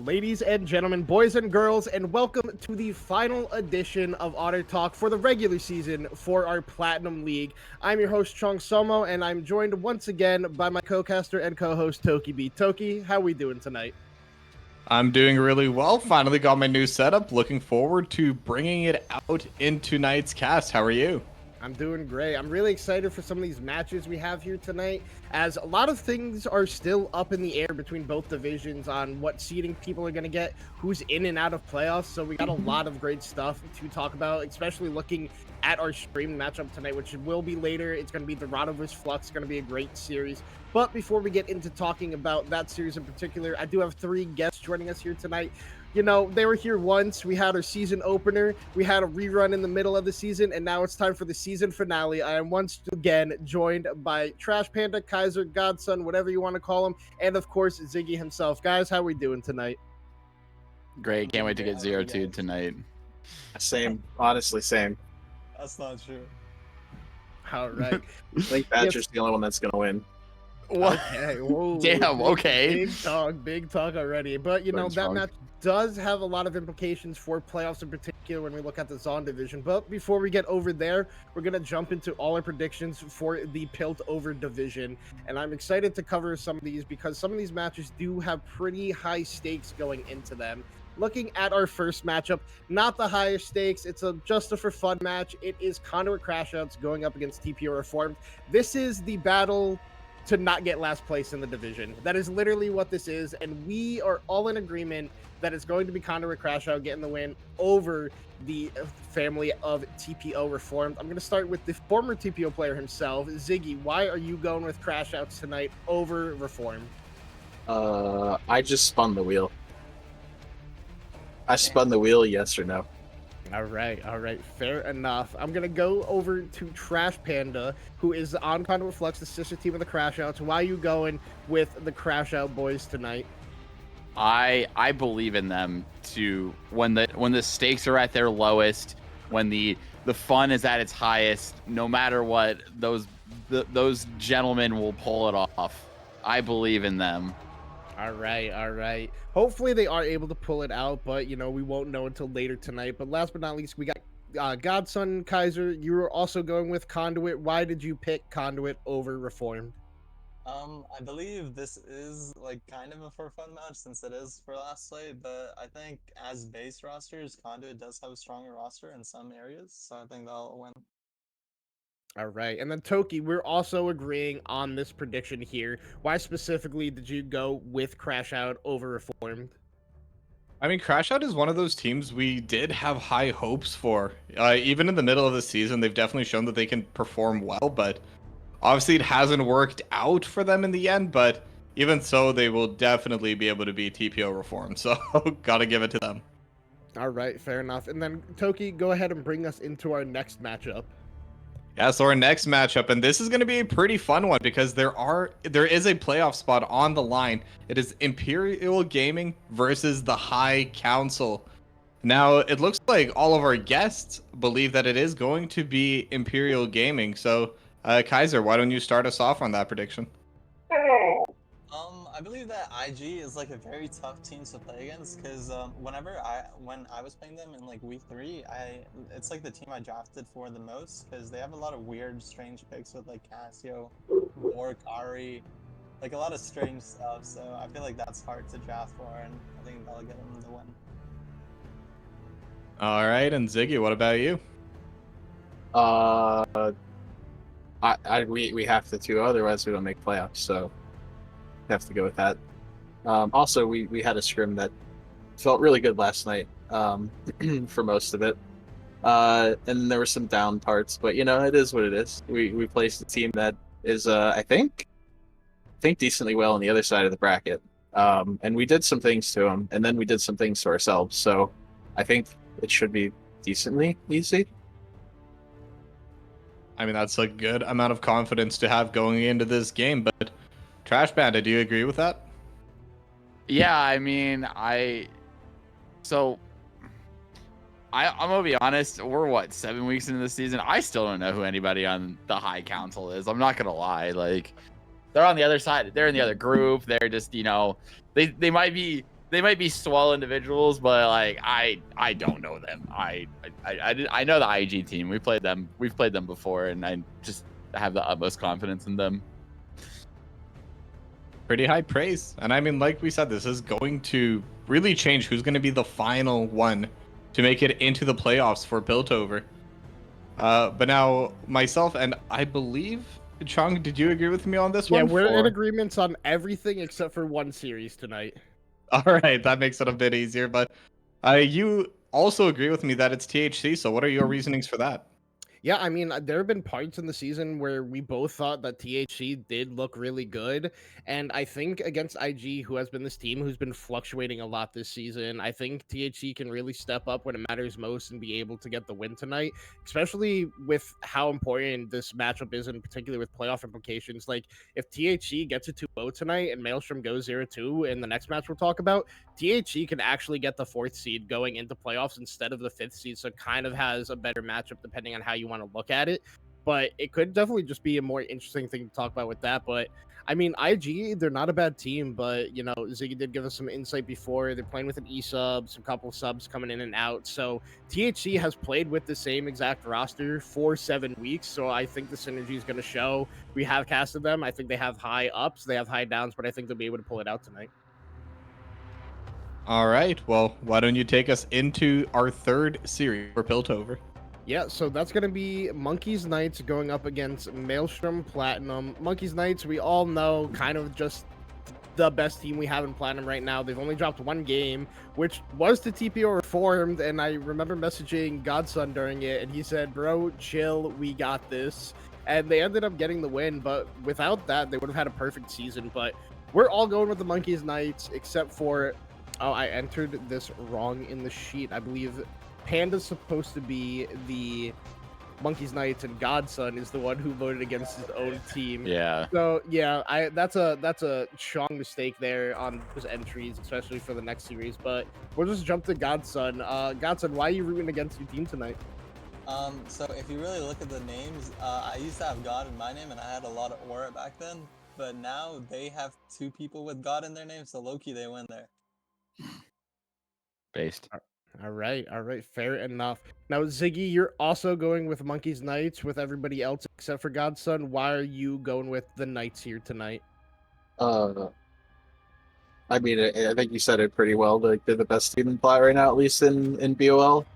Ladies and gentlemen, boys and girls, and welcome to the final edition of Otter Talk for the regular season for our Platinum League. I'm your host, Chung Somo, and I'm joined once again by my co-caster and co-host, Toki B. Toki, how we doing tonight? I'm doing really well. Finally got my new setup. Looking forward to bringing it out in tonight's cast. How are you? I'm doing great. I'm really excited for some of these matches we have here tonight, as a lot of things are still up in the air between both divisions on what seeding people are going to get, who's in and out of playoffs. So we got a lot of great stuff to talk about, especially looking at our stream matchup tonight, which will be later. It's going to be Dorado versus Flux. It's going to be a great series. But before we get into talking about that series in particular, I do have three guests joining us here tonight. You know, they were here once. We had our season opener. We had a rerun in the middle of the season, and now it's time for the season finale. I am once again joined by Trash Panda, Kaiser, Godson, whatever you want to call him, and of course, Ziggy himself. Guys, how we doing tonight? Great. Can't wait to get 0-2 tonight. Same. Honestly, same. That's not true. All right. I think Badger's the only one that's going to win. Okay. Whoa. Damn, okay. Big talk already. But, you know, that match does have a lot of implications for playoffs in particular when we look at the Zon division. But before we get over there, we're going to jump into all our predictions for the Piltover division. And I'm excited to cover some of these because some of these matches do have pretty high stakes going into them. Looking at our first matchup, not the highest stakes. It's just a for fun match. It is Conduit Crashouts going up against TPO Reformed. This is the battle to not get last place in the division. That is literally what this is, and we are all in agreement that it's going to be Conduit Crashout getting the win over the family of TPO Reformed. I'm going to start with the former TPO player himself, Ziggy. Why are you going with Crashouts tonight over Reformed? I just spun the wheel. I spun the wheel, yes or no? All right, fair enough. I'm gonna go over to Trash Panda, who is on Conduit Flux, the sister team of the Crashouts. Why are you going with the Crashout boys tonight? I believe in them to when the stakes are at their lowest, when the fun is at its highest, no matter what, those gentlemen will pull it off. I believe in them. All right. Hopefully they are able to pull it out, but you know, we won't know until later tonight. But last but not least, we got Godson. Kaiser, you were also going with Conduit. Why did you pick Conduit over Reformed? I believe this is like kind of a for fun match since it is for last play, but I think as base rosters, Conduit does have a stronger roster in some areas, so I think they'll win. All right, and then Toki, we're also agreeing on this prediction here. Why specifically did you go with Crashout over Reformed? I mean, Crashout is one of those teams we did have high hopes for. Even in the middle of the season, they've definitely shown that they can perform well, but obviously it hasn't worked out for them in the end, but even so, they will definitely be able to be TPO Reformed, so gotta give it to them. All right, fair enough. And then Toki, go ahead and bring us into our next matchup. Yeah, so our next matchup, and this is going to be a pretty fun one because there is a playoff spot on the line. It is Imperial Gaming versus the High Council. Now, it looks like all of our guests believe that it is going to be Imperial Gaming. So, Kaiser, why don't you start us off on that prediction? I believe that IG is like a very tough team to play against because when I was playing them in like week 3, it's like the team I drafted for the most because they have a lot of weird, strange picks with like Casio, or Ari, like a lot of strange stuff. So I feel like that's hard to draft for, and I think that'll get them the win. All right, and Ziggy, what about you? We have to too, otherwise we don't make playoffs, so have to go with that. Also, we had a scrim that felt really good last night for most of it. And there were some down parts, but you know, it is what it is. We placed a team that is, I think decently well on the other side of the bracket. And we did some things to them, and then we did some things to ourselves. So I think it should be decently easy. I mean, that's a good amount of confidence to have going into this game, but Trash Panda, do you agree with that? Yeah, I mean, I'm gonna be honest. We're what, 7 weeks into the season? I still don't know who anybody on the High Council is. I'm not gonna lie. Like, they're on the other side. They're in the other group. They're just, you know, they might be might be swell individuals, but like I don't know them. I know the IG team. We've played them before, and I just have the utmost confidence in them. Pretty high praise. And I mean, like we said, this is going to really change who's going to be the final one to make it into the playoffs for Piltover. But now myself and I believe Chung, did you agree with me on this one? Yeah, we're in agreements on everything except for one series tonight. All right, that makes it a bit easier. But you also agree with me that it's THC. So what are your reasonings for that? Yeah, I mean, there have been parts in the season where we both thought that THC did look really good. And I think against IG, who has been this team who's been fluctuating a lot this season, I think THC can really step up when it matters most and be able to get the win tonight, especially with how important this matchup is, in particular with playoff implications. Like, if THC gets it 2-0 tonight and Maelstrom goes 0-2 in the next match we'll talk about, THC can actually get the 4th seed going into playoffs instead of the 5th seed. So it kind of has a better matchup depending on how you want to look at it, but it could definitely just be a more interesting thing to talk about with that. But I mean, IG, they're not a bad team, but you know, Ziggy did give us some insight before. They're playing with an E-sub, some couple subs coming in and out. So THC has played with the same exact roster for 7 weeks. So I think the synergy is going to show. We have casted them. I think they have high ups, they have high downs, but I think they'll be able to pull it out tonight. All right. Well, why don't you take us into our 3rd series for Piltover? Yeah, so that's going to be Monkey's Knights going up against Maelstrom Platinum. Monkey's Knights, we all know, kind of just the best team we have in Platinum right now. They've only dropped 1 game, which was to TPO Reformed, and I remember messaging Godson during it, and he said, bro, chill, we got this. And they ended up getting the win, but without that, they would have had a perfect season. But we're all going with the Monkey's Knights, except for... Oh, I entered this wrong in the sheet. I believe Panda's supposed to be the Monkey's Knights, and Godson is the one who voted against his own team. Yeah. So yeah, that's a strong mistake there on those entries, especially for the next series. But we'll just jump to Godson. Godson, why are you rooting against your team tonight? So if you really look at the names, I used to have God in my name, and I had a lot of aura back then. But now they have 2 people with God in their name, so low-key they win there. Based. All right, fair enough. Now, Ziggy, you're also going with Monkey's Knights with everybody else except for Godson. Why are you going with the Knights here tonight? I mean, I think you said it pretty well. Like, they're the best team in Plat right now, at least in BOL.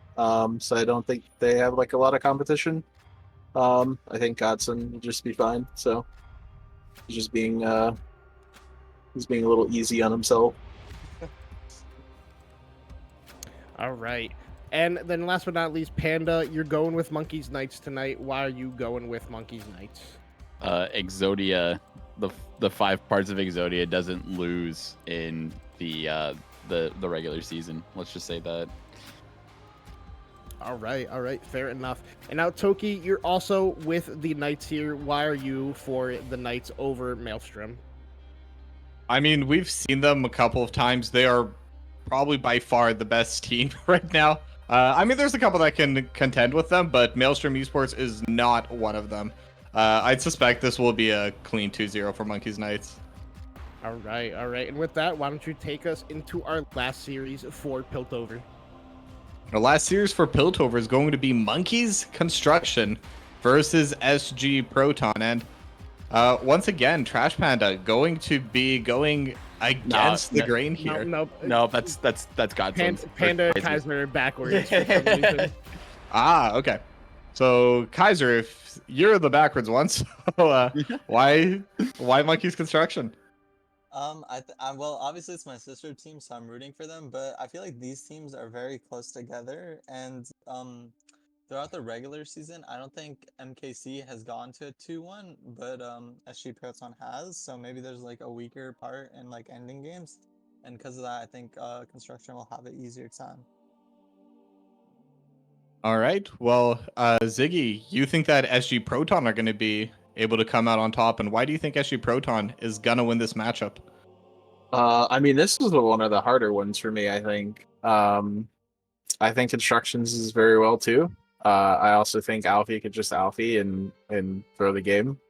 So I don't think they have like a lot of competition. I think Godson will just be fine. So he's just being he's being a little easy on himself. All right. And then last but not least, Panda, you're going with Monkey's Knights tonight. Why are you going with Monkey's Knights? Exodia, the 5 parts of Exodia doesn't lose in the regular season. Let's just say that. All right, fair enough. And now, Toki, you're also with the Knights here. Why are you for the Knights over Maelstrom? I mean, we've seen them a couple of times. They are probably by far the best team right now. I mean, there's a couple that can contend with them, but Maelstrom Esports is not one of them. I'd suspect this will be a clean 2-0 for Monkey's Knights. All right. And with that, why don't you take us into our last series for Piltover? The last series for Piltover is going to be Monkeys Construction versus SG Proton. And once again, Trash Panda going to be going against the grain here. No, that's Godson's. Panda Kaiser backwards for some reason. Okay. So Kaiser, if you're the backwards one, so why Monkeys Construction? Well, obviously it's my sister team, so I'm rooting for them. But I feel like these teams are very close together, and throughout the regular season, I don't think MKC has gone to a 2-1, but SG Proton has. So maybe there's like a weaker part in like ending games, and because of that, I think Construction will have an easier time. All right. Well, Ziggy, you think that SG Proton are going to be able to come out on top, and why do you think SG Proton is going to win this matchup? I mean, this is one of the harder ones for me, I think. I think Constructions is very well, too. I also think Alfie could just Alfie and throw the game.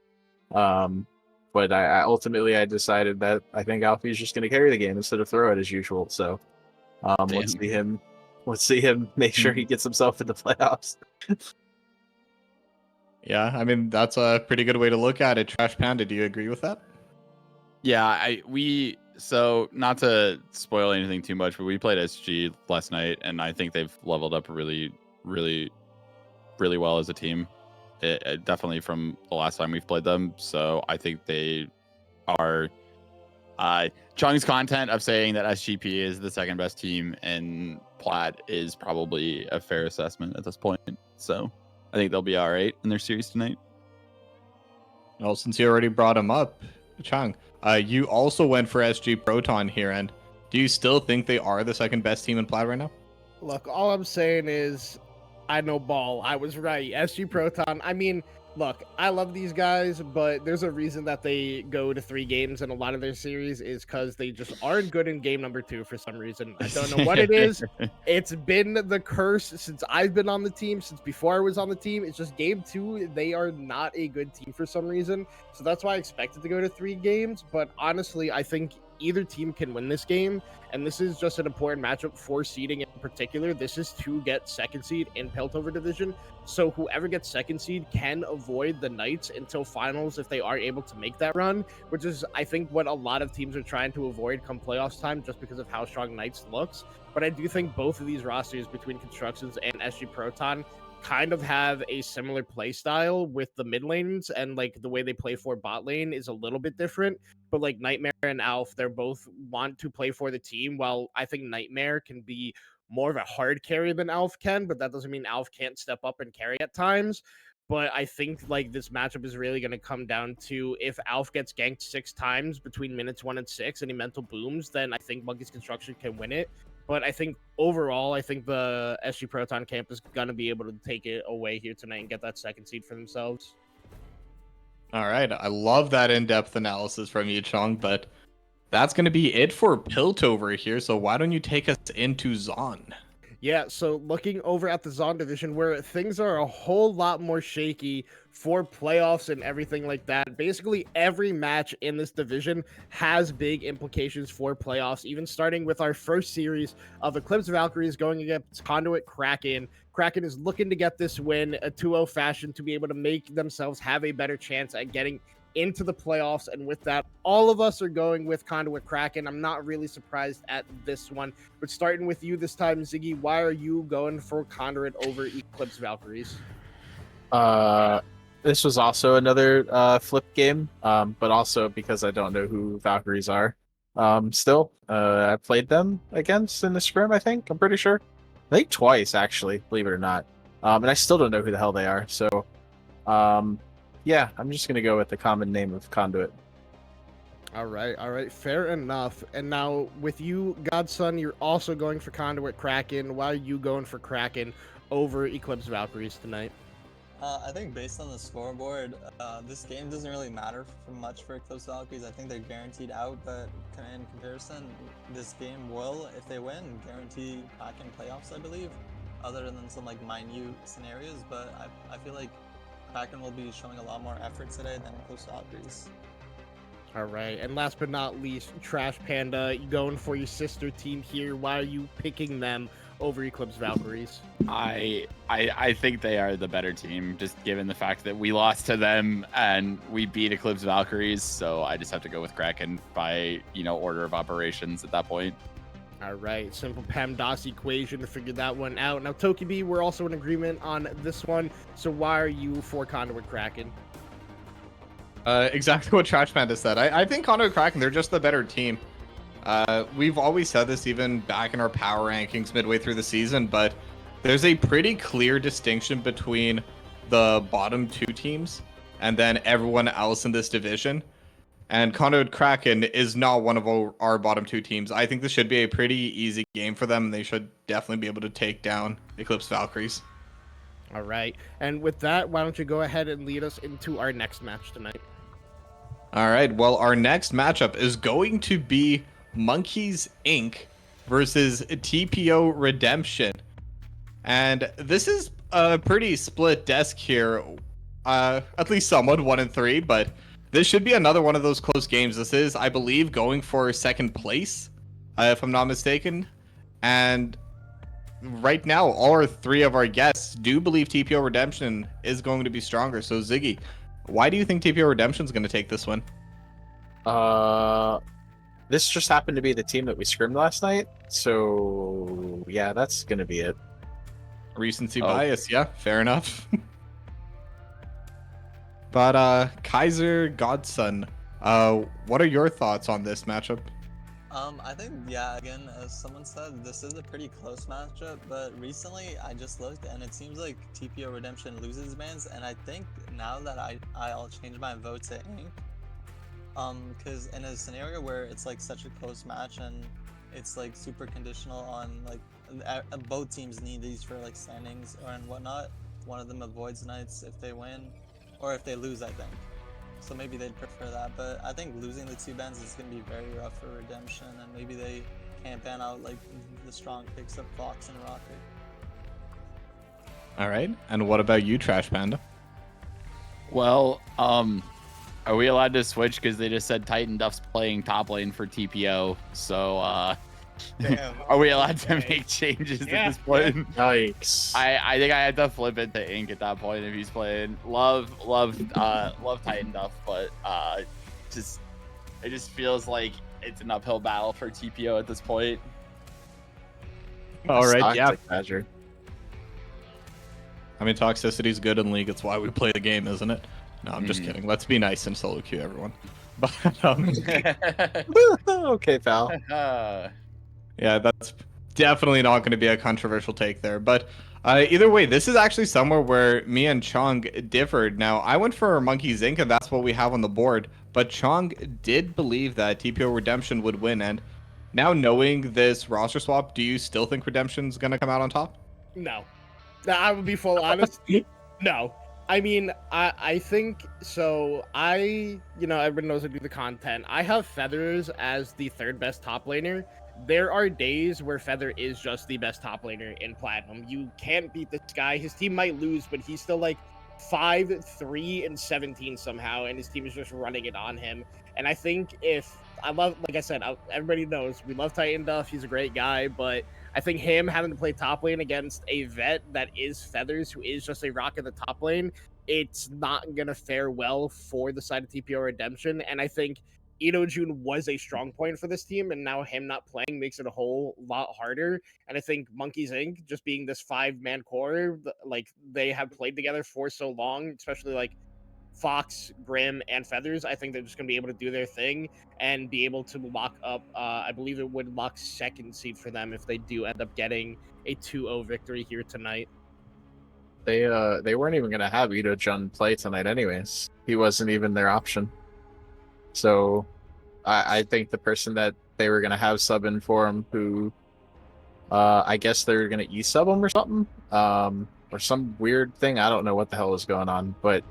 but I ultimately I decided that I think Alfie's just going to carry the game instead of throw it as usual. So let's see him make sure he gets himself in the playoffs. Yeah, I mean, that's a pretty good way to look at it. Trash Panda, do you agree with that? Yeah, so not to spoil anything too much, but we played SG last night, and I think they've leveled up really, really, really well as a team. Definitely from the last time we've played them. So I think they are Chung's content of saying that SGP is the second best team in Plat is probably a fair assessment at this point. So I think they'll be all right in their series tonight. Well, since you already brought him up, Chung, you also went for SG Proton here, and do you still think they are the second best team in Plat right now? Look, all I'm saying is I know ball. I was right. SG Proton. I mean, look, I love these guys, but there's a reason that they go to 3 games in a lot of their series is because they just aren't good in game number 2 for some reason. I don't know what it is. It's been the curse since I've been on the team, since before I was on the team. It's just game 2, they are not a good team for some reason. So that's why I expected to go to 3 games. But honestly, I think either team can win this game. And this is just an important matchup for seeding in particular. This is to get second seed in Piltover Division. So whoever gets second seed can avoid the Knights until finals if they are able to make that run, which is, I think, what a lot of teams are trying to avoid come playoffs time just because of how strong Knights looks. But I do think both of these rosters between Constructions and SG Proton kind of have a similar play style with the mid lanes, and like the way they play for bot lane is a little bit different. But like Nightmare and Alf, they're both want to play for the team, while I think Nightmare can be more of a hard carry than Alf can, but that doesn't mean Alf can't step up and carry at times. But I think like this matchup is really going to come down to if Alf gets ganked 6 times between minutes 1 and 6 and he mental booms, then I think Monkey's Construction can win it. But I think overall, I think the SG Proton camp is going to be able to take it away here tonight and get that second seed for themselves. All right. I love that in-depth analysis from you, Chong, but that's going to be it for Piltover here. So why don't you take us into Zon? Yeah, so looking over at the Zon division where things are a whole lot more shaky for playoffs and everything like that. Basically, every match in this division has big implications for playoffs, even starting with our first series of Eclipse Valkyries going against Conduit Kraken. Kraken is looking to get this win, a 2-0 fashion, to be able to make themselves have a better chance at getting into the playoffs. And with that, all of us are going with Conduit Kraken. I'm not really surprised at this one, but starting with you this time, Ziggy, why are you going for Conduit over Eclipse Valkyries? This was also another flip game, but also because I don't know who Valkyries are. Still, I played them against in the scrim, I think. I'm pretty sure. I think twice, actually, believe it or not. And I still don't know who the hell they are. So, yeah, I'm just going to go with the common name of Conduit. All right, fair enough. And now with you, Godson, you're also going for Conduit Kraken. Why are you going for Kraken over Eclipse Valkyries tonight? I think based on the scoreboard, this game doesn't really matter for much for Eclipse Valkyries. I think they're guaranteed out, but in comparison, this game will, if they win, guarantee Kraken playoffs, I believe, other than some like minute scenarios. But I feel like Kraken will be showing a lot more effort today than Eclipse Valkyries. All right, and last but not least, Trash Panda, you going for your sister team here. Why are you picking them over Eclipse Valkyries? I think they are the better team, just given the fact that we lost to them and we beat Eclipse Valkyries. So I just have to go with Kraken by, order of operations at that point. All right, simple PEMDAS equation to figure that one out. Now, Tokibi, we're also in agreement on this one. So why are you for Conduit Kraken? Exactly what Trash Panda said. I think Conduit Kraken, they're just the better team. We've always said this even back in our power rankings midway through the season, but there's a pretty clear distinction between the bottom 2 teams and then everyone else in this division. And Conduit Kraken is not one of our bottom 2 teams. I think this should be a pretty easy game for them. They should definitely be able to take down Eclipse Valkyries. All right. And with that, why don't you go ahead and lead us into our next match tonight? All right. Well, our next matchup is going to be Monkeys Inc. versus TPO Redemption. And this is a pretty split desk here. At least somewhat 1 and 3, but this should be another one of those close games. This is, I believe, going for second place, if I'm not mistaken. And right now, all three of our guests do believe TPO Redemption is going to be stronger. So, Ziggy, why do you think TPO Redemption is going to take this one? This just happened to be the team that we scrimmed last night. So, yeah, that's going to be it. Recency bias, yeah, fair enough. But Kaiser Godson, what are your thoughts on this matchup? I think, yeah, again, as someone said, this is a pretty close matchup, but recently I just looked and it seems like TPO Redemption loses bans, and I think now that I'll change my vote to Ink, because in a scenario where it's like such a close match and it's like super conditional on like both teams need these for like standings or and whatnot, one of them avoids Knights if they win, or if they lose, I think. So maybe they'd prefer that, but I think losing the two bans is going to be very rough for Redemption, and maybe they can't ban out like the strong picks of Fox and Rocket. All right, and what about you, Trash Panda? Well, are we allowed to switch? Because they just said Titan Duff's playing top lane for TPO, so Damn. are we allowed to make changes at this point? Yikes. I think I had to flip it to Ink at that point if he's playing. Love Titan Duff, but it just feels like it's an uphill battle for TPO at this point. All right, yeah. Badger. I mean, toxicity's good in League. It's why we play the game, isn't it? No, I'm just kidding. Let's be nice and solo queue, everyone. But okay, pal. Yeah, that's definitely not going to be a controversial take there. But either way, this is actually somewhere where me and Chong differed. Now, I went for Monkey Zinc, and that's what we have on the board. But Chong did believe that TPO Redemption would win. And now knowing this roster swap, do you still think Redemption's going to come out on top? No. I would be full honest. No. I mean, I think so. Everyone knows I do the content. I have Feathers as the third best top laner. There are days where Feather is just the best top laner in Platinum. You can't beat this guy. His team might lose, but he's still like 5, 3, and 17 somehow, and his team is just running it on him. And I think like I said, everybody knows we love Titan Duff. He's a great guy, but I think him having to play top lane against a vet that is Feathers, who is just a rock in the top lane, it's not going to fare well for the side of TPO Redemption. And I think June was a strong point for this team, and now him not playing makes it a whole lot harder. And I think Monkeys Inc., just being this 5-man core, like they have played together for so long, especially like Fox, Grim, and Feathers, I think they're just going to be able to do their thing and be able to lock up, I believe it would lock second seed for them if they do end up getting a 2-0 victory here tonight. They weren't even going to have Jun play tonight anyways. He wasn't even their option. So I think the person that they were going to have sub in for him, who I guess they're going to e-sub him or something, or some weird thing. I don't know what the hell was going on, but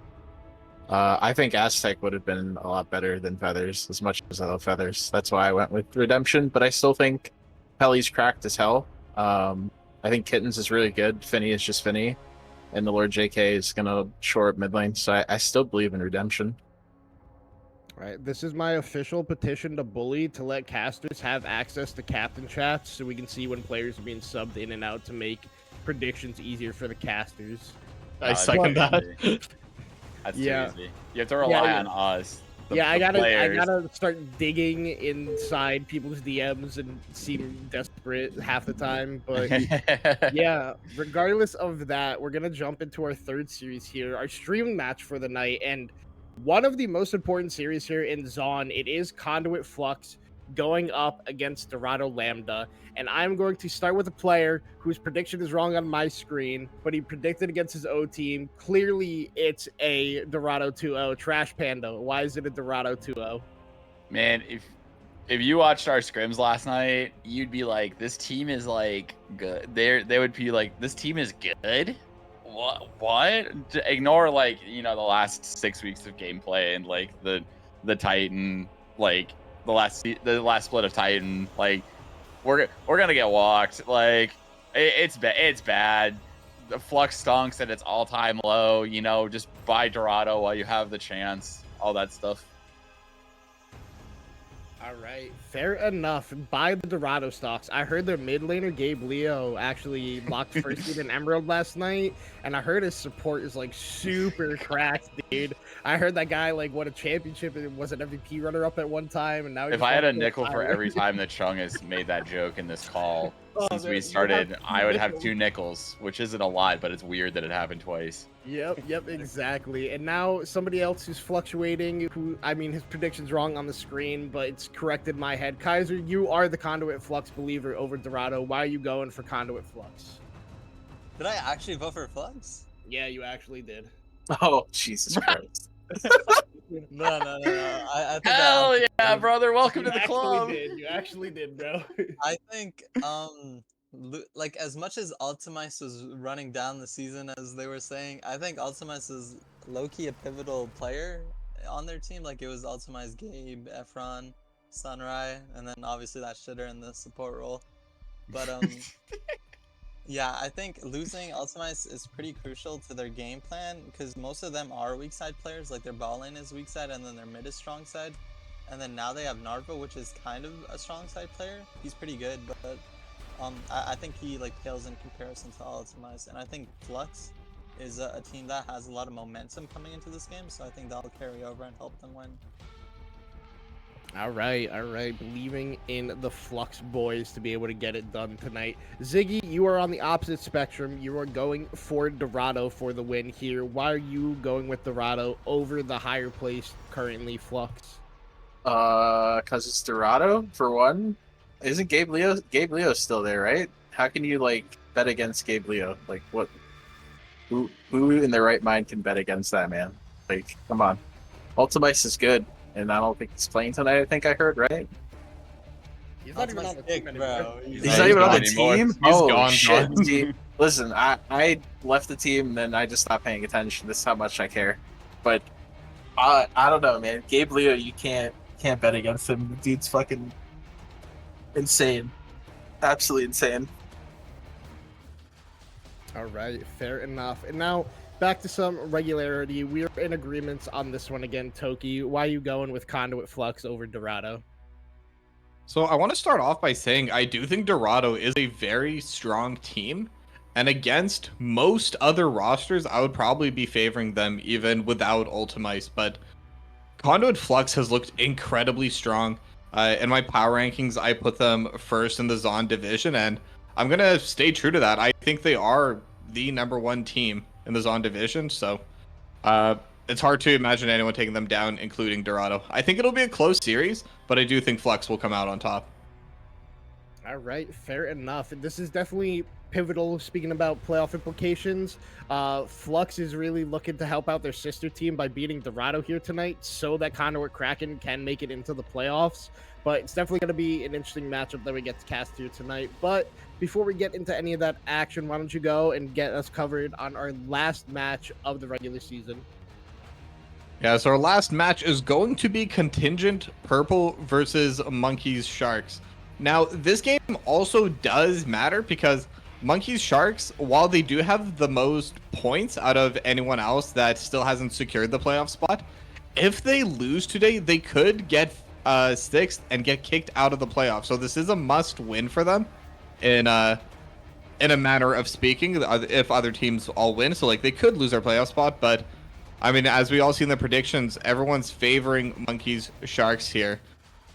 I think Aztec would have been a lot better than Feathers, as much as I love Feathers. That's why I went with Redemption, but I still think Pelly's cracked as hell. I think Kittens is really good. Finny is just Finny. And the Lord JK is going to shore up mid lane, so I still believe in Redemption. All right, this is my official petition to Bully to let casters have access to captain chats so we can see when players are being subbed in and out to make predictions easier for the casters. I second that. That's too easy. You have to rely on us. I gotta start digging inside people's DMs and seem desperate half the time. But yeah, regardless of that, we're gonna jump into our third series here, our stream match for the night, and one of the most important series here in Zon. It is Conduit Flux going up against Dorado Lambda. And I'm going to start with a player whose prediction is wrong on my screen, but he predicted against his O team. Clearly, it's a Dorado 2-0. Trash Panda, why is it a Dorado 2-0? Man, if you watched our scrims last night, you'd be like, this team is like good. They would be like, this team is good? What? Ignore like, the last 6 weeks of gameplay and like the Titan, like the last split of Titan, like we're gonna get walked. Like it's bad. The Flux stonks at its all-time low. Just buy Dorado while you have the chance. All that stuff. All right, fair enough. By the Dorado stocks, I heard their mid laner Gabe Leo actually locked first seed in Emerald last night, and I heard his support is like super cracked, dude. I heard that guy like won a championship and was an MVP runner up at one time, and now If I had a nickel for every time that Chung has made that joke in this call since we started, I would have 2 nickels, which isn't a lot, but it's weird that it happened twice. Yep, exactly. And now somebody else who's fluctuating, who, I mean, his prediction's wrong on the screen, but it's corrected my head. Kaiser, you are the Conduit Flux believer over Dorado. Why are you going for Conduit Flux? Did I actually vote for Flux? Yeah, you actually did. Oh, Jesus Christ. No. I think Hell yeah, brother. Welcome to the club. You actually did, bro. I think, like, as much as Ultimise was running down the season, as they were saying, I think Ultimise is low-key a pivotal player on their team. Like, it was Ultimise, Gabe, Efron, Sunrai, and then obviously that shitter in the support role. But, yeah, I think losing Ultimise is pretty crucial to their game plan, because most of them are weak side players. Like, their bot lane is weak side, and then their mid is strong side. And then now they have Narva, which is kind of a strong side player. He's pretty good, but I think he like pales in comparison to Ultimise. And I think Flux is a team that has a lot of momentum coming into this game, so I think that'll carry over and help them win. All right. Believing in the Flux boys to be able to get it done tonight. Ziggy, you are on the opposite spectrum. You are going for Dorado for the win here. Why are you going with Dorado over the higher placed currently Flux? Cause it's Dorado for one. Isn't Gabe Leo's still there, right? How can you like bet against Gabe Leo? Like what? Who in their right mind can bet against that man? Like, come on. Ultimise is good, and I don't think he's playing tonight. I think I heard, right? He's not even on the team anymore. He's not even on the team? He's gone. Shit. See, listen, I left the team and then I just stopped paying attention. This is how much I care. But I don't know, man. Gabe Leo, you can't bet against him. The dude's fucking insane. Absolutely insane. All right, fair enough. And now back to some regularity. We are in agreements on this one again, Toki. Why are you going with Conduit Flux over Dorado? So I want to start off by saying I do think Dorado is a very strong team. And against most other rosters, I would probably be favoring them even without Ultimise. But Conduit Flux has looked incredibly strong. In my power rankings, I put them first in the Zon division, and I'm going to stay true to that. I think they are the #1 team in the Zon division, so it's hard to imagine anyone taking them down, including Dorado. I think it'll be a close series, but I do think Flux will come out on top. All right, fair enough. This is definitely pivotal, speaking about playoff implications. Flux is really looking to help out their sister team by beating Dorado here tonight so that Conduit Kraken can make it into the playoffs. But it's definitely going to be an interesting matchup that we get to cast here tonight. But before we get into any of that action, why don't you go and get us covered on our last match of the regular season? Yeah, so our last match is going to be Contingent Purple versus Monkeys Sharks. Now, this game also does matter because Monkeys Sharks, while they do have the most points out of anyone else that still hasn't secured the playoff spot, if they lose today, they could get 6th and get kicked out of the playoffs. So this is a must win for them in a manner of speaking, if other teams all win. So like they could lose their playoff spot, but I mean, as we all see in the predictions, everyone's favoring Monkeys Sharks here.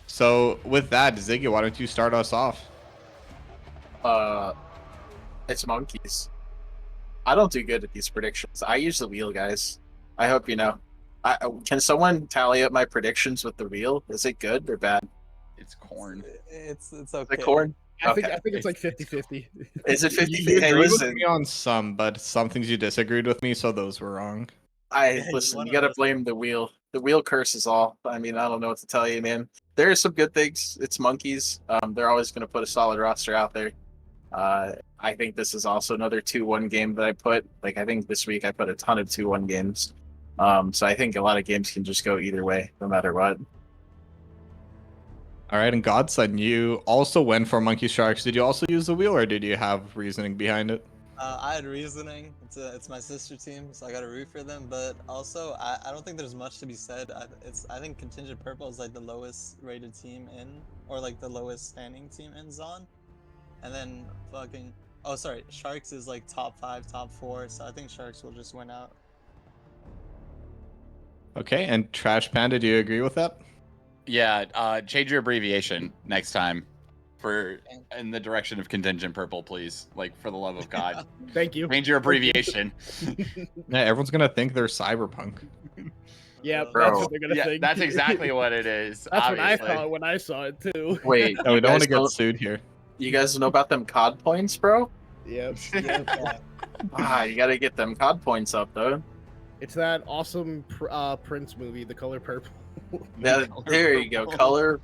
So with that, Ziggy, why don't you start us off? It's Monkeys. I don't do good at these predictions. I use the wheel, guys. I hope you know. Can someone tally up my predictions with the wheel? Is it good or bad? It's corn. It's okay. The corn? I think it's like 50-50. Is it 50-50? You Hey, agreed with listen. me on some, but some things you disagreed with me, so those were wrong. Listen, you gotta blame the wheel. The wheel curse is all. I mean, I don't know what to tell you, man. There are some good things. It's Monkeys. They're always gonna put a solid roster out there. I think this is also another 2-1 game that I put. Like, I think this week I put a ton of 2-1 games. So I think a lot of games can just go either way, no matter what. All right, and Godson, you also went for Monkey Sharks. Did you also use the wheel, or did you have reasoning behind it? I had reasoning. It's my sister team, so I gotta root for them. But also, I don't think there's much to be said. I think Contingent Purple is like the lowest rated team in, or like the lowest standing team in Zon. And then fucking, oh sorry, Sharks is like top 5, top 4. So I think Sharks will just win out. Okay, and Trash Panda, do you agree with that? Yeah, change your abbreviation next time in the direction of Contingent Purple, please. Like, for the love of God. Thank you. Change your abbreviation. Yeah, everyone's gonna think they're cyberpunk. Yeah, Bro. that's what they're gonna Yeah, think. that's exactly what it is. That's obviously. what I thought when I saw it too. Wait, No, we you don't want guys to get sued here. You guys know about them COD points, bro? Yep. Yeah. You gotta get them COD points up, though. It's that awesome Prince movie, The Color Purple. There you go. Color.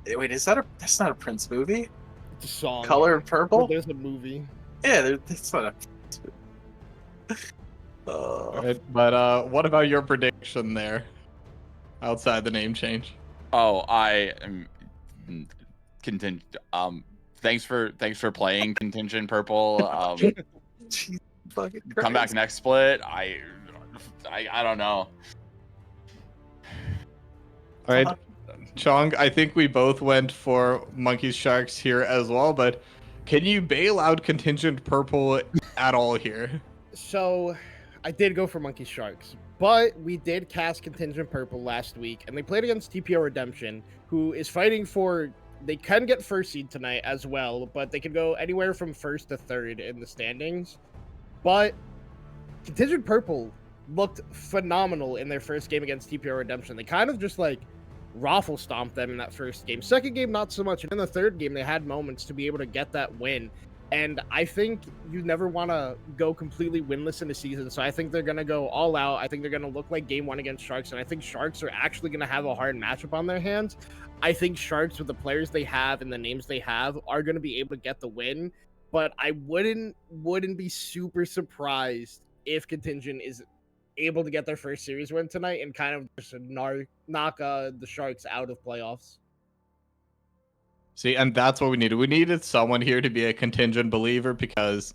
Wait, that's not a Prince movie? It's a song. Color Purple? There's a movie. Yeah, that's not a. Right, but what about your prediction there? Outside the name change. Oh, I am contingent. Thanks for playing Contingent Purple. Jeez, fucking Come back Christ. next split. I don't know. All right, Chong, I think we both went for Monkeys Sharks here as well, but can you bail out Contingent Purple at all here? So, I did go for Monkey Sharks, but we did cast Contingent Purple last week, and they played against TPO Redemption, who is fighting for. They can get first seed tonight as well, but they could go anywhere from first to third in the standings. But Contingent Purple looked phenomenal in their first game against TPO Redemption. They kind of just like raffle stomped them in that first game. Second game, not so much. And in the third game, they had moments to be able to get that win. And I think you never want to go completely winless in the season. So I think they're going to go all out. I think they're going to look like game one against Sharks. And I think Sharks are actually going to have a hard matchup on their hands. I think Sharks, with the players they have and the names they have, are going to be able to get the win. But I wouldn't be super surprised if Contingent is able to get their first series win tonight and kind of just knock the Sharks out of playoffs. See, and that's what we needed. We needed someone here to be a Contingent believer because,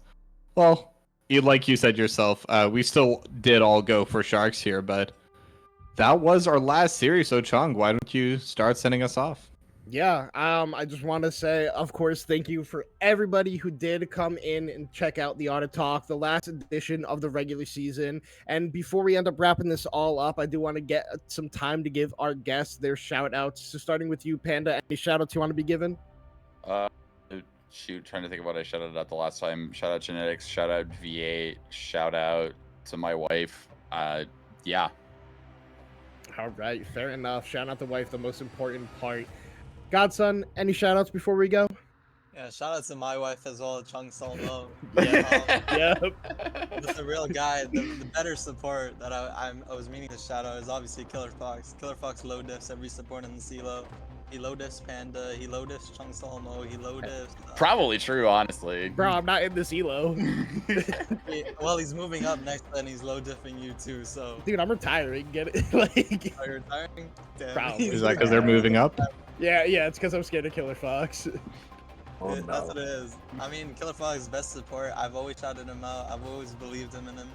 well, like you said yourself, we still did all go for Sharks here, but that was our last series. So, Chung, why don't you start sending us off? Yeah, I just want to say, of course, thank you for everybody who did come in and check out the Audit Talk, the last edition of the regular season. And before we end up wrapping this all up, I do want to get some time to give our guests their shout outs. So starting with you, Panda, any shout outs you want to be given? Shoot, trying to think of what I shouted out the last time. Shout out Genetics, shout out V8, shout out to my wife. Yeah. All right, fair enough. Shout out the wife, the most important part. Godson, any shout outs before we go? Yeah, shout out to my wife as well, Chung Solmo. Yep. Just a real guy. The better support that I was meaning to shout out is obviously Killer Fox. Killer Fox low diffs every support in the CeeLo. He low diffs Panda. He low diffs Chung Solmo. He low diffs. Probably true, honestly. Bro, I'm not in this elo. Well, he's moving up next, and he's low diffing you too. So. Dude, I'm retiring. Get it? Like. Are you retiring? Damn. Probably. Is that because they're moving up? Yeah, it's because I'm scared of Killer Fox. Oh, That's no. what it is. I mean, Killer Fox best support. I've always shouted him out. I've always believed him in him.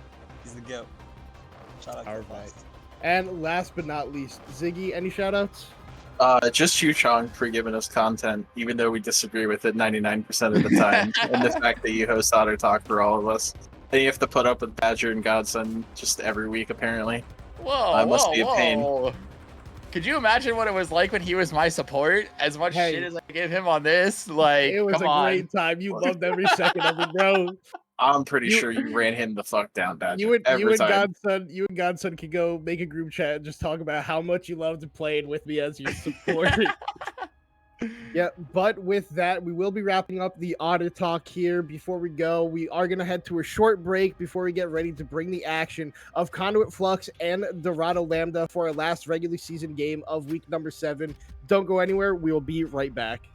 He's the GOAT. Shout out Killer Fox. And last but not least, Ziggy, any shout outs? Just you, Chong, for giving us content, even though we disagree with it 99% of the time, and the fact that you host Otter Talk for all of us. And you have to put up with Badger and Godson just every week, apparently. Whoa, Must be a pain. Could you imagine what it was like when he was my support? As much Hey. shit as I gave him on this, like, It was come a on. great time. You loved every second of it, bro. I'm pretty sure you ran him the fuck down, Badger. You and every time. Godson could go make a group chat and just talk about how much you loved playing with me as your support. Yeah, but with that, we will be wrapping up the Otter Talk here. Before we go, we are going to head to a short break before we get ready to bring the action of Conduit, Flux, and Dorado Lambda for our last regular season game of week number 7. Don't go anywhere. We will be right back.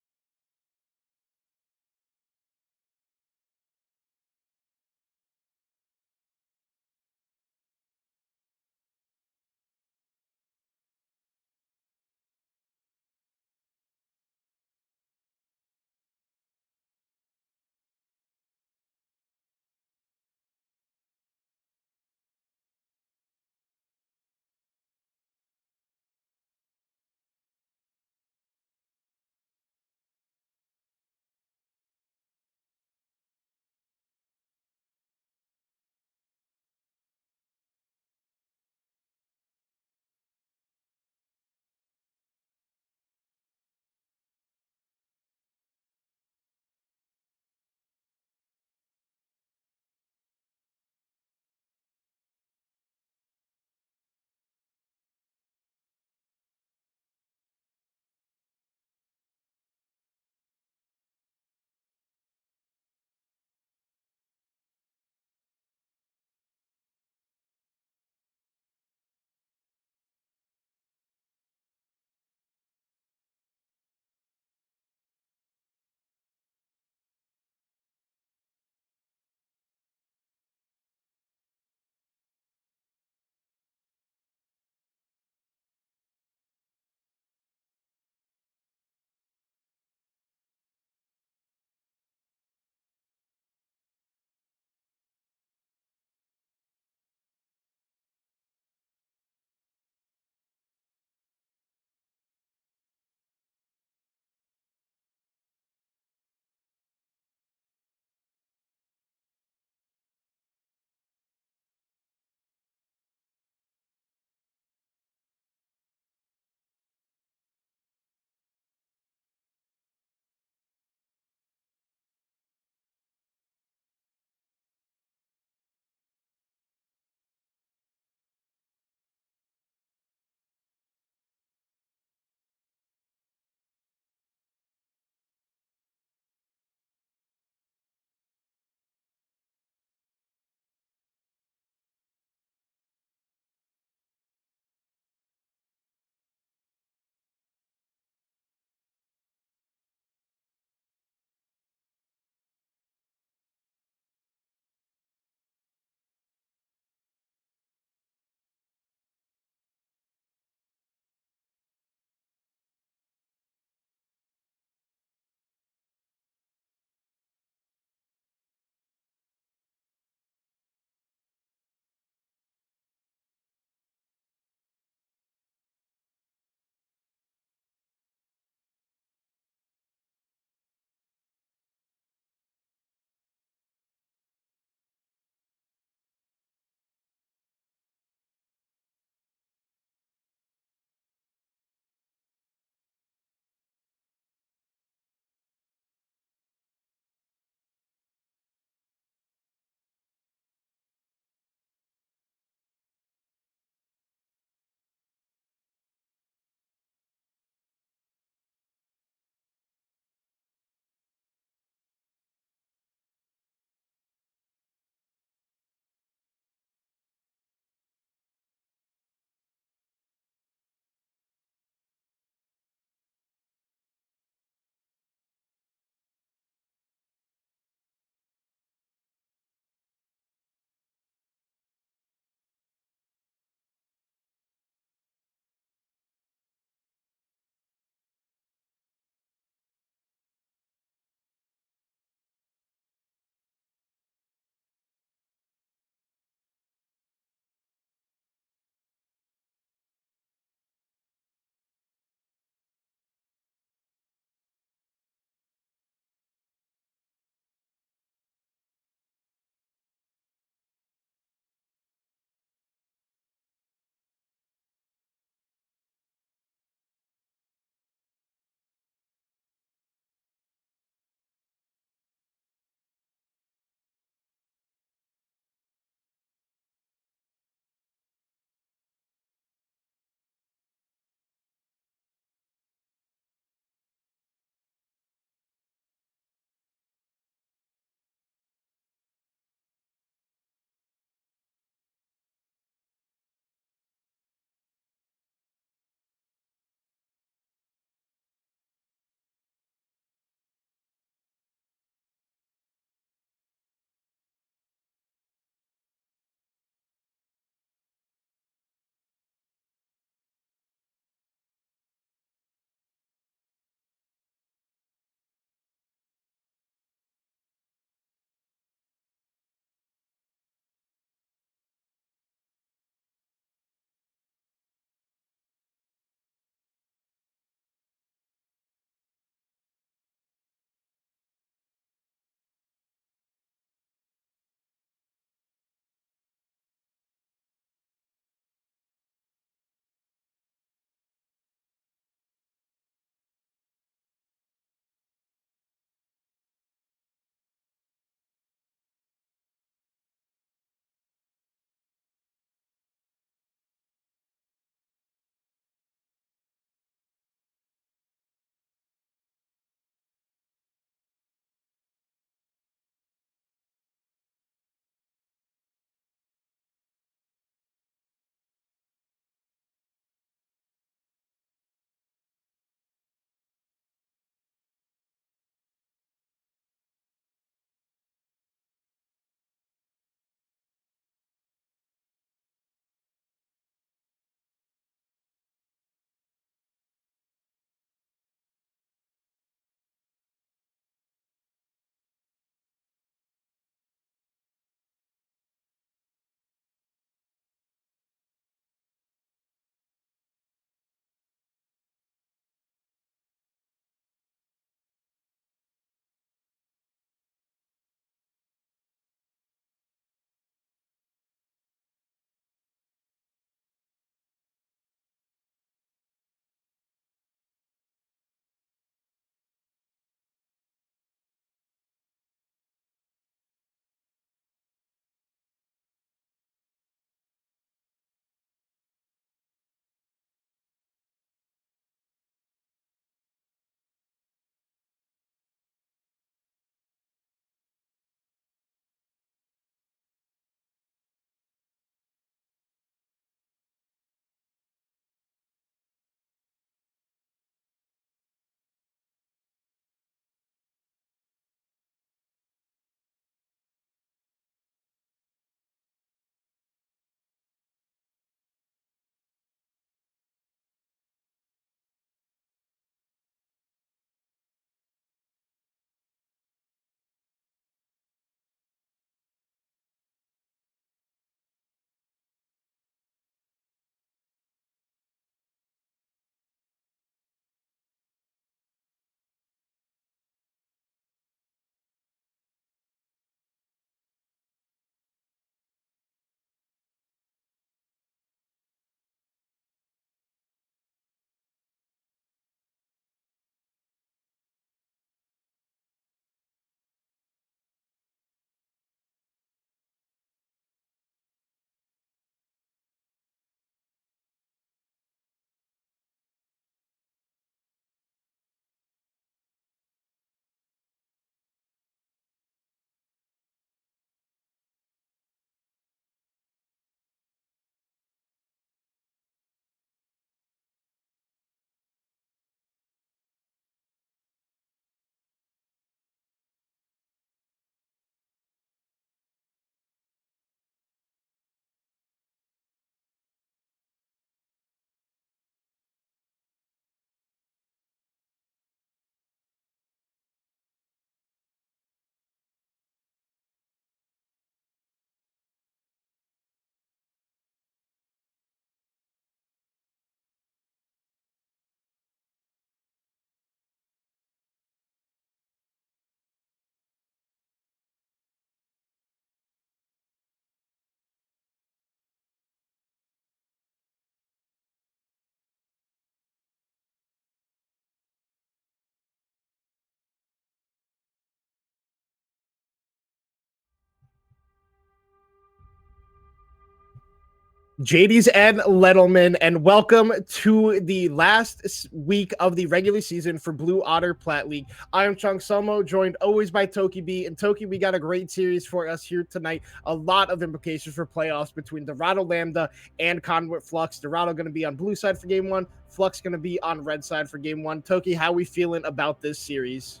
JD's and Lettleman, and welcome to the last week of the regular season for Blue Otter Plat League. I am Chung Somo, joined always by Toki B. And Toki, we got a great series for us here tonight. A lot of implications for playoffs between Dorado, Lambda, and Conduit Flux. Dorado going to be on blue side for game one. Flux going to be on red side for game one. Toki, how are we feeling about this series?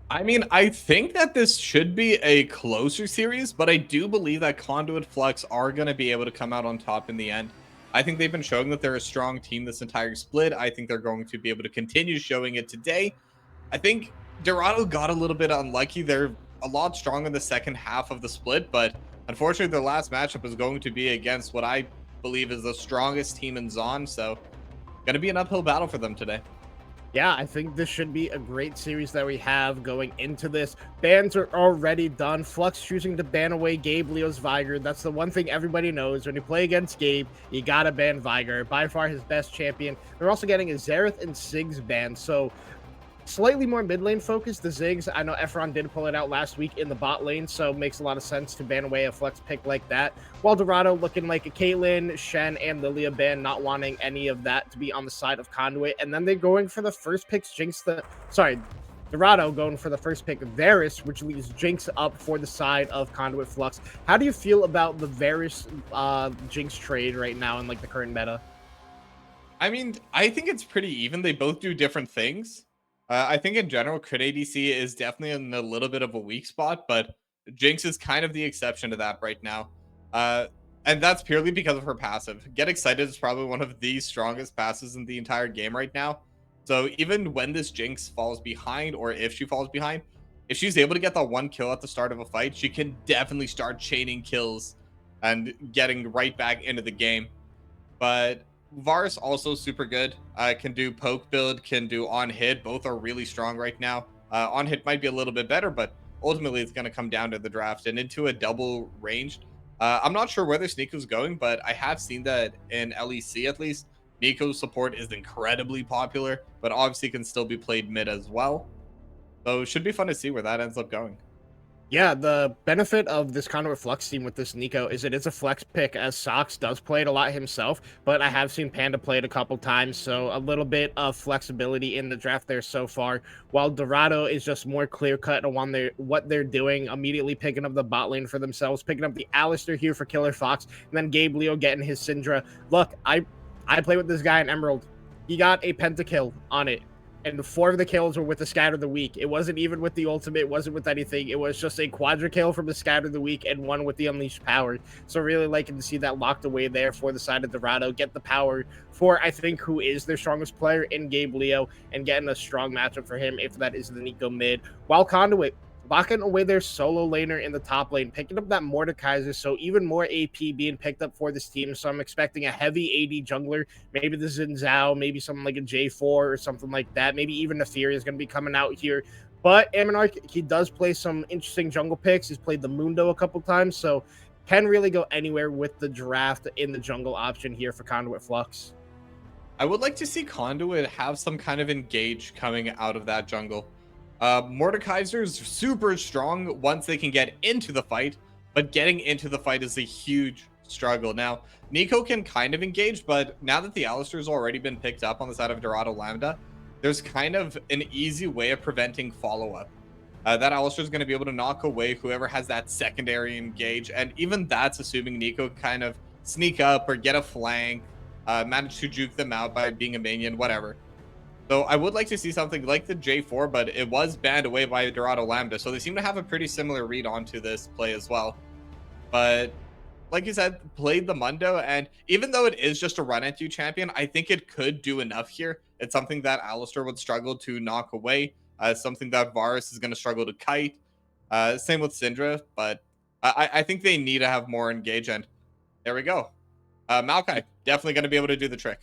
I mean, I think that this should be a closer series, but I do believe that Conduit Flux are going to be able to come out on top in the end. I think they've been showing that they're a strong team this entire split. I think they're going to be able to continue showing it today. I think Dorado got a little bit unlucky. They're a lot stronger in the second half of the split, but unfortunately their last matchup is going to be against what I believe is the strongest team in Zon, so going to be an uphill battle for them today. Yeah, I think this should be a great series that we have going into this. Bans are already done. Flux choosing to ban away Gabe Leo's Viger. That's the one thing everybody knows. When you play against Gabe, you gotta ban Viger. By far his best champion. They're also getting a Xerath and Ziggs ban. So slightly more mid lane focused. The Ziggs, I know Efron did pull it out last week in the bot lane, so it makes a lot of sense to ban away a Flex pick like that. While Dorado looking like a Caitlyn, Shen, and Lilia ban, not wanting any of that to be on the side of Conduit. And then they're going for the first picks, Dorado going for the first pick, Varus, which leaves Jinx up for the side of Conduit Flux. How do you feel about the Varus Jinx trade right now in like the current meta? I mean, I think it's pretty even. They both do different things. I think in general, Crit ADC is definitely in a little bit of a weak spot, but Jinx is kind of the exception to that right now. And that's purely because of her passive. Get Excited is probably one of the strongest passes in the entire game right now. So even when this Jinx falls behind, or if she falls behind, if she's able to get that one kill at the start of a fight, she can definitely start chaining kills and getting right back into the game. But Varus also super good. Can do poke build, can do on hit. Both are really strong right now. On hit might be a little bit better, but ultimately it's going to come down to the draft and into a double ranged. I'm not sure where this Neeko's going, but I have seen that in LEC at least. Neeko's support is incredibly popular, but obviously can still be played mid as well. So it should be fun to see where that ends up going. Yeah, the benefit of this Conduit Flux team with this Neeko is it is a flex pick, as Sox does play it a lot himself, but I have seen Panda play it a couple times, so a little bit of flexibility in the draft there so far, while Dorado is just more clear-cut on what they're doing, immediately picking up the bot lane for themselves, picking up the Alistair here for Killer Fox, and then Gabe Leo getting his Syndra. Look, I play with this guy in Emerald. He got a pentakill on it. And 4 of the kills were with the Scatter of the Week. It wasn't even with the ultimate. It wasn't with anything. It was just a quadra kill from the Scatter of the Week and 1 with the Unleashed Power. So really liking to see that locked away there for the side of Dorado. Get the power for, I think, who is their strongest player in Gabe Leo. And getting a strong matchup for him if that is the Neeko mid. While Conduit locking away their solo laner in the top lane, picking up that Mordekaiser, so even more AP being picked up for this team. So I'm expecting a heavy AD jungler, maybe the Xin Zhao, maybe something like a J4 or something like that. Maybe even Neferia is going to be coming out here. But Aminarch, he does play some interesting jungle picks. He's played the Mundo a couple times, so can really go anywhere with the draft in the jungle option here for Conduit Flux. I would like to see Conduit have some kind of engage coming out of that jungle. Mordekaiser's super strong once they can get into the fight, but getting into the fight is a huge struggle. Now, Neeko can kind of engage, but now that the Alistair's already been picked up on the side of Dorado Lambda, there's kind of an easy way of preventing follow-up. That Alistair's going to be able to knock away whoever has that secondary engage, and even that's assuming Neeko kind of sneak up or get a flank, manage to juke them out by being a minion, whatever. So I would like to see something like the J4, but it was banned away by Dorado Lambda, so they seem to have a pretty similar read onto this play as well. But like you said, played the Mundo, and even though it is just a run-at-you champion, I think it could do enough here. It's something that Alistair would struggle to knock away, something that Varus is going to struggle to kite. Same with Syndra, but I think they need to have more engage, and there we go. Maokai, definitely going to be able to do the trick.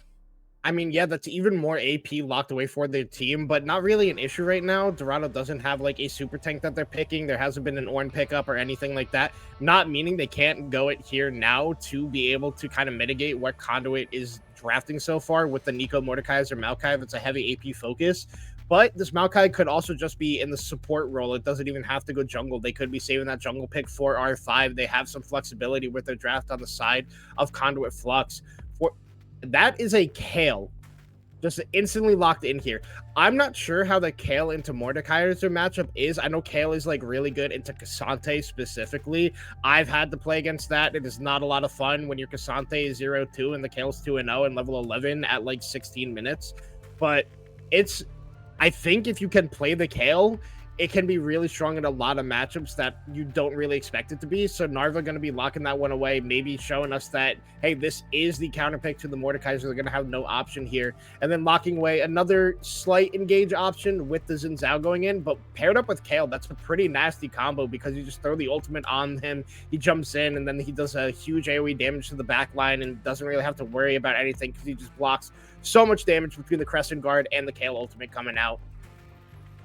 I mean, yeah, that's even more AP locked away for their team, but not really an issue right now. Dorado doesn't have like a super tank that they're picking. There hasn't been an Ornn pickup or anything like that. Not meaning they can't go it here now to be able to kind of mitigate what Conduit is drafting so far with the Neeko, Mordekaiser, Maokai. It's a heavy AP focus. But this Maokai could also just be in the support role. It doesn't even have to go jungle. They could be saving that jungle pick for R5. They have some flexibility with their draft on the side of Conduit Flux. That is a Kale just instantly locked in here. I'm not sure how the Kale into Mordekaiser matchup is. I know Kale is like really good into Cassante specifically. I've had to play against that. It is not a lot of fun when your Cassante is 0-2 and the Kale's 2-0 and level 11 at like 16 minutes. But I think if you can play the Kale, it can be really strong in a lot of matchups that you don't really expect it to be. So Narva going to be locking that one away, maybe showing us that, hey, this is the counter pick to the Mordekaiser. They're going to have no option here. And then locking away another slight engage option with the Xin Zhao going in. But paired up with Kale, that's a pretty nasty combo because you just throw the ultimate on him. He jumps in and then he does a huge AoE damage to the back line and doesn't really have to worry about anything because he just blocks so much damage between the Crescent Guard and the Kale ultimate coming out.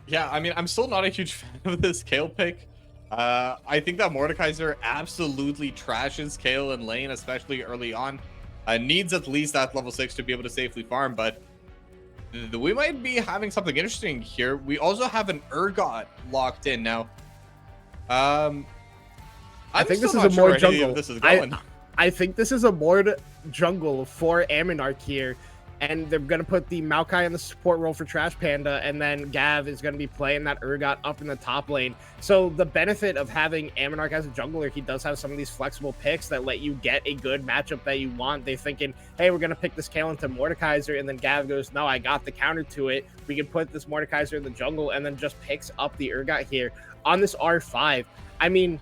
Yeah, I mean, I'm still not a huge fan of this Kale pick. I think that Mordekaiser absolutely trashes Kale in lane, especially early on. Needs at least that level 6 to be able to safely farm, but we might be having something interesting here. We also have an Urgot locked in now. I think this is a more jungle. I think this is a more jungle for Aminarch here. And they're going to put the Maokai in the support role for Trash Panda, and then Gav is going to be playing that Urgot up in the top lane. So the benefit of having Aminarch as a jungler, he does have some of these flexible picks that let you get a good matchup that you want. They're thinking, hey, we're going to pick this Kale into Mordekaiser, and then Gav goes, no, I got the counter to it. We can put this Mordekaiser in the jungle, and then just picks up the Urgot here on this R5. I mean,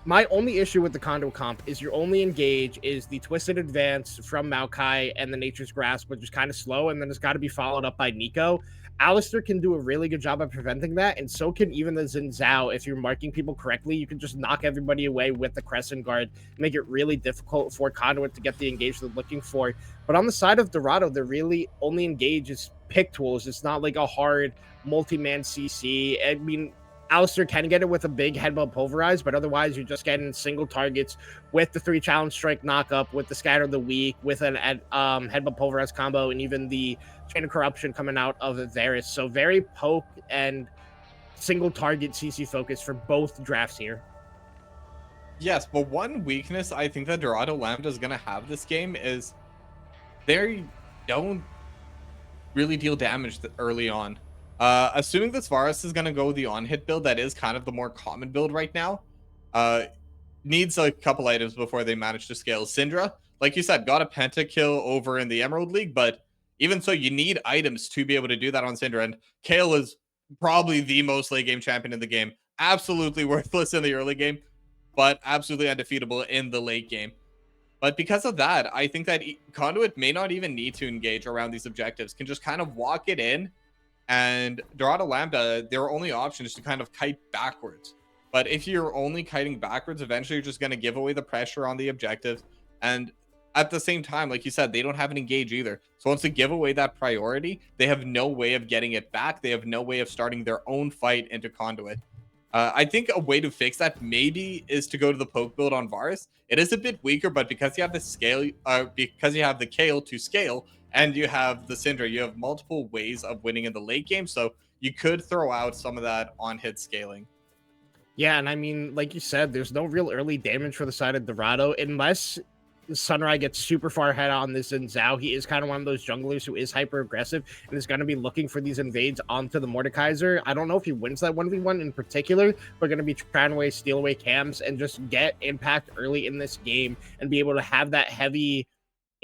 my only issue with the Conduit comp is your only engage is the Twisted Advance from Maokai and the Nature's Grasp, which is kind of slow, and then it's got to be followed up by Nico. Alistair can do a really good job of preventing that, and so can even the Xin Zhao. If you're marking people correctly, you can just knock everybody away with the Crescent Guard, make it really difficult for Conduit to get the engage they're looking for. But on the side of Dorado, the really only engage is pick tools. It's not like a hard multi-man CC. I mean, Alistair can get it with a big headbutt pulverize, but otherwise you're just getting single targets with the 3 challenge strike knockup, with the scatter of the weak, with an headbutt pulverize combo, and even the chain of corruption coming out of Varus. So very poke and single target CC focus for both drafts here. Yes, but one weakness I think that Dorado Lambda is going to have this game is they don't really deal damage early on. Assuming this Varus is going to go the on-hit build, that is kind of the more common build right now. Needs a couple items before they manage to scale. Syndra, like you said, got a pentakill over in the Emerald League, but even so, you need items to be able to do that on Syndra, and Kale is probably the most late game champion in the game. Absolutely worthless in the early game, but absolutely undefeatable in the late game. But because of that, I think that Conduit may not even need to engage around these objectives, can just kind of walk it in. And Dorado Lambda, their only option is to kind of kite backwards. But if you're only kiting backwards, eventually you're just going to give away the pressure on the objective. And at the same time, like you said, they don't have an engage either. So once they give away that priority, they have no way of getting it back. They have no way of starting their own fight into Conduit. I think a way to fix that maybe is to go to the poke build on Varus. It is a bit weaker, but because you have the scale, because you have the Kale to scale, and you have the Syndra, you have multiple ways of winning in the late game, so you could throw out some of that on-hit scaling. Yeah, and I mean, like you said, there's no real early damage for the side of Dorado, unless Sunrai gets super far ahead on this Xin Zhao. He is kind of one of those junglers who is hyper-aggressive and is going to be looking for these invades onto the Mordekaiser. I don't know if he wins that 1v1 in particular, but going to be trying to steal away cams and just get impact early in this game and be able to have that heavy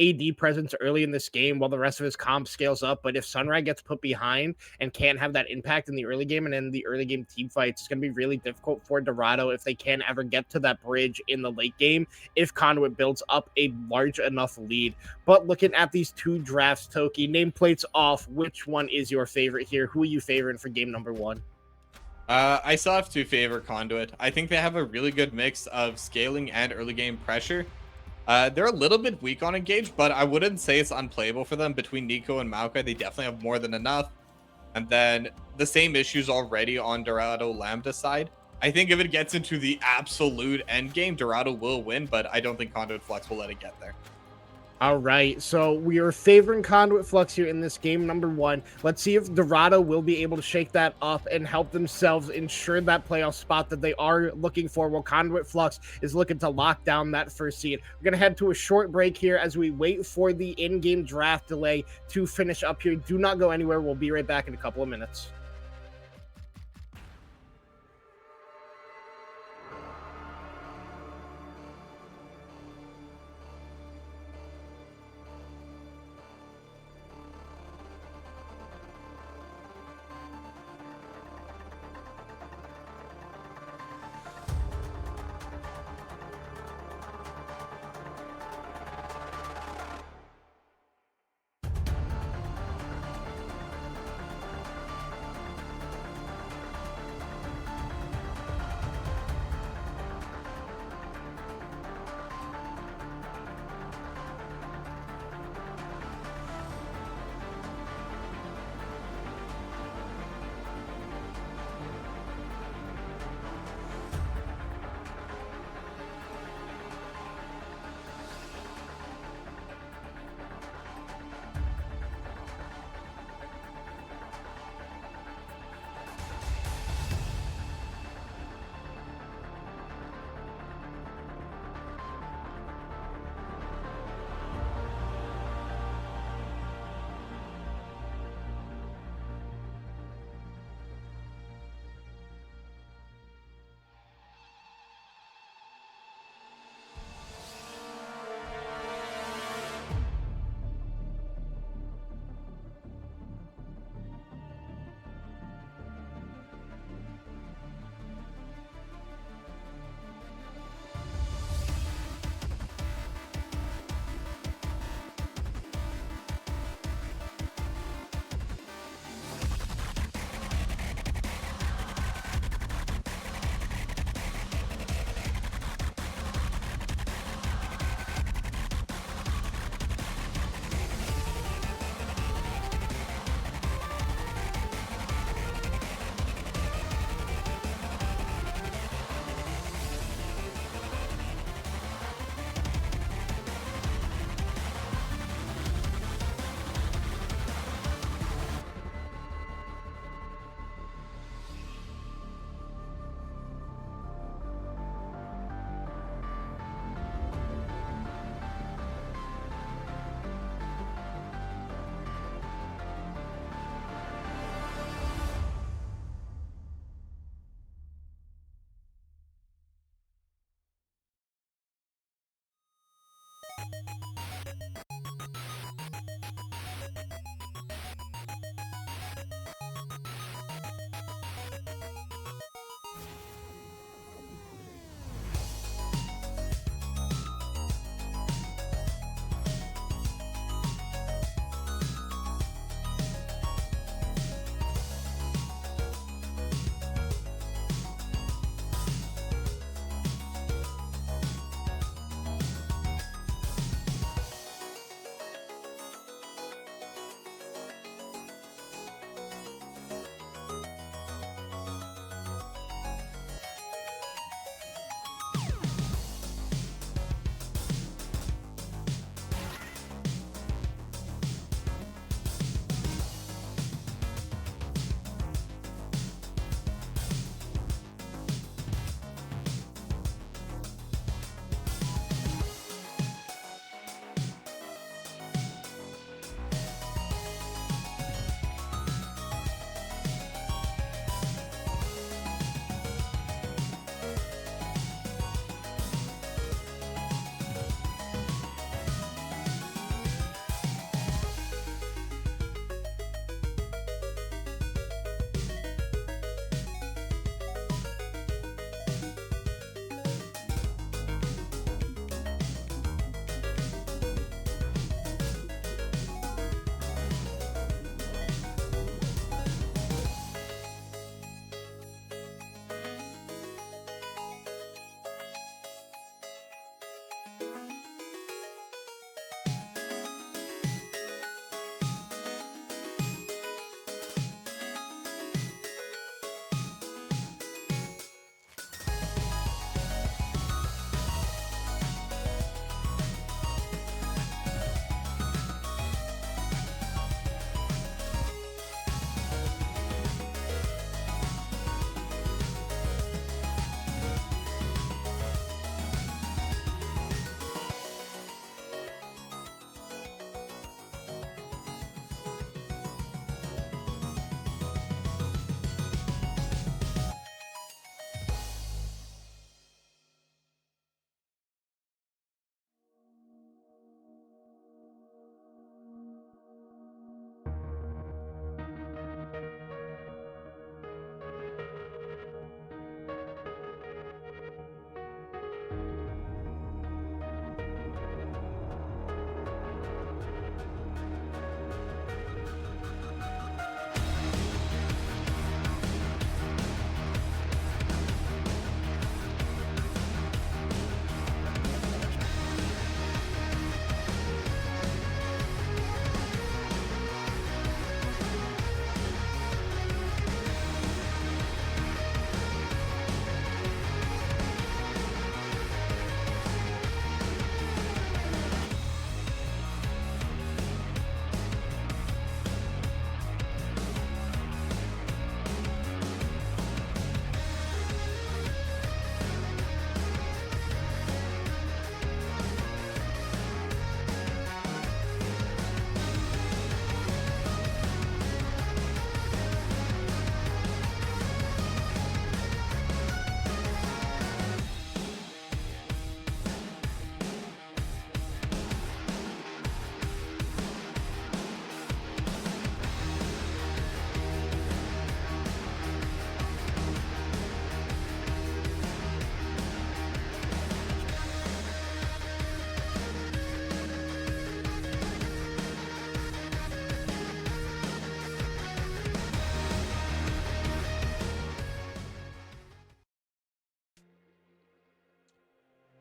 AD presence early in this game while the rest of his comp scales up. But if Sunrai gets put behind and can't have that impact in the early game and in the early game team fights, it's going to be really difficult for Dorado if they can ever get to that bridge in the late game if Conduit builds up a large enough lead. But looking at these two drafts, Toki, nameplates off, which one is your favorite here? Who are you favoring for game number 1? I still have to favor Conduit. I think they have a really good mix of scaling and early game pressure. They're a little bit weak on engage, but I wouldn't say it's unplayable for them. Between Nico and Maokai, they definitely have more than enough. And then the same issues already on Dorado Lambda side. I think if it gets into the absolute end game, Dorado will win, but I don't think Conduit Flux will let it get there. All right, so we are favoring Conduit Flux here in this game number 1. Let's see if Dorado will be able to shake that up and help themselves ensure that playoff spot that they are looking for, while Conduit Flux is looking to lock down that first seed. We're going to head to a short break here as we wait for the in-game draft delay to finish up here. Do not go anywhere. We'll be right back in a couple of minutes.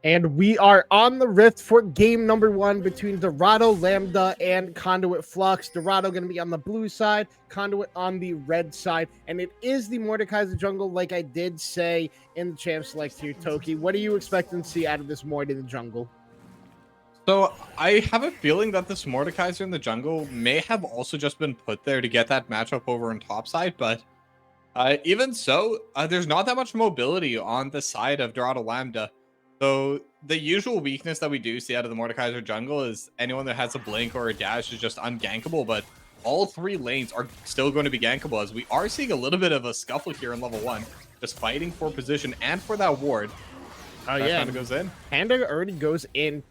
And we are on the rift for game number 1 between Dorado, Lambda, and Conduit Flux. Dorado going to be on the blue side, Conduit on the red side. And it is the Mordekaiser jungle, like I did say in the champ select here, Toki. What are you expecting to see out of this Mord in the jungle? So I have a feeling that this Mordekaiser in the jungle may have also just been put there to get that matchup over on top side, but even so, there's not that much mobility on the side of Dorado Lambda. So the usual weakness that we do see out of the Mordekaiser jungle is anyone that has a blink or a dash is just ungankable, but all 3 lanes are still going to be gankable, as we are seeing a little bit of a scuffle here in level 1, just fighting for position and for that ward. Oh yeah, kind of goes in. Panda already goes in.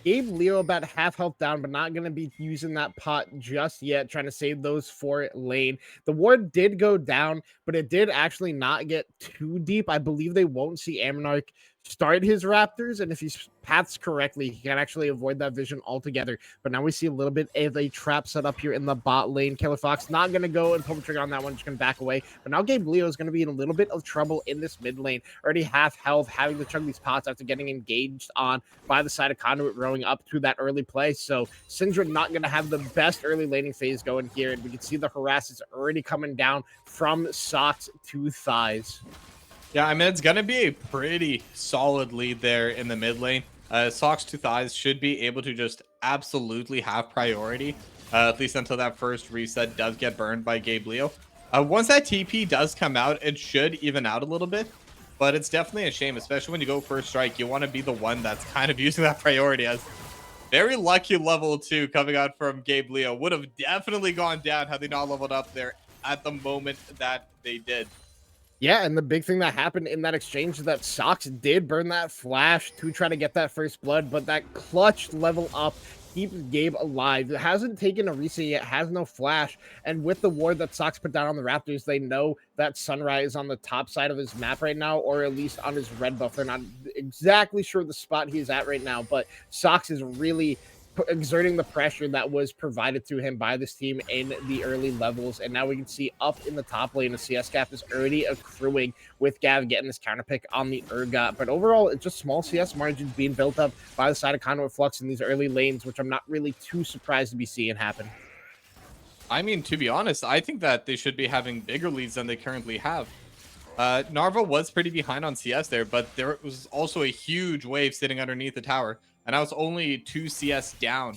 Gave Leo about half health down, but not going to be using that pot just yet, trying to save those for lane. The ward did go down, but it did actually not get too deep. I believe they won't see Ammonarch start his Raptors, and if he paths correctly, he can actually avoid that vision altogether. But now we see a little bit of a trap set up here in the bot lane. Killer Fox not going to go and pull the trigger on that one, just going to back away. But now Gabe Leo is going to be in a little bit of trouble in this mid lane. Already half health, having to chug these pots after getting engaged on by the side of Conduit, rowing up to that early play. So Syndra not going to have the best early laning phase going here. And we can see the harass is already coming down from socks to thighs. Yeah, I mean, it's going to be a pretty solid lead there in the mid lane. Socks to thighs should be able to just absolutely have priority, at least until that first reset does get burned by Gabe Leo. Once that TP does come out, it should even out a little bit, but it's definitely a shame, especially when you go first strike. You want to be the one that's kind of using that priority. As very lucky level 2 coming out from Gabe Leo. Would have definitely gone down had they not leveled up there at the moment that they did. Yeah, and the big thing that happened in that exchange is that Sox did burn that flash to try to get that first blood, but that clutch level up keeps Gabe alive. It hasn't taken a reset yet, has no flash, and with the ward that Sox put down on the Raptors, they know that Sunrise is on the top side of his map right now, or at least on his red buff. They're not exactly sure the spot he's at right now, but Sox is really exerting the pressure that was provided to him by this team in the early levels. And now we can see up in the top lane, the CS gap is already accruing with Gav getting this counter pick on the Urgot. But overall, it's just small CS margins being built up by the side of Conduit Flux in these early lanes, which I'm not really too surprised to be seeing happen. I mean, to be honest, I think that they should be having bigger leads than they currently have. Narva was pretty behind on CS there, but there was also a huge wave sitting underneath the tower. And I was only 2 CS down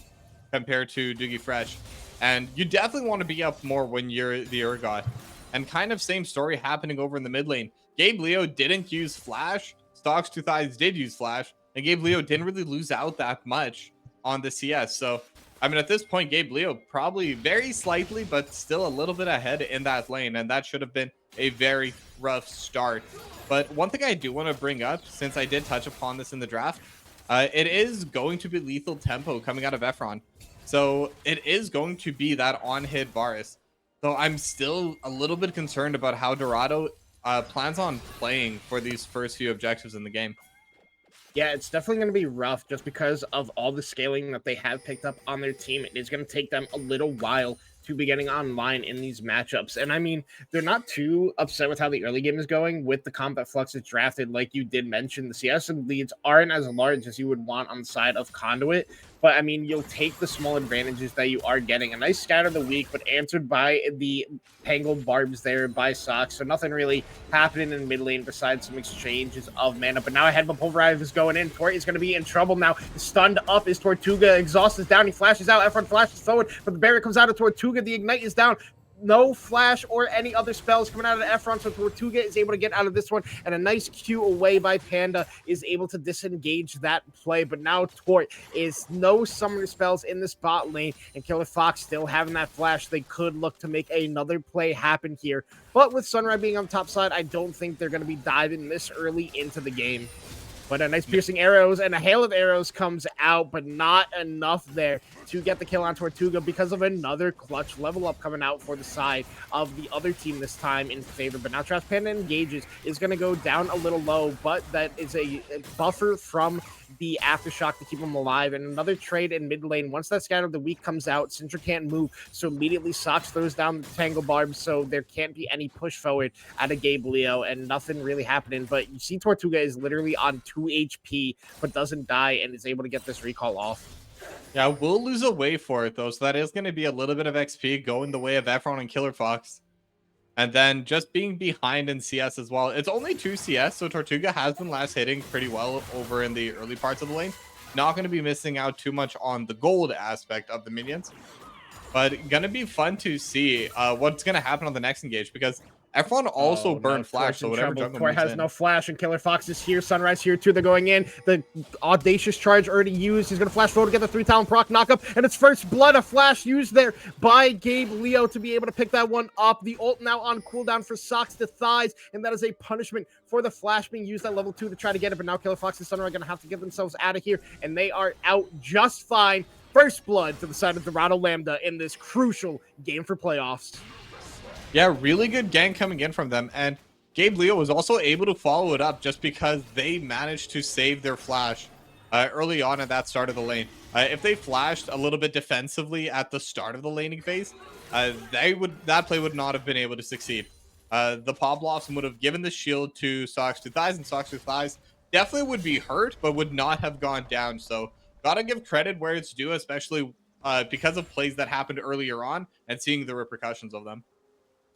compared to Doogie Fresh. And you definitely want to be up more when you're the Urgot. And kind of same story happening over in the mid lane. Gabe Leo didn't use Flash. Stocks to Thighs did use Flash. And Gabe Leo didn't really lose out that much on the CS. So, I mean, at this point, Gabe Leo probably very slightly, but still a little bit ahead in that lane. And that should have been a very rough start. But one thing I do want to bring up, since I did touch upon this in the draft, it is going to be lethal tempo coming out of Efron. So it is going to be that on-hit Varus. So I'm still a little bit concerned about how Dorado plans on playing for these first few objectives in the game. Yeah, it's definitely going to be rough just because of all the scaling that they have picked up on their team. It is going to take them a little while to be getting online in these matchups. And I mean, they're not too upset with how the early game is going with the comp Flux that's drafted. Like you did mention, the CS leads aren't as large as you would want on the side of Conduit. But I mean, you'll take the small advantages that you are getting. A nice scatter of the week, but answered by the tangled barbs there by Sox. So nothing really happening in mid lane besides some exchanges of mana. But now ahead, but Pulverize is going in. Tori is going to be in trouble now. Stunned up is Tortuga. Exhaust is down. He flashes out. Efron flashes forward, but the barrier comes out of Tortuga. The Ignite is down. No flash or any other spells coming out of Efron, so Tortuga is able to get out of this one, and a nice Q away by Panda is able to disengage that play. But now Tort is no summoner spells in this bot lane, and Killer Fox still having that flash. They could look to make another play happen here, but with Sunrise being on the top side, I don't think they're going to be diving this early into the game. But a nice piercing arrows and a hail of arrows comes out, but not enough there to get the kill on Tortuga because of another clutch level up coming out for the side of the other team this time in favor. But now Trash Panda engages, is going to go down a little low, but that is a buffer from the Aftershock to keep him alive. And another trade in mid lane. Once that Scatter of the Week comes out, Syndra can't move, so immediately Sox throws down the Tangle Barb, so there can't be any push forward out of Gabe Leo, and nothing really happening. But you see Tortuga is literally on 2 HP, but doesn't die and is able to get this recall off. Yeah, we'll lose a way for it, though, so that is going to be a little bit of XP going the way of Efron and Killer Fox. And then just being behind in CS as well. It's only 2 CS, so Tortuga has been last hitting pretty well over in the early parts of the lane. Not going to be missing out too much on the gold aspect of the minions. But going to be fun to see what's going to happen on the next engage, because Efron also burned Flash, so whatever jungle Tor has in. no Flash, and Killer Fox is here. Sunrise here too. They're going in. The Audacious Charge already used. He's going to Flash forward to get the 3-talent proc knockup, and it's first blood. A Flash used there by Gabe Leo to be able to pick that one up. The ult now on cooldown for Sox to thighs, and that is a punishment for the Flash being used at level 2 to try to get it. But now Killer Fox and Sunrise are going to have to get themselves out of here, and they are out just fine. First blood to the side of Dorado Lambda in this crucial game for playoffs. Yeah, really good gank coming in from them, and Gabe Leo was also able to follow it up just because they managed to save their Flash early on at that start of the lane. If they flashed a little bit defensively at the start of the laning phase, that play would not have been able to succeed. The Paw Blossom would have given the shield to Sox to thighs, and Sox to thighs definitely would be hurt, but would not have gone down. So gotta give credit where it's due, especially because of plays that happened earlier on and seeing the repercussions of them.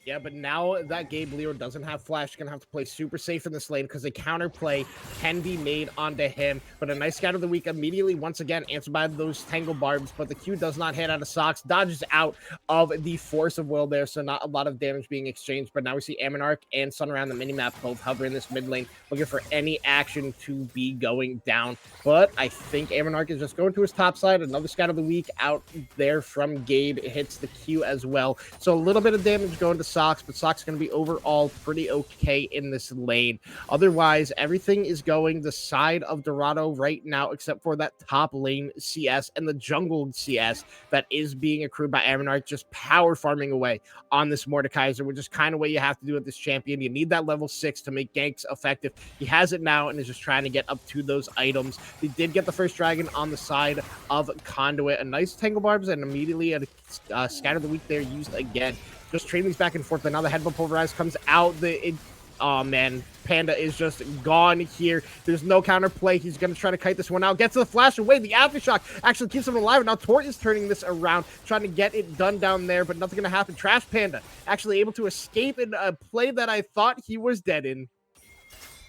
Yeah, but now that Gabe Leo doesn't have Flash, you're going to have to play super safe in this lane because a counterplay can be made onto him. But a nice Scatter of the Week immediately, once again, answered by those Tangle Barbs, but the Q does not hit out of Sox, dodges out of the Force of Will there, so not a lot of damage being exchanged. But now we see Amonarch and Sun around the minimap both hovering this mid lane, looking for any action to be going down. But I think Amonarch is just going to his top side. Another Scatter of the Week out there from Gabe. It hits the Q as well. So a little bit of damage going to Sox, but Sox going to be overall pretty okay in this lane. Otherwise, everything is going the side of Dorado right now, except for that top lane CS and the jungle CS that is being accrued by Amonarch, just power farming away on this Mordekaiser, which is kind of what you have to do with this champion. You need that level 6 to make ganks effective. He has it now and is just trying to get up to those items. They did get the first dragon on the side of Conduit. A nice Tangle Barbs and immediately a Scatter of the Week there used again. Just trading these back and forth, but now the Headbutt Pulverize comes out. Oh man, Panda is just gone here. There's no counterplay. He's going to try to kite this one out. Gets to the Flash away. The Aftershock actually keeps him alive. Now Tort is turning this around, trying to get it done down there, but nothing going to happen. Trash Panda actually able to escape in a play that I thought he was dead in.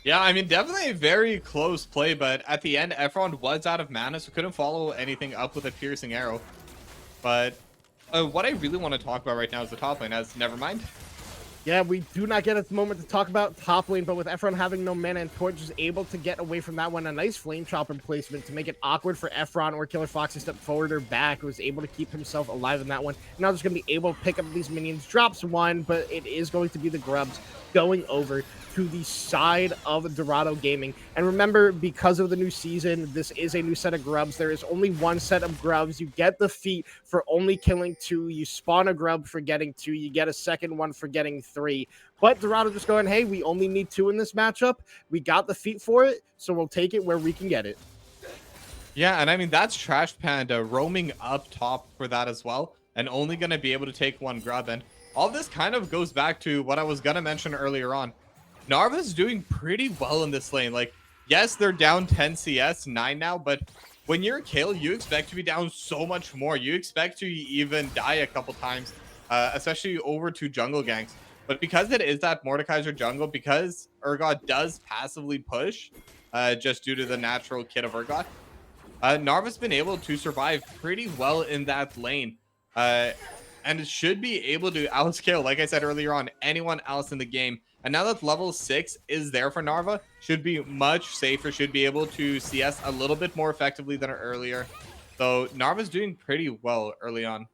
Yeah, I mean, definitely a very close play, but at the end, Efron was out of mana, so couldn't follow anything up with a piercing arrow. But what I really want to talk about right now is the top lane, as never mind. Yeah, we do not get at the moment to talk about top lane, but with Efron having no mana and Torch is able to get away from that one, a nice Flame Chopper placement to make it awkward for Efron or Killer Fox to step forward or back, was able to keep himself alive in that one. Now just going to be able to pick up these minions, drops one, but it is going to be the Grubs going over to the side of Dorado Gaming. And remember, because of the new season, this is a new set of Grubs. There is only one set of Grubs. You get the feat for only killing 2. You spawn a Grub for getting 2. You get a second one for getting 3. But Dorado just going, hey, we only need 2 in this matchup. We got the feat for it, so we'll take it where we can get it. Yeah, and I mean, that's Trash Panda roaming up top for that as well, and only going to be able to take 1 Grub. And all this kind of goes back to what I was going to mention earlier on. Narva's doing pretty well in this lane. Like, yes, they're down 10 CS, 9 now, but when you're Kale, you expect to be down so much more. You expect to even die a couple times, especially over to jungle ganks. But because it is that Mordekaiser jungle, because Urgot does passively push, just due to the natural kit of Urgot, Narva's been able to survive pretty well in that lane. And it should be able to outscale, like I said earlier on, anyone else in the game. And now that level 6 is there for Narva, should be much safer, should be able to CS a little bit more effectively than earlier. So Narva's doing pretty well early on.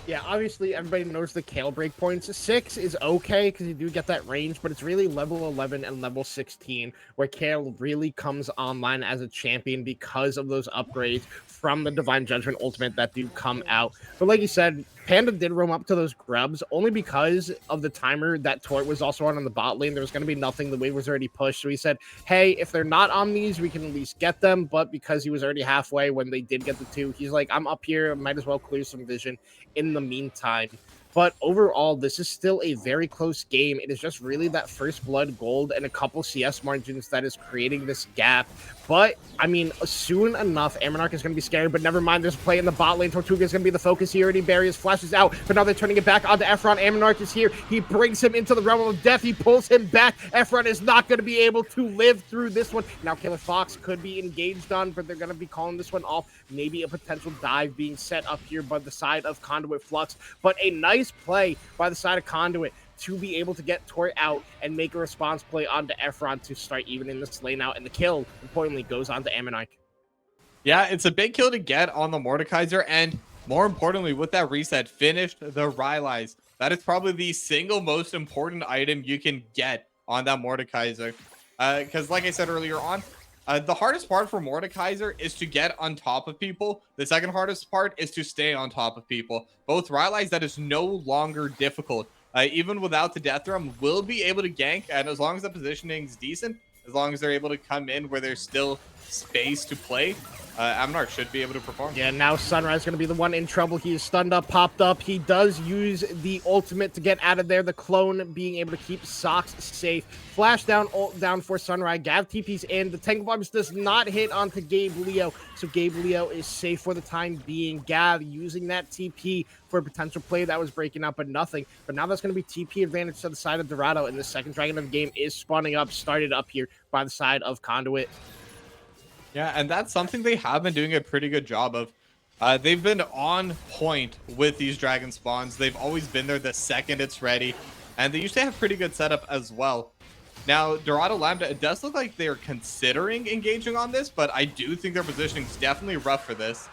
Yeah, obviously everybody knows the Kale breakpoints. 6 is okay because you do get that range, but it's really level 11 and level 16 where Kale really comes online as a champion because of those upgrades from the Divine Judgment ultimate that do come out. But like you said, Panda did roam up to those grubs only because of the timer that Tort was also on the bot lane. There was going to be nothing. The wave was already pushed. So he said, hey, if they're not on these, we can at least get them. But because he was already halfway when they did get the 2, he's like, I'm up here. Might as well clear some vision in the meantime. But overall, this is still a very close game. It is just really that first blood gold and a couple CS margins that is creating this gap. But, I mean, soon enough, Amonarch is going to be scary, but never mind. There's a play in the bot lane. Tortuga is going to be the focus. He already buries, flashes out, but now they're turning it back onto Efron. Amonarch is here. He brings him into the realm of death. He pulls him back. Efron is not going to be able to live through this one. Now, Killer Fox could be engaged on, but they're going to be calling this one off. Maybe a potential dive being set up here by the side of Conduit Flux, but a nice play by the side of Conduit to be able to get Tort out and make a response play onto Efron to start evening this lane out, and the kill, importantly, goes on to Amonarch. Yeah, it's a big kill to get on the Mordekaiser, and more importantly, with that reset, finished the Rylai's. That is probably the single most important item you can get on that Mordekaiser. Because like I said earlier on, the hardest part for Mordekaiser is to get on top of people. The second hardest part is to stay on top of people. Both Rylai's, that is no longer difficult. Even without the Death Realm, will be able to gank, and as long as the positioning is decent, as long as they're able to come in where there's still space to play, Amnar should be able to perform. Yeah, now Sunrise going to be the one in trouble. He is stunned up, popped up. He does use the ultimate to get out of there. The clone being able to keep Socks safe. Flash down, ult down for Sunrise. Gav TP's in. The Tangle Bombs does not hit onto Gabe Leo, so Gabe Leo is safe for the time being. Gav using that TP for a potential play that was breaking up, but nothing. But now that's going to be TP advantage to the side of Dorado, and the second dragon of the game is spawning up, started up here by the side of Conduit. Yeah, and that's something they have been doing a pretty good job of. They've been on point with these dragon spawns. They've always been there the second it's ready, and they usually have pretty good setup as well. Now, Dorado Lambda, it does look like they're considering engaging on this, but I do think their positioning is definitely rough for this.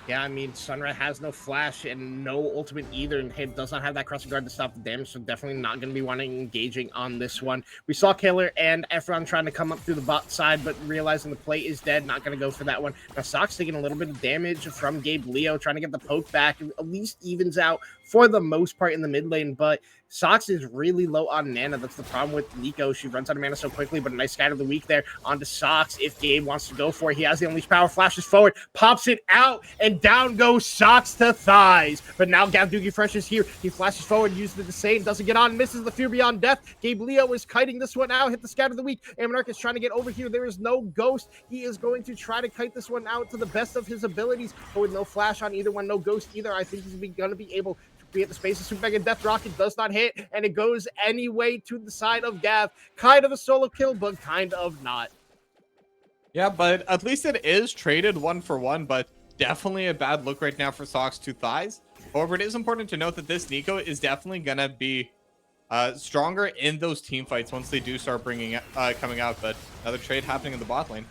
Yeah, I mean, Sunra has no flash and no ultimate either, and Hib does not have that crossing guard to stop the damage, so definitely not going to be wanting engaging on this one. We saw Killer and Efron trying to come up through the bot side, but realizing the play is dead, not going to go for that one. Now, Sock's taking a little bit of damage from Gabe Leo, trying to get the poke back, and at least evens out for the most part in the mid lane, but Sox is really low on mana. That's the problem with Nico. She runs out of mana so quickly, but a nice scatter of the week there onto Sox. If Gabe wants to go for it, he has the unleashed power, flashes forward, pops it out, and down goes Sox to thighs. But now Gav Doogie Fresh is here. He flashes forward, uses the same, doesn't get on, misses the Fear Beyond Death. Gabe Leo is kiting this one out, hit the scatter of the week. Amonarch is trying to get over here. There is no ghost. He is going to try to kite this one out to the best of his abilities, but with no flash on either one, no ghost either. I think he's going to be able at the space of Super Mega Death Rocket does not hit, and it goes anyway to the side of Gav. Kind of a solo kill, but kind of not. Yeah, but at least it is traded 1-for-1, but definitely a bad look right now for Sox to thighs. However, it is important to note that this Nico is definitely going to be stronger in those team fights once they do start coming out, but another trade happening in the bot lane.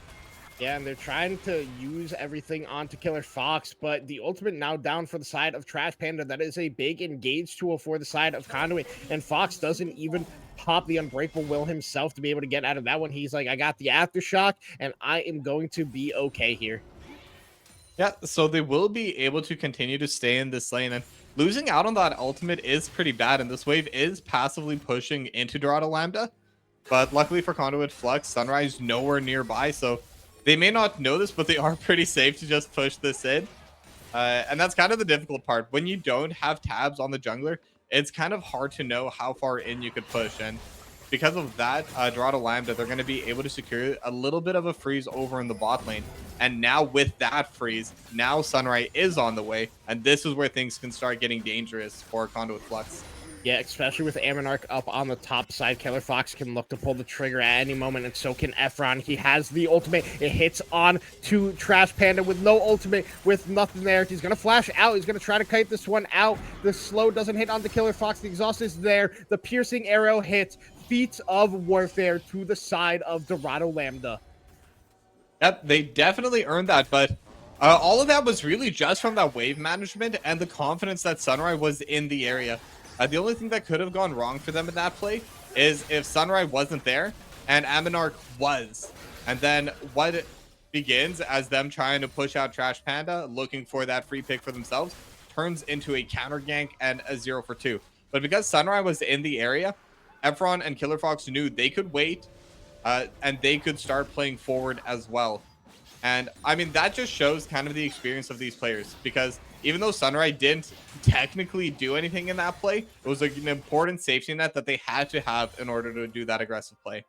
Yeah, and they're trying to use everything onto Killer Fox, but the ultimate now down for the side of Trash Panda. That is a big engage tool for the side of Conduit, and Fox doesn't even pop the Unbreakable Will himself to be able to get out of that one. He's like, I got the Aftershock, and I am going to be okay here. Yeah, so they will be able to continue to stay in this lane, and losing out on that ultimate is pretty bad, and this wave is passively pushing into Dorado Lambda, but luckily for Conduit Flux, Sunrise nowhere nearby, so they may not know this, but they are pretty safe to just push this in. And that's kind of the difficult part. When you don't have tabs on the jungler, it's kind of hard to know how far in you could push. And because of that, Dorado Lambda, they're going to be able to secure a little bit of a freeze over in the bot lane. And now with that freeze, now Sunrise is on the way. And this is where things can start getting dangerous for Conduit Flux. Yeah, especially with Amonarch up on the top side. Killer Fox can look to pull the trigger at any moment, and so can Efron. He has the ultimate. It hits on to Trash Panda with no ultimate, with nothing there. He's going to flash out. He's going to try to kite this one out. The slow doesn't hit on the Killer Fox. The exhaust is there. The piercing arrow hits. Feats of Warfare to the side of Dorado Lambda. Yep, they definitely earned that, but All of that was really just from that wave management and the confidence that Sunrise was in the area. The only thing that could have gone wrong for them in that play is if Sunrise wasn't there and Aminarch was. And then what begins as them trying to push out Trash Panda, looking for that free pick for themselves, turns into a counter gank and a 0 for 2. But because Sunrise was in the area, Efron and Killer Fox knew they could wait and they could start playing forward as well. And I mean, that just shows kind of the experience of these players, because even though Sunrise didn't technically do anything in that play, it was like an important safety net that they had to have in order to do that aggressive play.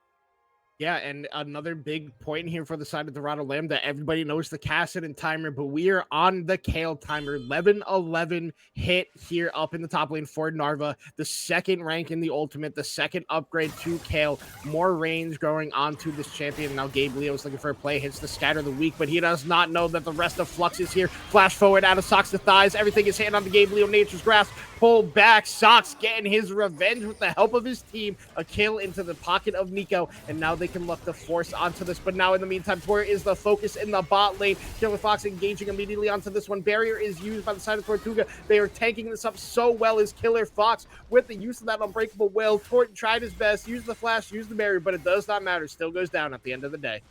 Yeah, and another big point here for the side of Dorado Lambda. Everybody knows the Kassadin timer, but we are on the Kale timer. 11-11 hit here up in the top lane for Narva. The second rank in the ultimate, the second upgrade to Kale. More range going onto this champion. Now Gabe Leo is looking for a play, hits the scatter of the week, but he does not know that the rest of Flux is here. Flash forward out of Socks to thighs. Everything is hitting on the Gabe Leo Nature's Grasp. Pull back. Socks getting his revenge with the help of his team. A kill into the pocket of Nico, and now they can look to force onto this. But now in the meantime, where is the focus in the bot lane? Killer Fox engaging immediately onto this one. Barrier is used by the side of Tortuga. They are tanking this up so well as Killer Fox with the use of that unbreakable will. Tort tried his best, used the flash, used the barrier, but it does not matter. Still goes down at the end of the day.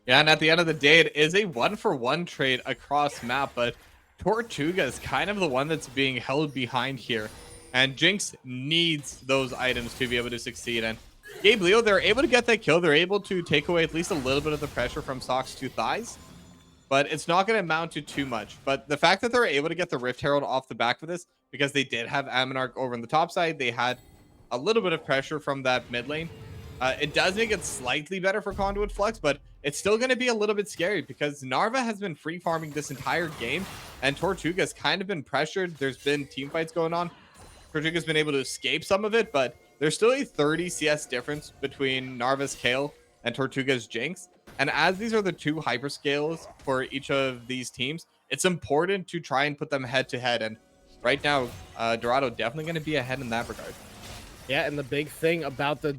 Yeah, and at the end of the day, it is a 1-for-1 trade across map, but Tortuga is kind of the one that's being held behind here. And Jinx needs those items to be able to succeed. And Gabe Leo, they're able to get that kill. They're able to take away at least a little bit of the pressure from Socks to thighs. But it's not going to amount to too much. But the fact that they're able to get the Rift Herald off the back of this, because they did have Aminarch over on the top side, they had a little bit of pressure from that mid lane. It does make it slightly better for Conduit Flux, but it's still going to be a little bit scary because Narva has been free farming this entire game, and Tortuga's kind of been pressured. There's been team fights going on. Tortuga's been able to escape some of it, but there's still a 30 CS difference between Narva's Kale and Tortuga's Jinx. And as these are the two hyperscales for each of these teams, it's important to try and put them head to head. And right now, Dorado definitely going to be ahead in that regard. Yeah, and the big thing about the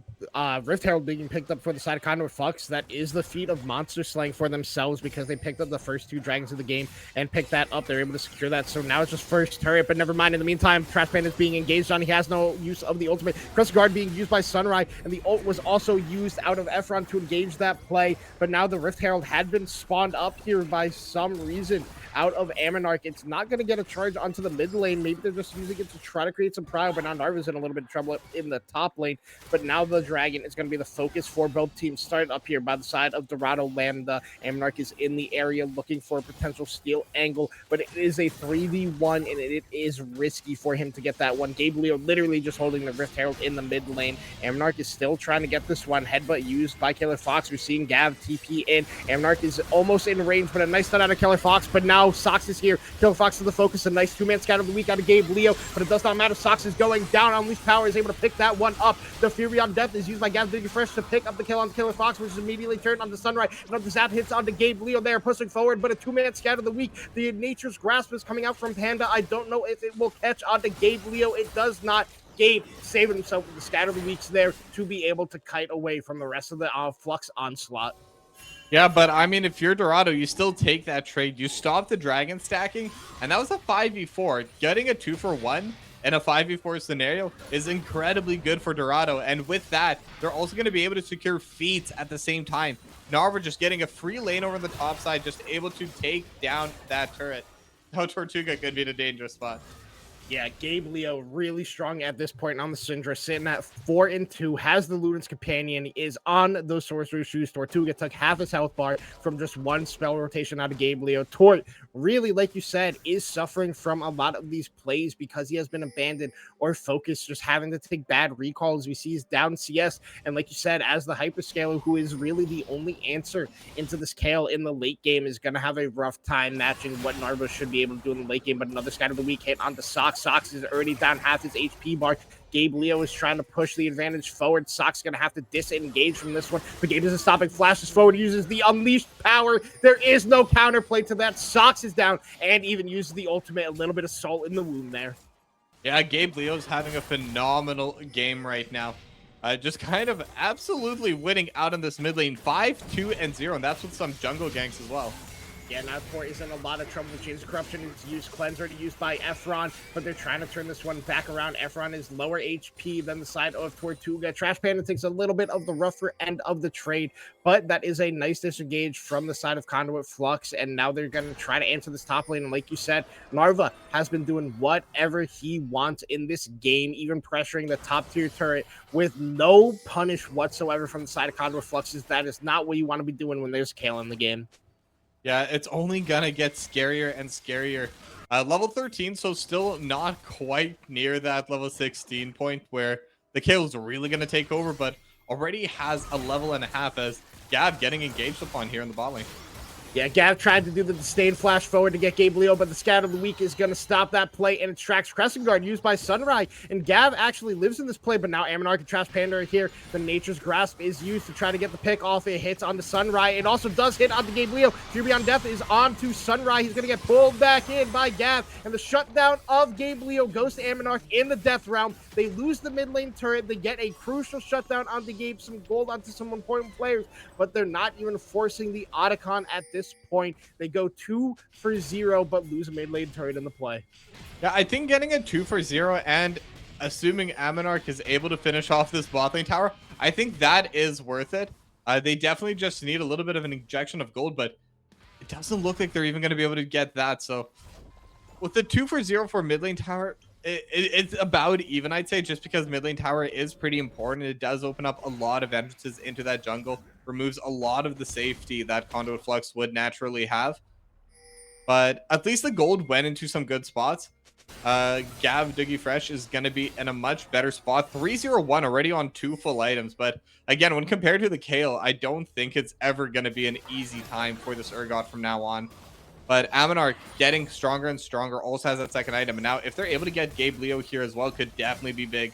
Rift Herald being picked up for the side of Conduit Flux, that is the feat of monster slaying for themselves, because they picked up the first 2 dragons of the game and picked that up. They're able to secure that. So now it's just first turret, but never mind. In the meantime, Trash Panda is being engaged on. He has no use of the ultimate. Crest Guard being used by Sunrise, and the ult was also used out of Efron to engage that play. But now the Rift Herald had been spawned up here by some reason out of Aminarch. It's not going to get a charge onto the mid lane. Maybe they're just using it to try to create some prio, but now Narva's in a little bit of trouble in the top lane. But now the Dragon is going to be the focus for both teams. Started up here by the side of Dorado Lambda. Aminarch is in the area looking for a potential steal angle, but it is a 3v1, and it is risky for him to get that one. Gabe Leo literally just holding the Rift Herald in the mid lane. Aminarch is still trying to get this one. Headbutt used by Killer Fox. We're seeing Gav TP in. Aminarch is almost in range, but a nice stun out of Killer Fox. But now Sox is here. Killer Fox to the focus. A nice 2-man scatter of the week out of Gabe Leo, but it does not matter. Sox is going down. Unleashed Power is able to pick that one up. The Fury on Death is used by Gav Biggie Fresh to pick up the kill on Killer Fox, which is immediately turned on the Sunrise. And the zap hits onto Gabe Leo there, pushing forward, but a 2-man scatter of the week. The Nature's Grasp is coming out from Panda. I don't know if it will catch onto Gabe Leo. It does not. Gabe saving himself with the scatter of the weeks there to be able to kite away from the rest of the Flux onslaught. Yeah, but I mean, if you're Dorado, you still take that trade. You stop the dragon stacking, and that was a 5v4. Getting a 2-for-1 in a 5v4 scenario is incredibly good for Dorado, and with that, they're also going to be able to secure feats at the same time. Narva just getting a free lane over the top side, just able to take down that turret. Now Tortuga could be in a dangerous spot. Yeah, Gabe Leo really strong at this point on the Syndra, sitting at 4-2, has the Luden's Companion, is on those Sorcerer Shoes. Tortuga took half his health bar from just one spell rotation out of Gabe Leo. Tort, really, like you said, is suffering from a lot of these plays because he has been abandoned or focused, just having to take bad recalls. We see he's down CS, and like you said, as the hyperscaler, who is really the only answer into this Kale in the late game, is going to have a rough time matching what Narva should be able to do in the late game. But another scatter of the week hit onto Sox. Sox is already down half his HP bar. Gabe Leo is trying to push the advantage forward. Sox going to have to disengage from this one, but Gabe isn't stopping. Flashes forward, uses the Unleashed Power. There is no counterplay to that. Sox is down and even uses the ultimate. A little bit of salt in the wound there. Yeah, Gabe Leo's having a phenomenal game right now. Just kind of absolutely winning out in this mid lane. 5-2-0, and that's with some jungle ganks as well. Yeah, now Port is in a lot of trouble. James Corruption is used, Cleanse already used by Efron, but they're trying to turn this one back around. Efron is lower HP than the side of Tortuga. Trash Panda takes a little bit of the rougher end of the trade, but that is a nice disengage from the side of Conduit Flux, and now they're going to try to answer this top lane. And like you said, Narva has been doing whatever he wants in this game, even pressuring the top tier turret with no punish whatsoever from the side of Conduit Fluxes. That is not what you want to be doing when there's Kale in the game. Yeah, it's only gonna get scarier and scarier. Level 13, so still not quite near that level 16 point where the Kale's really gonna take over, but already has a level and a half as Gab getting engaged upon here in the bot lane. Yeah, Gav tried to do the disdain flash forward to get Gabe Leo, but the Scout of the Week is going to stop that play, and it tracks Crescent Guard used by Sunrise. And Gav actually lives in this play, but now Ammonarch and Trash Panda are here. The Nature's Grasp is used to try to get the pick off. It hits onto Sunrise. It also does hit onto Gabe Leo. Fury on Death is on to Sunrise. He's going to get pulled back in by Gav, and the shutdown of Gabe Leo goes to Ammonarch in the death round. They lose the mid lane turret. They get a crucial shutdown onto Gabe, some gold onto some important players, but they're not even forcing the Otacon at this point. They go 2 for 0, but lose a mid lane turret in the play. Yeah, I think getting a 2 for 0 and assuming Ammonarch is able to finish off this bot lane tower, I think that is worth it. They definitely just need a little bit of an injection of gold, but it doesn't look like they're even going to be able to get that. So with the 2 for 0 for mid lane tower, it's about even, I'd say, just because mid lane tower is pretty important. It does open up a lot of entrances into that jungle, removes a lot of the safety that Conduit Flux would naturally have. But at least the gold went into some good spots. Gav Doogie Fresh is going to be in a much better spot. 301 already on 2 full items. But again, when compared to the Kale, I don't think it's ever going to be an easy time for this Urgot from now on. But Ammonarch getting stronger and stronger, also has that second item. And now if they're able to get Gabe Leo here as well, could definitely be big.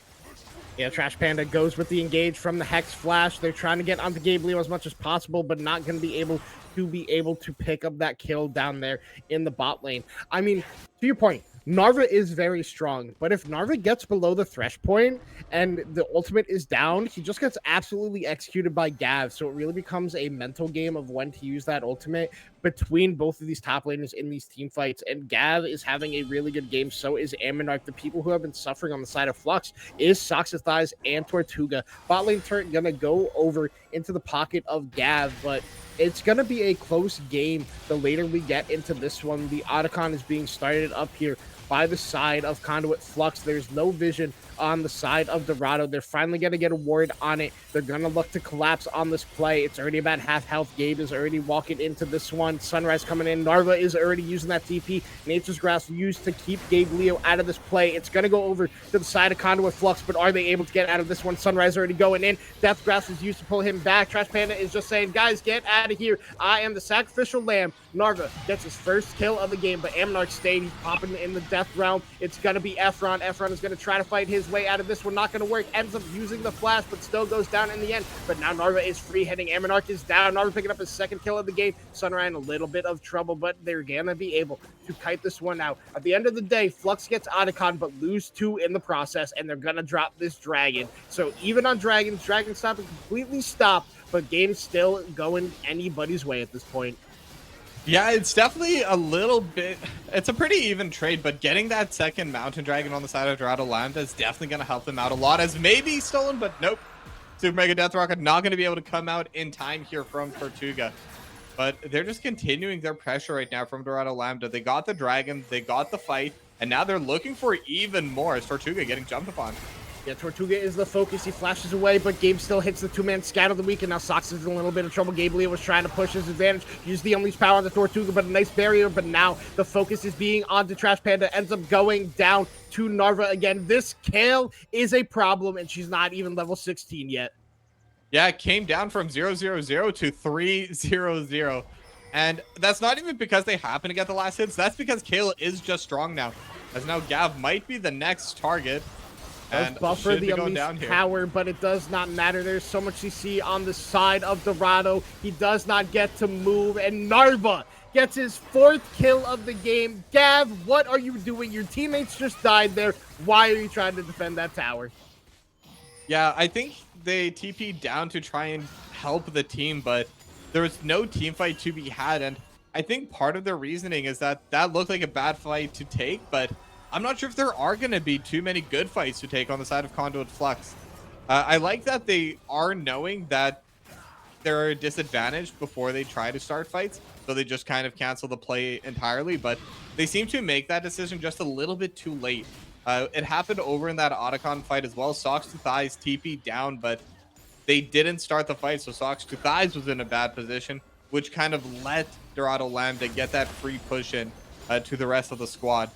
Yeah, Trash Panda goes with the engage from the Hex Flash. They're trying to get onto Gabe Leo as much as possible, but not going to be able to pick up that kill down there in the bot lane. I mean, to your point, Narva is very strong, but if Narva gets below the thresh point and the ultimate is down, he just gets absolutely executed by Gav. So it really becomes a mental game of when to use that ultimate between both of these top laners in these team fights. And Gav is having a really good game. So is Ammonarch. The people who have been suffering on the side of Flux is Soxathize and Tortuga. Bot lane turret gonna go over into the pocket of Gav, but it's going to be a close game the later we get into this one. The Otacon is being started up here by the side of Conduit Flux. There's no vision on the side of Dorado. They're finally going to get a ward on it. They're going to look to collapse on this play. It's already about half health. Gabe is already walking into this one. Sunrise coming in. Narva is already using that TP. Nature's Grasp used to keep Gabe Leo out of this play. It's going to go over to the side of Conduit Flux, but are they able to get out of this one? Sunrise already going in. Death Grasp is used to pull him back. Trash Panda is just saying, guys, get out of here. I am the sacrificial lamb. Narva gets his first kill of the game, but Ammonarch stayed. He's popping in the death round. It's going to be Efron. Efron is going to try to fight his way out of this one. Not going to work. Ends up using the flash, but still goes down in the end. But now Narva is free heading. Ammonarch is down. Narva picking up his second kill of the game. Sunrise in a little bit of trouble, but they're going to be able to kite this one out. At the end of the day, Flux gets Otacon, but lose 2 in the process, and they're going to drop this Dragon. So even on Dragons, Dragon Stop is completely stopped, but game's still going anybody's way at this point. Yeah, it's definitely a little bit... It's a pretty even trade, but getting that second Mountain Dragon on the side of Dorado Lambda is definitely going to help them out a lot, as maybe stolen, but nope. Super Mega Death Rocket not going to be able to come out in time here from Tortuga. But they're just continuing their pressure right now from Dorado Lambda. They got the Dragon, they got the fight, and now they're looking for even more as Tortuga getting jumped upon. Yeah, Tortuga is the focus. He flashes away, but Gabe still hits the 2-man scout of the week, and now Sox is in a little bit of trouble. Gabe Leo was trying to push his advantage, use the Unleashed Power on the Tortuga, but a nice barrier, but now the focus is being onto Trash Panda, ends up going down to Narva again. This Kale is a problem, and she's not even level 16 yet. Yeah, it came down from 0-0-0 to 3-0-0. And that's not even because they happen to get the last hits. That's because Kale is just strong now. As now Gav might be the next target. And buffer the Unleashed Power, but it does not matter. There's so much CC on the side of Dorado. He does not get to move, and Narva gets his 4th kill of the game. Gav, what are you doing? Your teammates just died there. Why are you trying to defend that tower? Yeah, I think they TP'd down to try and help the team, but there was no team fight to be had, and I think part of their reasoning is that that looked like a bad fight to take, but I'm not sure if there are going to be too many good fights to take on the side of Conduit Flux. I like that they are knowing that they're disadvantaged before they try to start fights, so they just kind of cancel the play entirely, but they seem to make that decision just a little bit too late. It happened over in that Otacon fight as well. Socks to Thighs TP down, but they didn't start the fight, so Socks to Thighs was in a bad position, which kind of let Dorado Lambda get that free push in to the rest of the squad.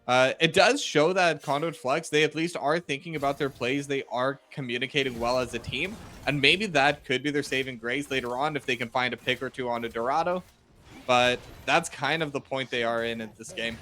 It does show that Conduit Flux, they at least are thinking about their plays. They are communicating well as a team, and maybe that could be their saving grace later on if they can find a pick or two onto Dorado. But that's kind of the point they are in this game.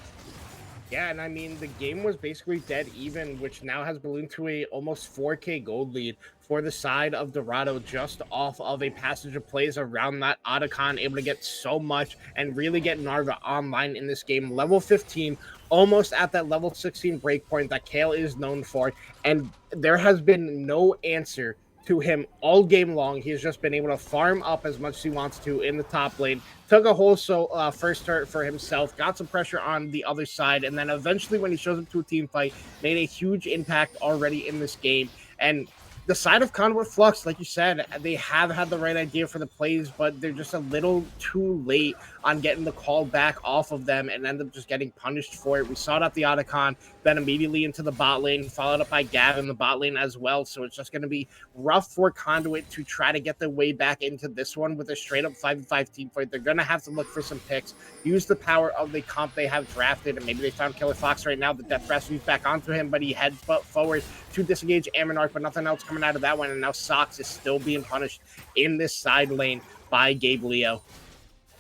Yeah, and I mean, the game was basically dead even, which now has ballooned to a almost 4K gold lead for the side of Dorado, just off of a passage of plays around that Otacon, able to get so much and really get Narva online in this game. Level 15, almost at that level 16 breakpoint that Kale is known for, and there has been no answer to him all game long. He has just been able to farm up as much as he wants to in the top lane. Took a whole first start for himself, got some pressure on the other side, and then eventually when he shows up to a team fight, made a huge impact already in this game. And the side of Conduit Flux, like you said, they have had the right idea for the plays, but they're just a little too late on getting the call back off of them and end up just getting punished for it. We saw it at the Otacon, then immediately into the bot lane, followed up by Gav in the bot lane as well. So it's just going to be rough for Conduit to try to get their way back into this one with a straight up 5v5 team fight. They're going to have to look for some picks, use the power of the comp they have drafted, and maybe they found Killer Fox right now. The Death Rescue's back onto him, but he heads forward to disengage Ammonarch, but nothing else coming out of that one. And now Sox is still being punished in this side lane by Gabe Leo.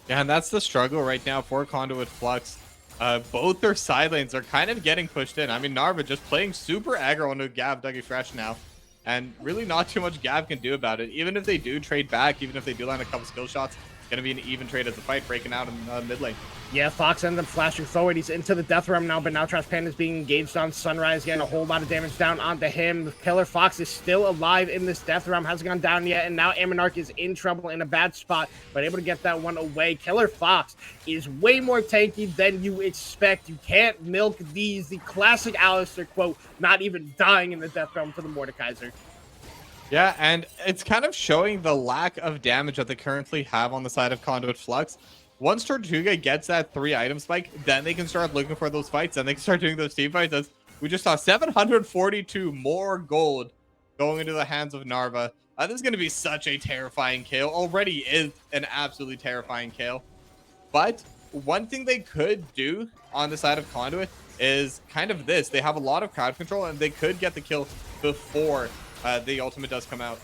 Yeah, and that's the struggle right now for Conduit Flux. Both their side lanes are kind of getting pushed in. I mean, Narva just playing super aggro into Gav Dougie Fresh now, and really not too much Gav can do about it. Even if they do trade back, even if they do land a couple skill shots, it's going to be an even trade as the fight breaking out in mid lane. Yeah, Fox ended up flashing forward. He's into the death realm now, but now Trash Panda is being engaged on Sunrise, getting a whole lot of damage down onto him. Killer Fox is still alive in this death realm, hasn't gone down yet, and now Ammonarch is in trouble in a bad spot, but able to get that one away. Killer Fox is way more tanky than you expect. You can't milk these. The classic Alistair quote, not even dying in the death realm for the Mordekaiser. Yeah, and it's kind of showing the lack of damage that they currently have on the side of Conduit Flux. Once Tortuga gets that 3-item spike, then they can start looking for those fights, and they can start doing those team fights. As we just saw 742 more gold going into the hands of Narva. This is going to be such a terrifying kill. Already is an absolutely terrifying kill. But one thing they could do on the side of Conduit is kind of this. They have a lot of crowd control, and they could get the kill before the ultimate does come out.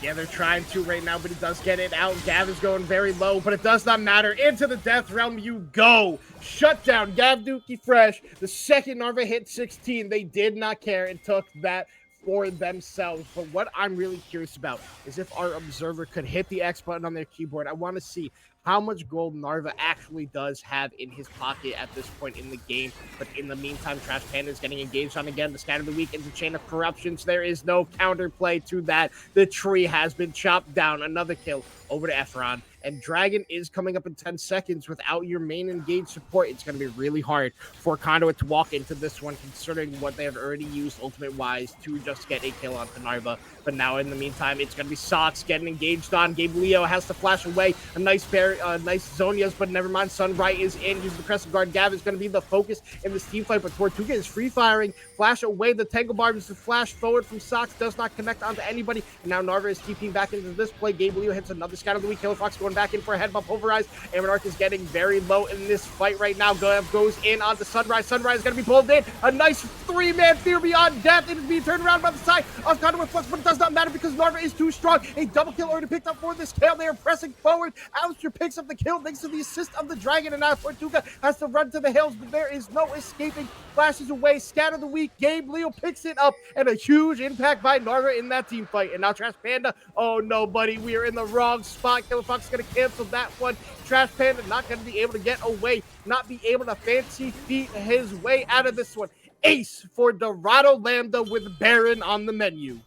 Yeah, they're trying to right now, but he does get it out. Gav is going very low, but it does not matter. Into the death realm you go. Shut down Gav Dookie Fresh. The second Narva hit 16, they did not care and took that for themselves. But what I'm really curious about is if our observer could hit the X button on their keyboard. I want to see how much gold Narva actually does have in his pocket at this point in the game. But in the meantime, Trash Panda is getting engaged on again. The scan of the week into Chain of Corruptions. There is no counterplay to that. The tree has been chopped down. Another kill over to Efron. And Dragon is coming up in 10 seconds. Without your main engaged support, it's going to be really hard for Conduit to walk into this one, considering what they have already used ultimate-wise to just get a kill onto Narva. But now, in the meantime, it's going to be Sox getting engaged on. Gabe Leo has to flash away. A nice Zonias, but never mind. Sunbright is in. Using the Crescent Guard. Gav is going to be the focus in this team fight, but Tortuga is free-firing. Flash away. The Tangle Barb is to flash forward from Sox. Does not connect onto anybody. And now Narva is keeping back into this play. Gabe Leo hits another scout of the week. Killer Fox going back in for a head bump. Pulverized. Ammonarch is getting very low in this fight right now. Gav goes in onto Sunrise. Sunrise is going to be pulled in. A nice 3-man Fear Beyond Death. It is being turned around by the side of Conduit Flux, but it does not matter because Narva is too strong. A double kill already picked up for this kill. They are pressing forward. Alistair picks up the kill thanks to the assist of the Dragon, and now Tortuga has to run to the hills, but there is no escaping. Flashes away. Scan of the week. Gabe Leo picks it up, and a huge impact by Narva in that team fight. And now Trash Panda. Oh no, buddy. We are in the wrong spot. Killer Fox is going to cancel that one. Trash Panda not going to be able to get away, not be able to fancy feet his way out of this one. Ace for Dorado Lambda with Baron on the menu.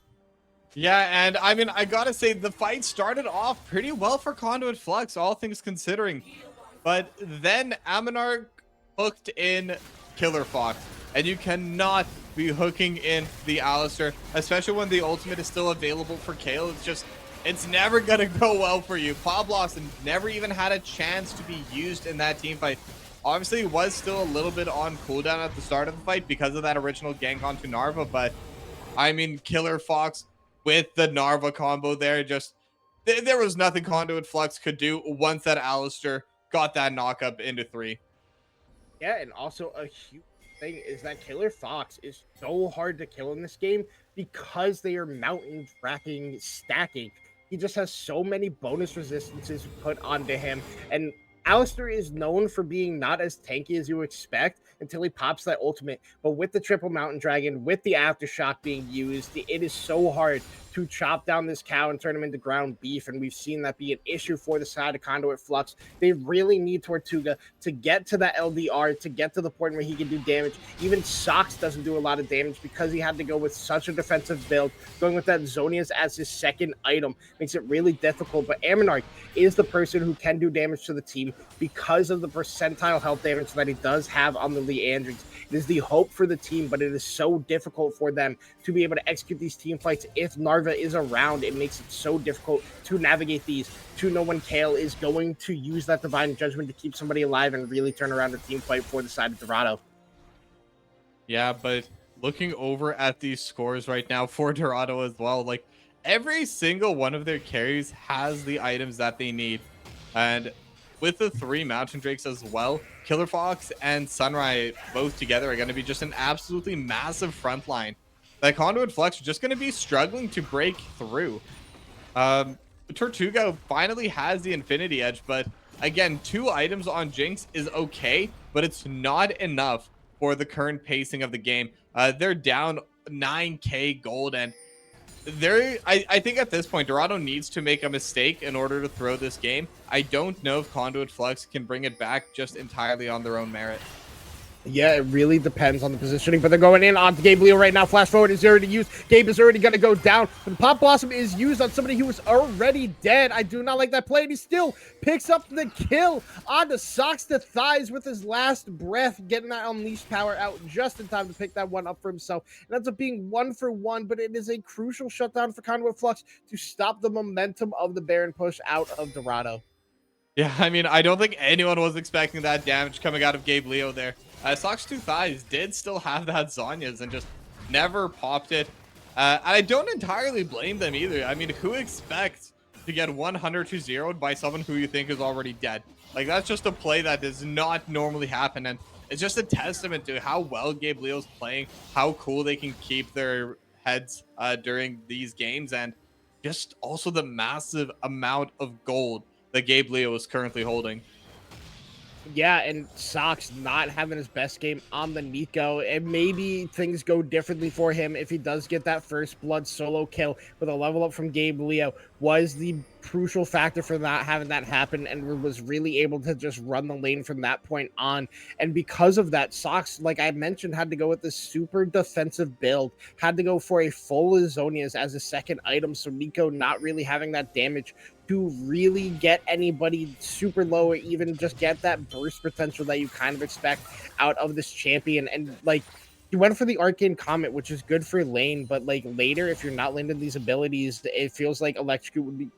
Yeah, and I mean, I gotta say, the fight started off pretty well for Conduit Flux, all things considering. But then Aminarch hooked in Killer Fox, and you cannot be hooking in the Alistar, especially when the ultimate is still available for Kayle. It's never gonna go well for you. Pop Blossom never even had a chance to be used in that team fight. Obviously, it was still a little bit on cooldown at the start of the fight because of that original gank onto Narva, but I mean, Killer Fox with the Narva combo there, there was nothing Conduit Flux could do once that Alistar got that knock up into 3. Yeah, and also a huge thing is that Killer Fox is so hard to kill in this game because they are mountain tracking stacking. He just has so many bonus resistances put onto him, and Alistar is known for being not as tanky as you expect until he pops that ultimate. But with the triple mountain dragon, with the aftershock being used, it is so hard to chop down this cow and turn him into ground beef, and we've seen that be an issue for the side of Conduit Flux. They really need Tortuga to get to that LDR, to get to the point where he can do damage. Even Sox doesn't do a lot of damage because he had to go with such a defensive build. Going with that Zonias as his second item makes it really difficult, but Aminarch is the person who can do damage to the team because of the percentile health damage that he does have on the Leandrines. It is the hope for the team, but it is so difficult for them to be able to execute these team fights. If Narva is around, it makes it so difficult to navigate these, to know when Kayle is going to use that Divine Judgment to keep somebody alive and really turn around a team fight for the side of Dorado. Yeah, but looking over at these scores right now for Dorado as well, like every single one of their carries has the items that they need. And with the 3 Mountain Drakes as well, Killer Fox and Sunrise both together are going to be just an absolutely massive front line that Conduit Flux are just going to be struggling to break through. Tortuga finally has the Infinity Edge, but again, 2 items on Jinx is okay, but it's not enough for the current pacing of the game. They're down 9k gold, and I think at this point, Dorado needs to make a mistake in order to throw this game. I don't know if Conduit Flux can bring it back just entirely on their own merit. Yeah, it really depends on the positioning, but they're going in onto Gabe Leo right now. Flash forward is already used. Gabe is already going to go down, but Pop Blossom is used on somebody who was already dead. I do not like that play, and he still picks up the kill onto Socks to Thighs with his last breath, getting that Unleashed power out just in time to pick that one up for himself. It ends up being 1-for-1, but it is a crucial shutdown for Conduit Flux to stop the momentum of the Baron push out of Dorado. Yeah, I mean, I don't think anyone was expecting that damage coming out of Gabe Leo there. Socks 2 Thighs did still have that Zhonya's and just never popped it. And I don't entirely blame them either. I mean, who expects to get 100 to 0'd by someone who you think is already dead? Like, that's just a play that does not normally happen. And it's just a testament to how well Gabe Leo's playing, how cool they can keep their heads during these games, and just also the massive amount of gold that Gabe Leo is currently holding. Yeah, and Socks not having his best game on the Nico, and maybe things go differently for him if he does get that first blood solo kill with a level up from Gabe Leo, was the crucial factor for not having that happen, and was really able to just run the lane from that point on. And because of that, Socks, like I mentioned, had to go with this super defensive build, had to go for a full Zonias as a second item, so Nico not really having that damage to really get anybody super low or even just get that burst potential that you kind of expect out of this champion. And like, he went for the Arcane Comet, which is good for lane, but like later, if you're not landing these abilities, it feels like Electrocute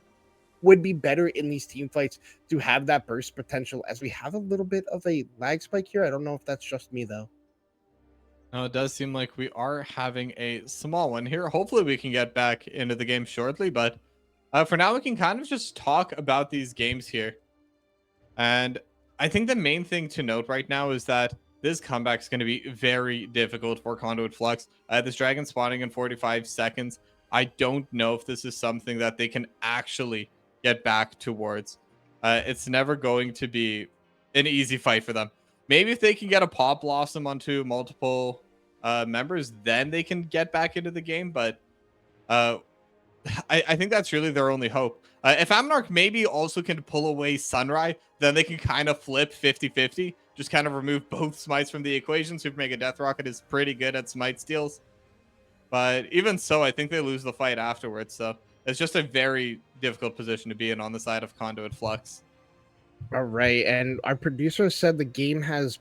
would be better in these team fights to have that burst potential, as we have a little bit of a lag spike here. I don't know if that's just me though. No, it does seem like we are having a small one here. Hopefully we can get back into the game shortly, but for now we can kind of just talk about these games here. And I think the main thing to note right now is that this comeback is going to be very difficult for Conduit Flux. This dragon spawning in 45 seconds. I don't know if this is something that they can actually get back towards. It's never going to be an easy fight for them. Maybe if they can get a Pop Blossom onto multiple members, then they can get back into the game. But I think that's really their only hope. If Aminarch maybe also can pull away Sunrise, then they can kind of flip 50-50. Just kind of remove both smites from the equation. Super Mega Death Rocket is pretty good at smite steals. But even so, I think they lose the fight afterwards. So it's just a very difficult position to be in on the side of Conduit Flux. All right, and our producer said the game has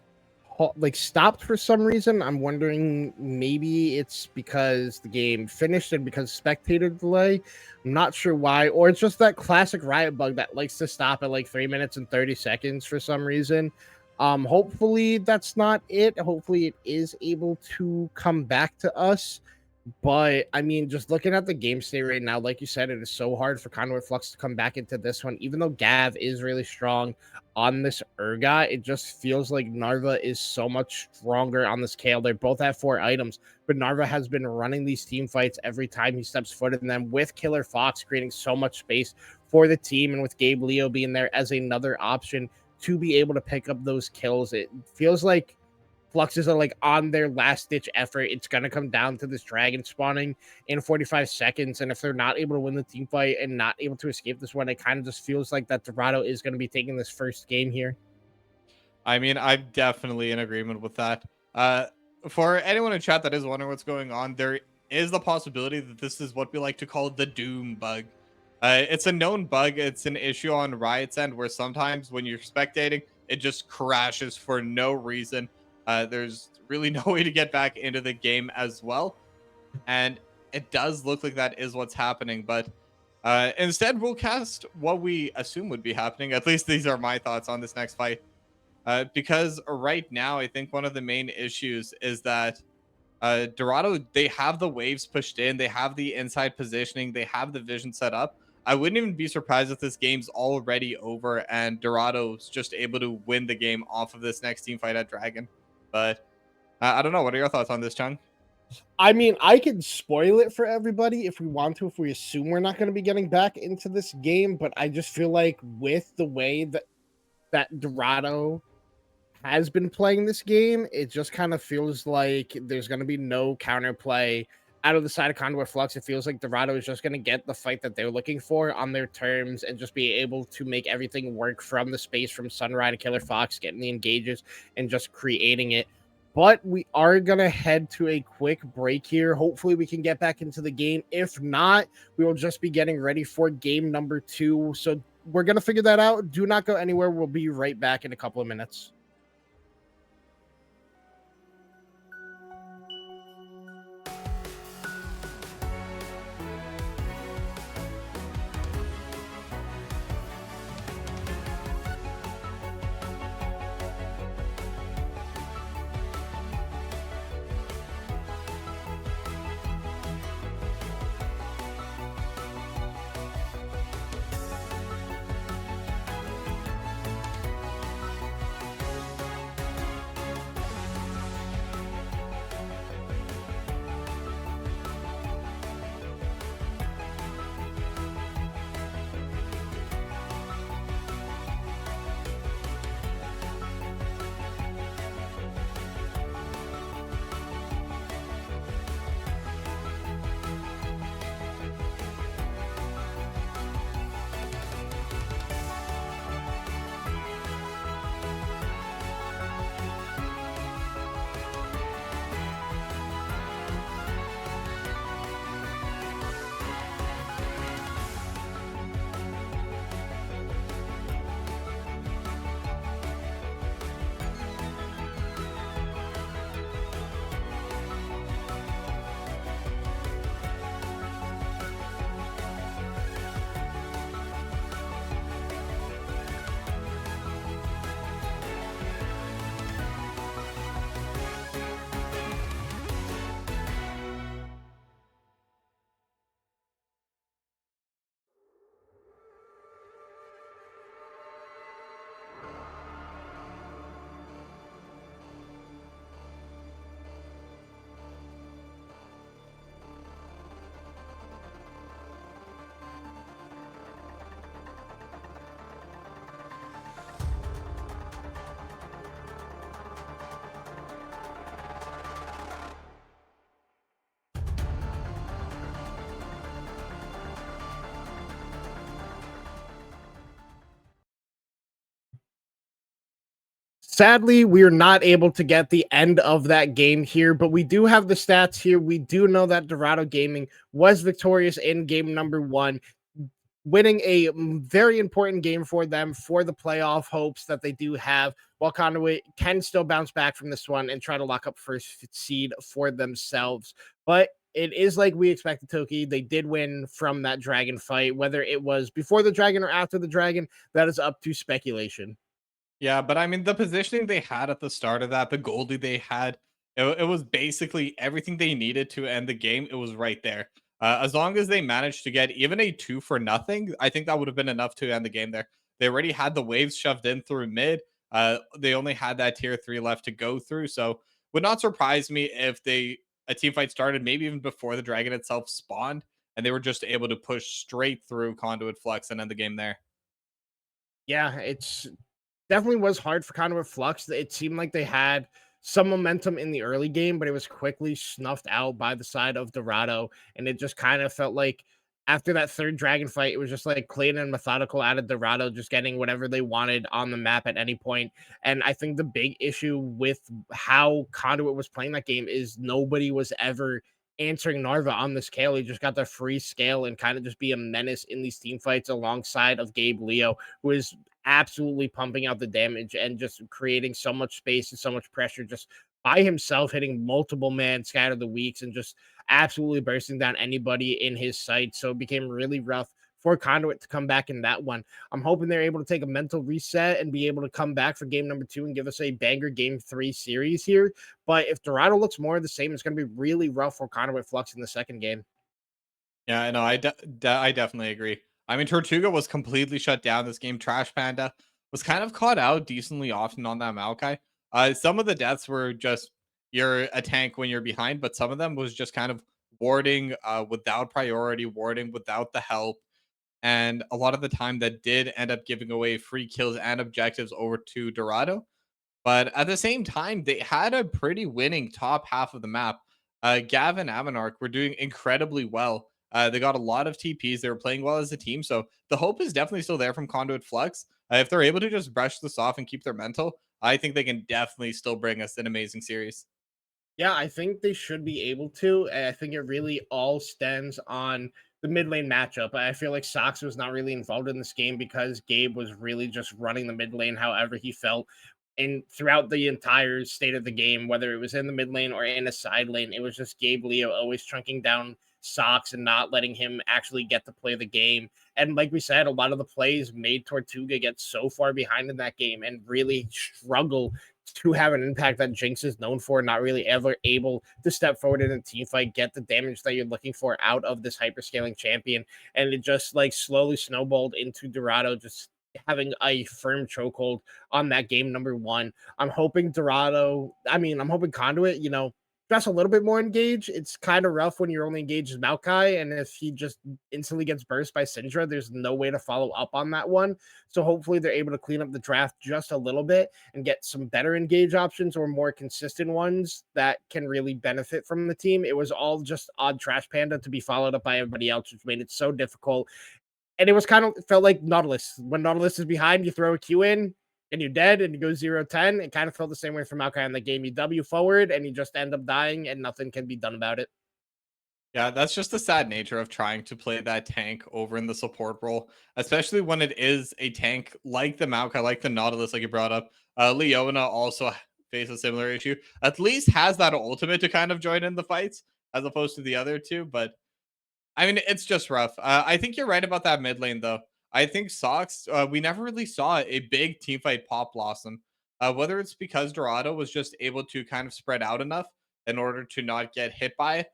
stopped for some reason. I'm wondering maybe it's because the game finished and because spectator delay. I'm not sure why, or it's just that classic Riot bug that likes to stop at like 3 minutes and 30 seconds for some reason. Hopefully that's not it. Hopefully it is able to come back to us. But I mean, just looking at the game state right now, like you said, it is so hard for Conduit Flux to come back into this one. Even though Gav is really strong on this Urgot, it just feels like Narva is so much stronger on this Kale. They both have 4 items, but Narva has been running these team fights every time he steps foot in them, with Killer Fox creating so much space for the team, and with Gabe Leo being there as another option to be able to pick up those kills. It feels like Fluxes are like on their last ditch effort. It's going to come down to this dragon spawning in 45 seconds. And if they're not able to win the team fight and not able to escape this one, it kind of just feels like that Dorado is going to be taking this first game here. I mean, I'm definitely in agreement with that. For anyone in chat that is wondering what's going on, there is the possibility that this is what we like to call the Doom bug. It's a known bug. It's an issue on Riot's end where sometimes when you're spectating, it just crashes for no reason. There's really no way to get back into the game as well. And it does look like that is what's happening. But instead, we'll cast what we assume would be happening. At least these are my thoughts on this next fight. Because right now, I think one of the main issues is that Dorado, they have the waves pushed in. They have the inside positioning. They have the vision set up. I wouldn't even be surprised if this game's already over and Dorado's just able to win the game off of this next team fight at Dragon. But I don't know. What are your thoughts on this, Chung? I mean, I can spoil it for everybody if we want to, if we assume we're not going to be getting back into this game. But I just feel like with the way that Dorado has been playing this game, it just kind of feels like there's going to be no counterplay out of the side of Conduit Flux. It feels like Dorado is just going to get the fight that they're looking for on their terms and just be able to make everything work from the space from Sunrise to Killer Fox, getting the engages and just creating it. But we are going to head to a quick break here. Hopefully we can get back into the game. If not, we will just be getting ready for game number 2. So we're going to figure that out. Do not go anywhere. We'll be right back in a couple of minutes. Sadly, we are not able to get the end of that game here, but we do have the stats here. We do know that Dorado Gaming was victorious in game number 1. winning a very important game for them for the playoff hopes that they do have, while Conduit can still bounce back from this one and try to lock up first seed for themselves. But it is like we expected, Toki. They did win from that dragon fight. Whether it was before the dragon or after the dragon, that is up to speculation. Yeah, but I mean, the positioning they had at the start of that, the goldie they had, it was basically everything they needed to end the game. It was right there. As long as they managed to get even a 2-for-nothing, I think that would have been enough to end the game there. They already had the waves shoved in through mid. They only had that tier 3 left to go through. So would not surprise me if a team fight started maybe even before the dragon itself spawned, and they were just able to push straight through Conduit Flux and end the game there. Yeah, it's definitely was hard for Conduit Flux. It seemed like they had some momentum in the early game, but it was quickly snuffed out by the side of Dorado. And it just kind of felt like after that third dragon fight, it was just like clean and methodical out of Dorado, just getting whatever they wanted on the map at any point. And I think the big issue with how Conduit was playing that game is nobody was ever answering Narva on the scale. He just got the free scale and kind of just be a menace in these team fights alongside of Gabe Leo, who is absolutely pumping out the damage and just creating so much space and so much pressure just by himself, hitting multiple man scatter the weeks and just absolutely bursting down anybody in his sight. So it became really rough for Conduit to come back in that one. I'm hoping they're able to take a mental reset and be able to come back for game number 2 and give us a banger game 3 series here. But if Dorado looks more of the same, it's going to be really rough for Conduit Flux in the second game. Yeah, I know. I definitely agree. I mean, Tortuga was completely shut down this game. Trash Panda was kind of caught out decently often on that Maokai. Some of the deaths were just you're a tank when you're behind, but some of them was just kind of warding without priority, warding without the help. And a lot of the time that did end up giving away free kills and objectives over to Dorado. But at the same time, they had a pretty winning top half of the map. Gavin Amonarch were doing incredibly well. They got a lot of TPs. They were playing well as a team. So the hope is definitely still there from Conduit Flux. If they're able to just brush this off and keep their mental, I think they can definitely still bring us an amazing series. Yeah, I think they should be able to. And I think it really all stems on the mid lane matchup. I feel like Sox was not really involved in this game because Gabe was really just running the mid lane however he felt. And throughout the entire state of the game, whether it was in the mid lane or in a side lane, it was just Gabe Leo always chunking down Sox and not letting him actually get to play the game. And like we said, a lot of the plays made Tortuga get so far behind in that game and really struggle to have an impact that Jinx is known for, not really ever able to step forward in a team fight, get the damage that you're looking for out of this hyperscaling champion. And it just like slowly snowballed into Dorado just having a firm chokehold on that game number 1. I'm hoping I'm hoping Conduit, just a little bit more engaged. It's kind of rough when you're only engaged as Maokai, and if he just instantly gets burst by Syndra, there's no way to follow up on that one. So hopefully they're able to clean up the draft just a little bit and get some better engage options or more consistent ones that can really benefit from the team. It was all just odd Trash Panda to be followed up by everybody else, which made it so difficult. And it was kind of felt like Nautilus. When Nautilus is behind, you throw a Q in and you're dead and you go 0-10. It kind of felt the same way for Maokai in the game. You W forward and you just end up dying and nothing can be done about it. Yeah, that's just the sad nature of trying to play that tank over in the support role, especially when it is a tank like the Maokai, like the Nautilus, like you brought up. Leona also faced a similar issue. At least has that ultimate to kind of join in the fights as opposed to the other two. But I mean, it's just rough. I think you're right about that mid lane, though. I think Sox, we never really saw a big team fight pop blossom. Whether it's because Dorado was just able to kind of spread out enough in order to not get hit by it,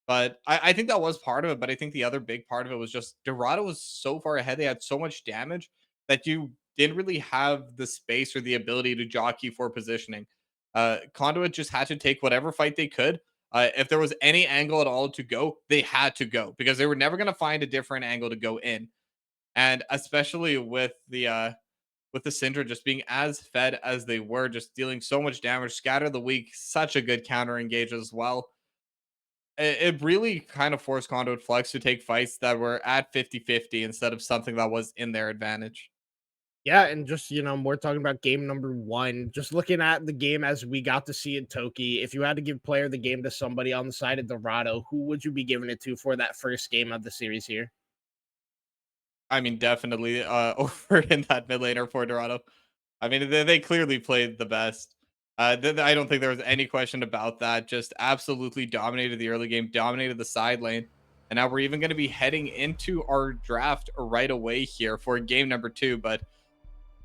but I think that was part of it. But I think the other big part of it was just Dorado was so far ahead. They had so much damage that you didn't really have the space or the ability to jockey for positioning. Conduit just had to take whatever fight they could. If there was any angle at all to go, they had to go because they were never going to find a different angle to go in. And especially with the Syndra just being as fed as they were, just dealing so much damage, scatter the weak, such a good counter engage as well. It really kind of forced Conduit Flux to take fights that were at 50-50 instead of something that was in their advantage. Yeah, and just, we're talking about game number 1. Just looking at the game as we got to see it, Toki, if you had to give player of the game to somebody on the side of Dorado, who would you be giving it to for that first game of the series here? I mean, definitely over in that mid laner for Dorado. I mean, they clearly played the best. I don't think there was any question about that. Just absolutely dominated the early game, dominated the side lane. And now we're even going to be heading into our draft right away here for game number 2. But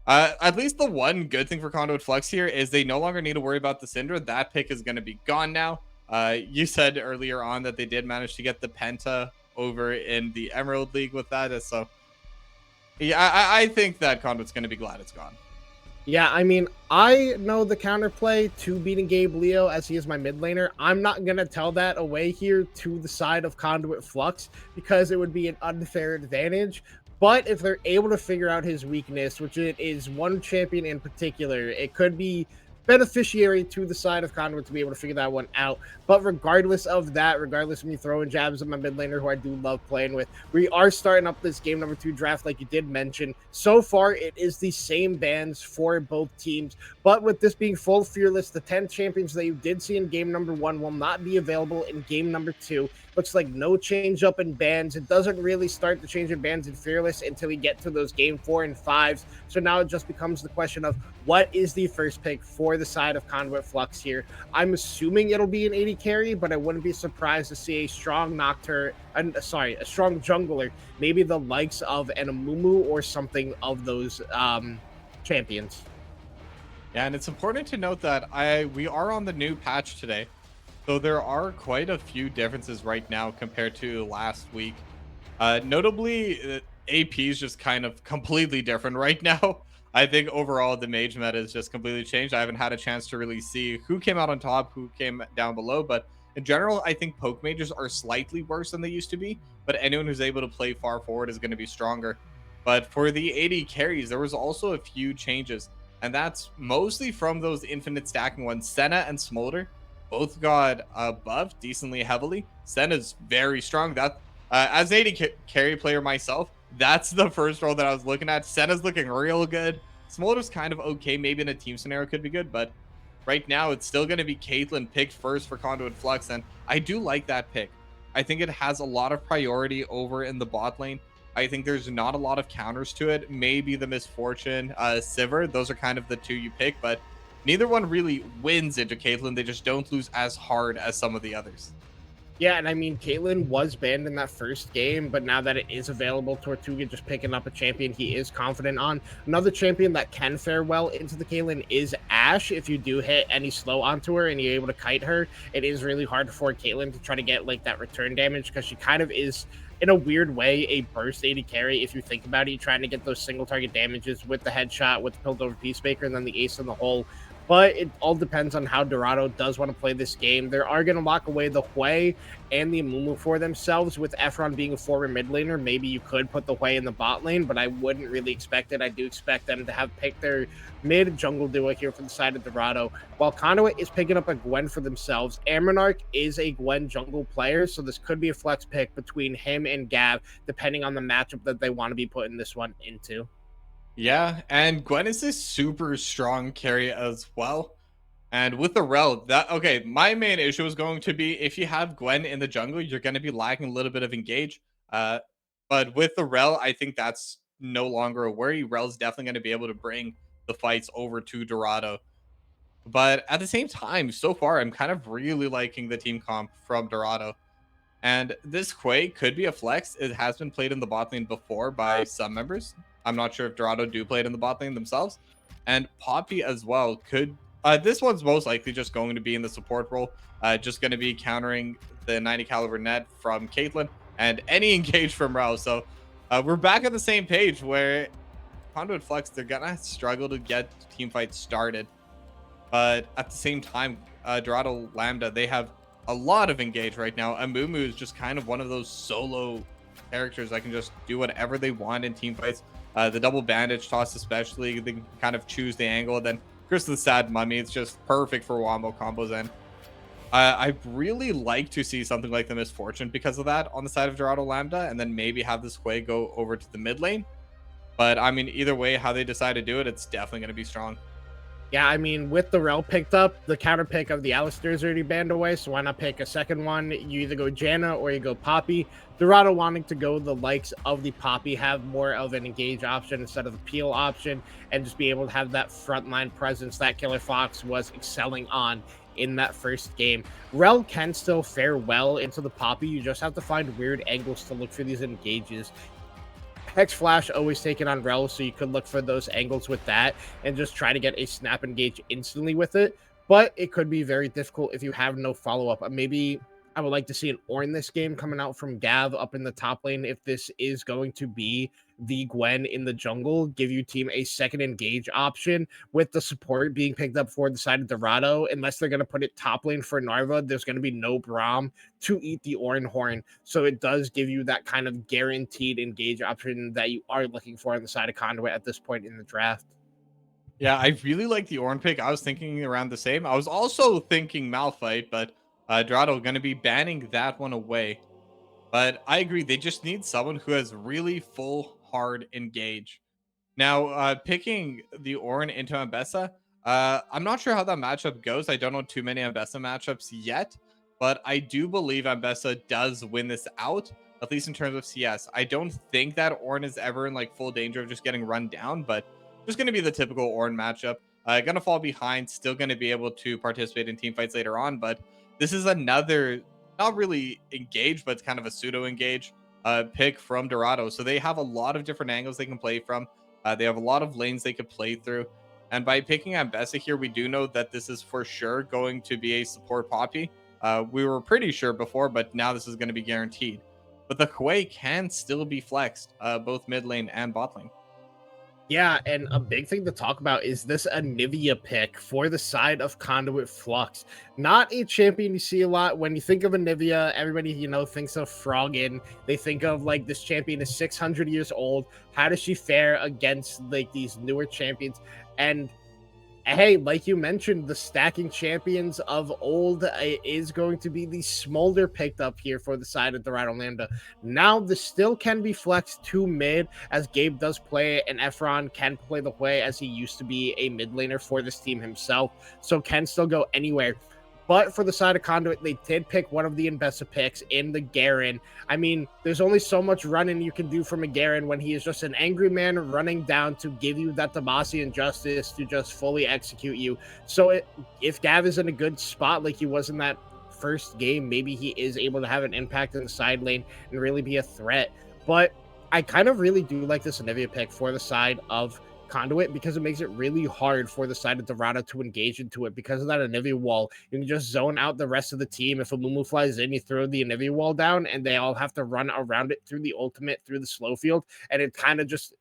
at least the one good thing for Conduit Flux here is they no longer need to worry about the Syndra. That pick is going to be gone now. You said earlier on that they did manage to get the Penta over in the Emerald League with that. So, yeah, I think that Conduit's going to be glad it's gone. Yeah, I mean, I know the counterplay to beating Gabe Leo as he is my mid laner. I'm not going to tell that away here to the side of Conduit Flux because it would be an unfair advantage. But if they're able to figure out his weakness, which it is one champion in particular, it could be beneficiary to the side of Conduit to be able to figure that one out. But regardless of that, regardless of me throwing jabs at my mid laner, who I do love playing with, we are starting up this game number 2 draft, like you did mention. So far, it is the same bans for both teams. But with this being full fearless, the 10 champions that you did see in game number 1 will not be available in game number 2. Looks like no change up in bans. It doesn't really start to change in bans in fearless until we get to those game 4 and 5s. So now it just becomes the question of what is the first pick for the side of Conduit Flux here. I'm assuming it'll be an 80 carry, but I wouldn't be surprised to see a strong Nocturne, a strong jungler, maybe the likes of an Amumu or something of those champions. Yeah, and it's important to note that we are on the new patch today. So there are quite a few differences right now compared to last week. Notably, AP is just kind of completely different right now. I think overall the mage meta is just completely changed. I haven't had a chance to really see who came out on top, who came down below, but in general, I think poke mages are slightly worse than they used to be, but anyone who's able to play far forward is going to be stronger. But for the 80 carries, there was also a few changes, and that's mostly from those infinite stacking ones. Senna and Smolder both got buffed decently heavily. Senna's very strong. That as an 80 carry player myself, that's the first role that I was looking at. Senna's looking real good. Smolder's kind of okay. Maybe in a team scenario could be good, but right now it's still going to be Caitlyn picked first for Conduit Flux, and I do like that pick. I think it has a lot of priority over in the bot lane. I think there's not a lot of counters to it. Maybe the Misfortune, Sivir. Those are kind of the two you pick, but neither one really wins into Caitlyn. They just don't lose as hard as some of the others. Yeah, and I mean, Caitlyn was banned in that first game, but now that it is available, Tortuga just picking up a champion he is confident on. Another champion that can fare well into the Caitlyn is Ashe. If you do hit any slow onto her and you're able to kite her, it is really hard for Caitlyn to try to get like that return damage because she kind of is, in a weird way, a burst 80 carry. If you think about it, you're trying to get those single target damages with the headshot, with the Piltover Peacemaker, and then the ace in the hole. But it all depends on how Dorado does want to play this game. They are going to lock away the Hui and the Amumu for themselves, with Efron being a forward mid laner. Maybe you could put the Hui in the bot lane, but I wouldn't really expect it. I do expect them to have picked their mid jungle duo here from the side of Dorado. While Conduit is picking up a Gwen for themselves, Ammonarch is a Gwen jungle player, so this could be a flex pick between him and Gav, depending on the matchup that they want to be putting this one into. Yeah, and Gwen is a super strong carry as well. And with the Rel, my main issue is going to be if you have Gwen in the jungle, you're going to be lacking a little bit of engage. But with the Rel, I think that's no longer a worry. Rel's definitely going to be able to bring the fights over to Dorado. But at the same time, so far, I'm kind of really liking the team comp from Dorado. And this Quay could be a flex. It has been played in the bot lane before by some members. I'm not sure if Dorado do play it in the bot lane themselves. And Poppy as well could... this one's most likely just going to be in the support role. Just going to be countering the 90 caliber net from Caitlyn and any engage from Rao. So we're back on the same page where Conduit Flux, they're going to struggle to get team fights started. But at the same time, Dorado Lambda, they have a lot of engage right now. Amumu is just kind of one of those solo characters that can just do whatever they want in team fights. The double bandage toss especially, they can kind of choose the angle. Then Chris the Sad Mummy, it's just perfect for wombo combos. And I really like to see something like the Misfortune because of that on the side of Dorado Lambda, and then maybe have this Quay go over to the mid lane. But I mean, either way, how they decide to do it, it's definitely going to be strong. Yeah, I mean, with the Rel picked up, the counter pick of the Alistair is already banned away, so why not pick a second one? You either go Janna or you go Poppy. Dorado wanting to go the likes of the Poppy, have more of an engage option instead of the peel option, and just be able to have that frontline presence that Killer Fox was excelling on in that first game. Rel can still fare well into the Poppy. You just have to find weird angles to look for these engages. Hex Flash always taken on Rel, so you could look for those angles with that and just try to get a snap engage instantly with it. But it could be very difficult if you have no follow-up. Maybe I would like to see an Ornn this game coming out from Gav up in the top lane if this is going to be the Gwen in the jungle, give you team a second engage option with the support being picked up for the side of Dorado. Unless they're going to put it top lane for Narva, there's going to be no Braum to eat the Ornn horn. So it does give you that kind of guaranteed engage option that you are looking for on the side of Conduit at this point in the draft. Yeah, I really like the Ornn pick. I was thinking around the same. I was also thinking Malphite, but Dorado going to be banning that one away. But I agree, they just need someone who has really full, hard engage. Now, picking the Ornn into Ambessa, I'm not sure how that matchup goes. I don't know too many Ambessa matchups yet, but I do believe Ambessa does win this out, at least in terms of CS. I don't think that Ornn is ever in like full danger of just getting run down, but just going to be the typical Ornn matchup. Going to fall behind, still going to be able to participate in team fights later on, but this is another, not really engage, but it's kind of a pseudo engage pick from Dorado. So they have a lot of different angles they can play from. They have a lot of lanes they could play through. And by picking Ambessa here, we do know that this is for sure going to be a support Poppy. We were pretty sure before, but now this is going to be guaranteed. But the Kuei can still be flexed, both mid lane and bot lane. Yeah, and a big thing to talk about is this Anivia pick for the side of Conduit Flux. Not a champion you see a lot. When you think of Anivia, everybody, thinks of Froggen. They think of, like, this champion is 600 years old. How does she fare against, like, these newer champions? And hey, like you mentioned, the stacking champions of old is going to be the Smolder picked up here for the side of Dorado Lambda. Now, this still can be flexed to mid, as Gabe does play, and Efron can play the way as he used to be a mid laner for this team himself, so can still go anywhere. But for the side of Conduit, they did pick one of the Ambessa picks in the Garen. I mean, there's only so much running you can do from a Garen when he is just an angry man running down to give you that Demacian justice to just fully execute you. So if Gav is in a good spot like he was in that first game, maybe he is able to have an impact in the side lane and really be a threat. But I kind of really do like this Anivia pick for the side of Conduit because it makes it really hard for the side of Dorado to engage into it because of that Anivia wall. You can just zone out the rest of the team. If a Mumu flies in, you throw the Anivia wall down and they all have to run around it through the ultimate, through the slow field, and it kind of just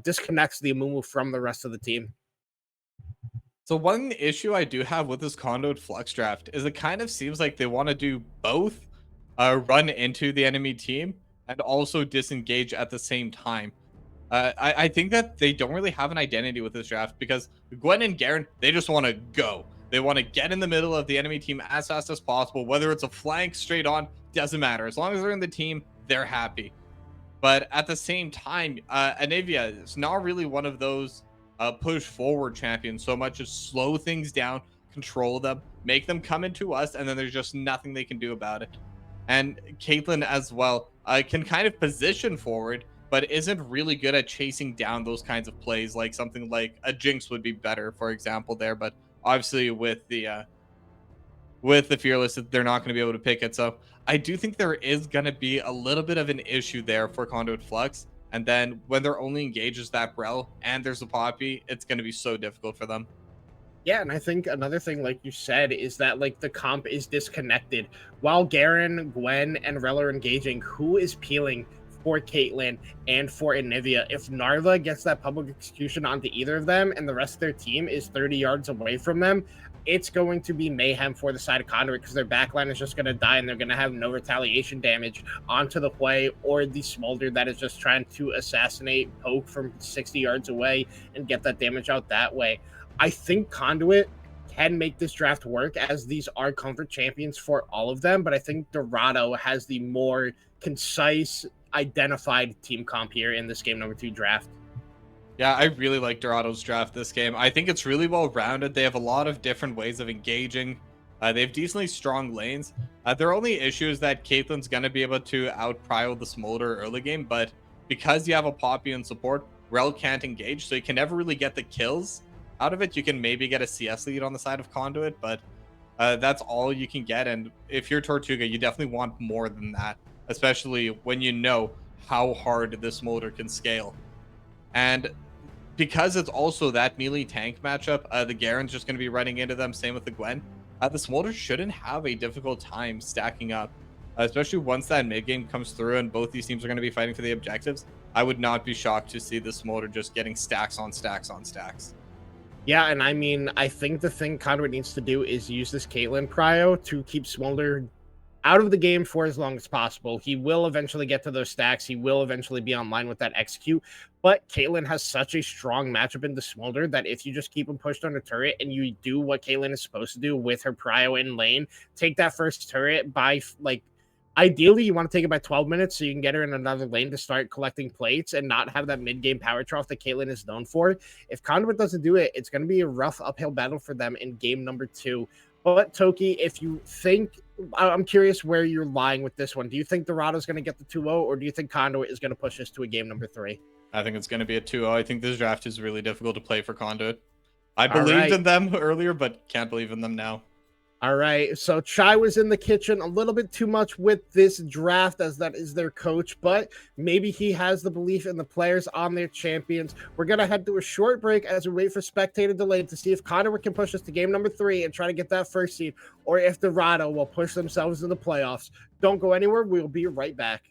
disconnects the Mumu from the rest of the team. So one issue I do have with this Conduit Flux draft is it kind of seems like they want to do both, run into the enemy team and also disengage at the same time. I think that they don't really have an identity with this draft because Gwen and Garen, they just want to go. They want to get in the middle of the enemy team as fast as possible. Whether it's a flank straight on, doesn't matter. As long as they're in the team, they're happy. But at the same time, Anivia is not really one of those push forward champions so much as slow things down, control them, make them come into us, and then there's just nothing they can do about it. And Caitlyn as well can kind of position forward, but isn't really good at chasing down those kinds of plays, like something like a Jinx would be better, for example, there. But obviously with the Fearless, they're not going to be able to pick it. So I do think there is going to be a little bit of an issue there for Conduit Flux. And then when their only engages that Brel and there's a Poppy, it's going to be so difficult for them. Yeah, and I think another thing, like you said, is that like the comp is disconnected. While Garen, Gwen, and Rel are engaging, who is peeling for Caitlyn and for Anivia? If Narva gets that public execution onto either of them and the rest of their team is 30 yards away from them, it's going to be mayhem for the side of Conduit because their backline is just going to die and they're going to have no retaliation damage onto the Hui or the Smolder that is just trying to assassinate poke from 60 yards away and get that damage out that way. I think Conduit can make this draft work as these are comfort champions for all of them, but I think Dorado has the more concise, identified team comp here in this game number 2 draft. Yeah, I really like Dorado's draft this game. I think it's really well rounded. They have a lot of different ways of engaging. They have decently strong lanes. Their only issue is that Caitlyn's going to be able to out-prio the Smolder early game, but because you have a Poppy in support, Rel can't engage, so you can never really get the kills out of it. You can maybe get a CS lead on the side of Conduit, but that's all you can get. And if you're Tortuga, you definitely want more than that, especially when you know how hard this Smolder can scale. And because it's also that melee tank matchup, the Garen's just going to be running into them. Same with the Gwen. The Smolder shouldn't have a difficult time stacking up, especially once that mid game comes through and both these teams are going to be fighting for the objectives. I would not be shocked to see the Smolder just getting stacks on stacks on stacks. Yeah, and I mean, I think the thing Conduit needs to do is use this Caitlyn prio to keep Smolder out of the game for as long as possible. He will eventually get to those stacks. He will eventually be online with that execute. But Caitlyn has such a strong matchup into Smolder that if you just keep him pushed on a turret and you do what Caitlyn is supposed to do with her prio in lane, take that first turret by, like, ideally you want to take it by 12 minutes so you can get her in another lane to start collecting plates and not have that mid-game power trough that Caitlyn is known for. If Conduit doesn't do it, it's going to be a rough uphill battle for them in game number 2. But Toki, if you think, I'm curious where you're lying with this one. Do you think Dorado's going to get the 2-0, or do you think Conduit is going to push us to a game number 3? I think it's going to be a 2-0. I think this draft is really difficult to play for Conduit. I believed in them earlier, but can't believe in them now. All right, so Chai was in the kitchen a little bit too much with this draft, as that is their coach, but maybe he has the belief in the players on their champions. We're going to head to a short break as we wait for spectator delay to see if Conduit can push us to game number 3 and try to get that first seed, or if Dorado will push themselves in the playoffs. Don't go anywhere. We'll be right back.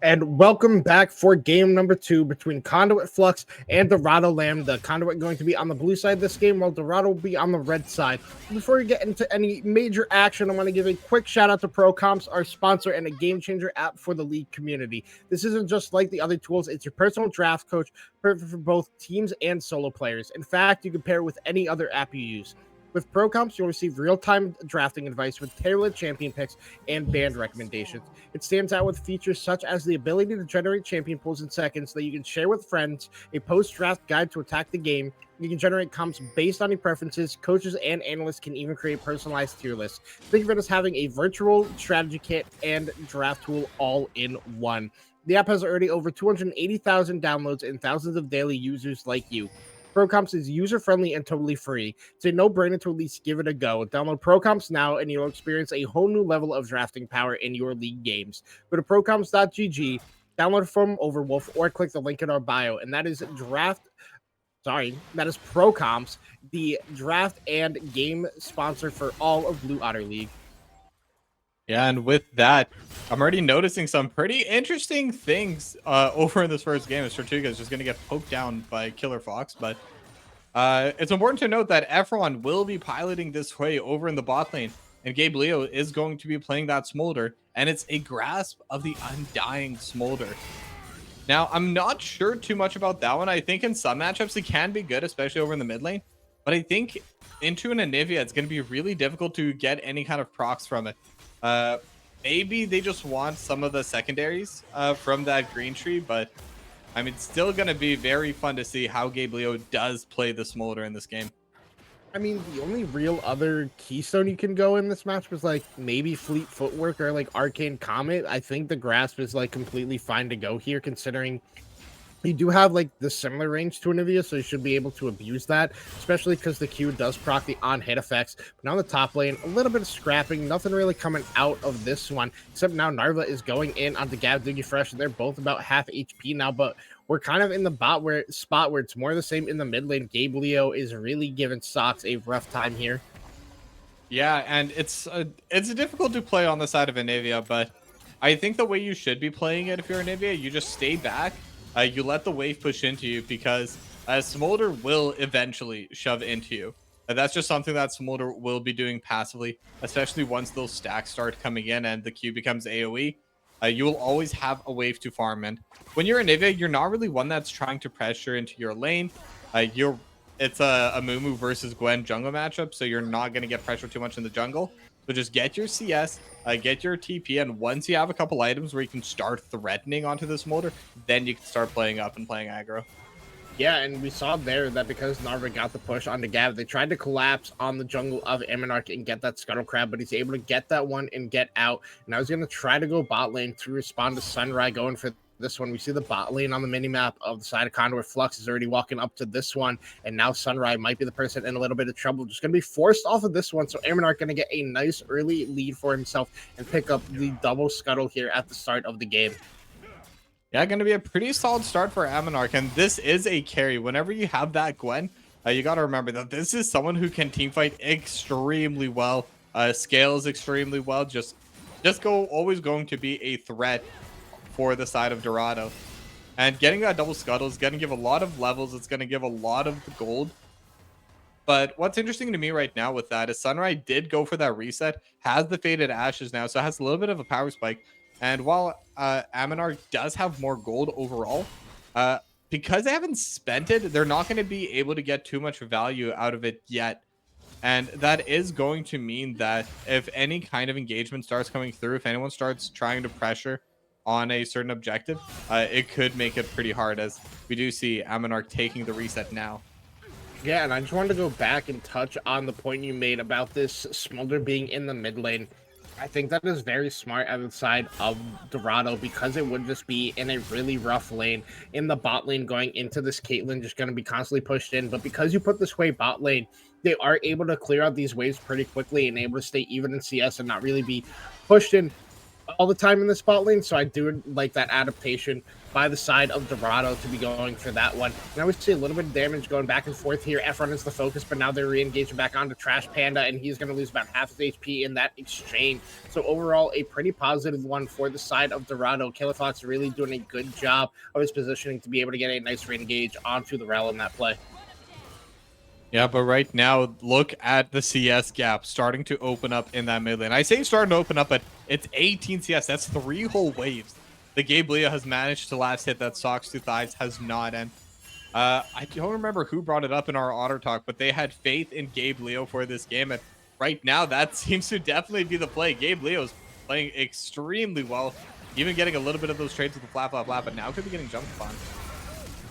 And welcome back for game number 2 between Conduit Flux and Dorado Lambda. Conduit going to be on the blue side this game, while Dorado will be on the red side. Before we get into any major action, I want to give a quick shout out to ProComps, our sponsor and a game changer app for the league community. This isn't just like the other tools, it's your personal draft coach, perfect for both teams and solo players. In fact, you can pair it with any other app you use. With ProComps, you'll receive real-time drafting advice with tailored champion picks and band recommendations. It stands out with features such as the ability to generate champion pools in seconds that you can share with friends, a post-draft guide to attack the game. You can generate comps based on your preferences. Coaches and analysts can even create personalized tier lists. Think of it as having a virtual strategy kit and draft tool all in one. The app has already over 280,000 downloads and thousands of daily users like you. ProComps is user-friendly and totally free. It's a no-brainer to at least give it a go. Download ProComps now, and you'll experience a whole new level of drafting power in your league games. Go to procomps.gg, download from Overwolf, or click the link in our bio, and that is ProComps, the draft and game sponsor for all of Blue Otter League. Yeah, and with that, I'm already noticing some pretty interesting things over in this first game. Tortuga is just going to get poked down by Killer Fox, but it's important to note that Efron will be piloting this way over in the bot lane, and Gabe Leo is going to be playing that Smolder, and it's a grasp of the Undying Smolder. Now, I'm not sure too much about that one. I think in some matchups it can be good, especially over in the mid lane, but I think into an Anivia, it's going to be really difficult to get any kind of procs from it. Maybe they just want some of the secondaries from that green tree, but I mean, it's still going to be very fun to see how Gabe Leo does play the Smolder in this game. I mean, the only real other keystone you can go in this match was like maybe Fleet Footwork or like Arcane Comet. I think the Grasp is like completely fine to go here, considering you do have like the similar range to Anivia, so you should be able to abuse that, especially because the Q does proc the on-hit effects. But on the top lane, a little bit of scrapping, nothing really coming out of this one, except now Narva is going in onto Gab Diggy Fresh, and they're both about half HP now, but we're kind of in the spot where it's more the same in the mid lane. Gabe Leo is really giving Sox a rough time here. Yeah, and it's difficult to play on the side of Anivia, but I think the way you should be playing it if you're Anivia, you just stay back. You let the wave push into you, because Smolder will eventually shove into you. That's just something that Smolder will be doing passively, especially once those stacks start coming in and the Q becomes AoE. You will always have a wave to farm, and when you're Anivia, you're not really one that's trying to pressure into your lane. It's a Mumu versus Gwen jungle matchup, so you're not going to get pressure too much in the jungle. So just get your CS, get your TP, and once you have a couple items where you can start threatening onto this Smolder, then you can start playing up and playing aggro. Yeah, and we saw there that because Narva got the push onto Gav, they tried to collapse on the jungle of Amonarch and get that Scuttle Crab, but he's able to get that one and get out. And I was going to try to go bot lane to respond to Sunrise going for this one. We see the bot lane on the minimap of the side of Conduit. Flux is already walking up to this one, and now Sunrise might be the person in a little bit of trouble. Just going to be forced off of this one, so Amonarch going to get a nice early lead for himself and pick up the double scuttle here at the start of the game. Yeah, going to be a pretty solid start for Amonarch, and this is a carry. Whenever you have that Gwen, you got to remember that this is someone who can teamfight extremely well, scales extremely well, just always going to be a threat for the side of Dorado. And getting that double scuttle is going to give a lot of levels. It's going to give a lot of gold. But what's interesting to me right now with that is Sunrise did go for that reset, has the Faded Ashes now, so it has a little bit of a power spike. And while Amonarch does have more gold overall, because they haven't spent it, they're not going to be able to get too much value out of it yet. And that is going to mean that if any kind of engagement starts coming through, if anyone starts trying to pressure on a certain objective, it could make it pretty hard, as we do see Amonarch taking the reset now. Yeah, and I just wanted to go back and touch on the point you made about this Smolder being in the mid lane. I think that is very smart on the side of Dorado, because it would just be in a really rough lane in the bot lane going into this Caitlyn, just going to be constantly pushed in. But because you put this way bot lane, they are able to clear out these waves pretty quickly and able to stay even in CS and not really be pushed in all the time in the spot lane, so I do like that adaptation by the side of Dorado to be going for that one. Now we see a little bit of damage going back and forth here. F1 is the focus, but now they're re-engaging back onto Trash Panda, and he's going to lose about half his HP in that exchange. So overall, a pretty positive one for the side of Dorado. Killer Fox really doing a good job of his positioning to be able to get a nice re-engage onto the Rel in that play. Yeah, but right now, look at the CS gap starting to open up in that mid lane. I say starting to open up, but it's 18 CS. That's 3 whole waves. The Gabe Leo has managed to last hit that Socks to Thighs has not. And I don't remember who brought it up in our Otter Talk, but they had faith in Gabe Leo for this game. And right now, that seems to definitely be the play. Gabe Leo's playing extremely well, even getting a little bit of those trades with the flap, but now could be getting jumped upon.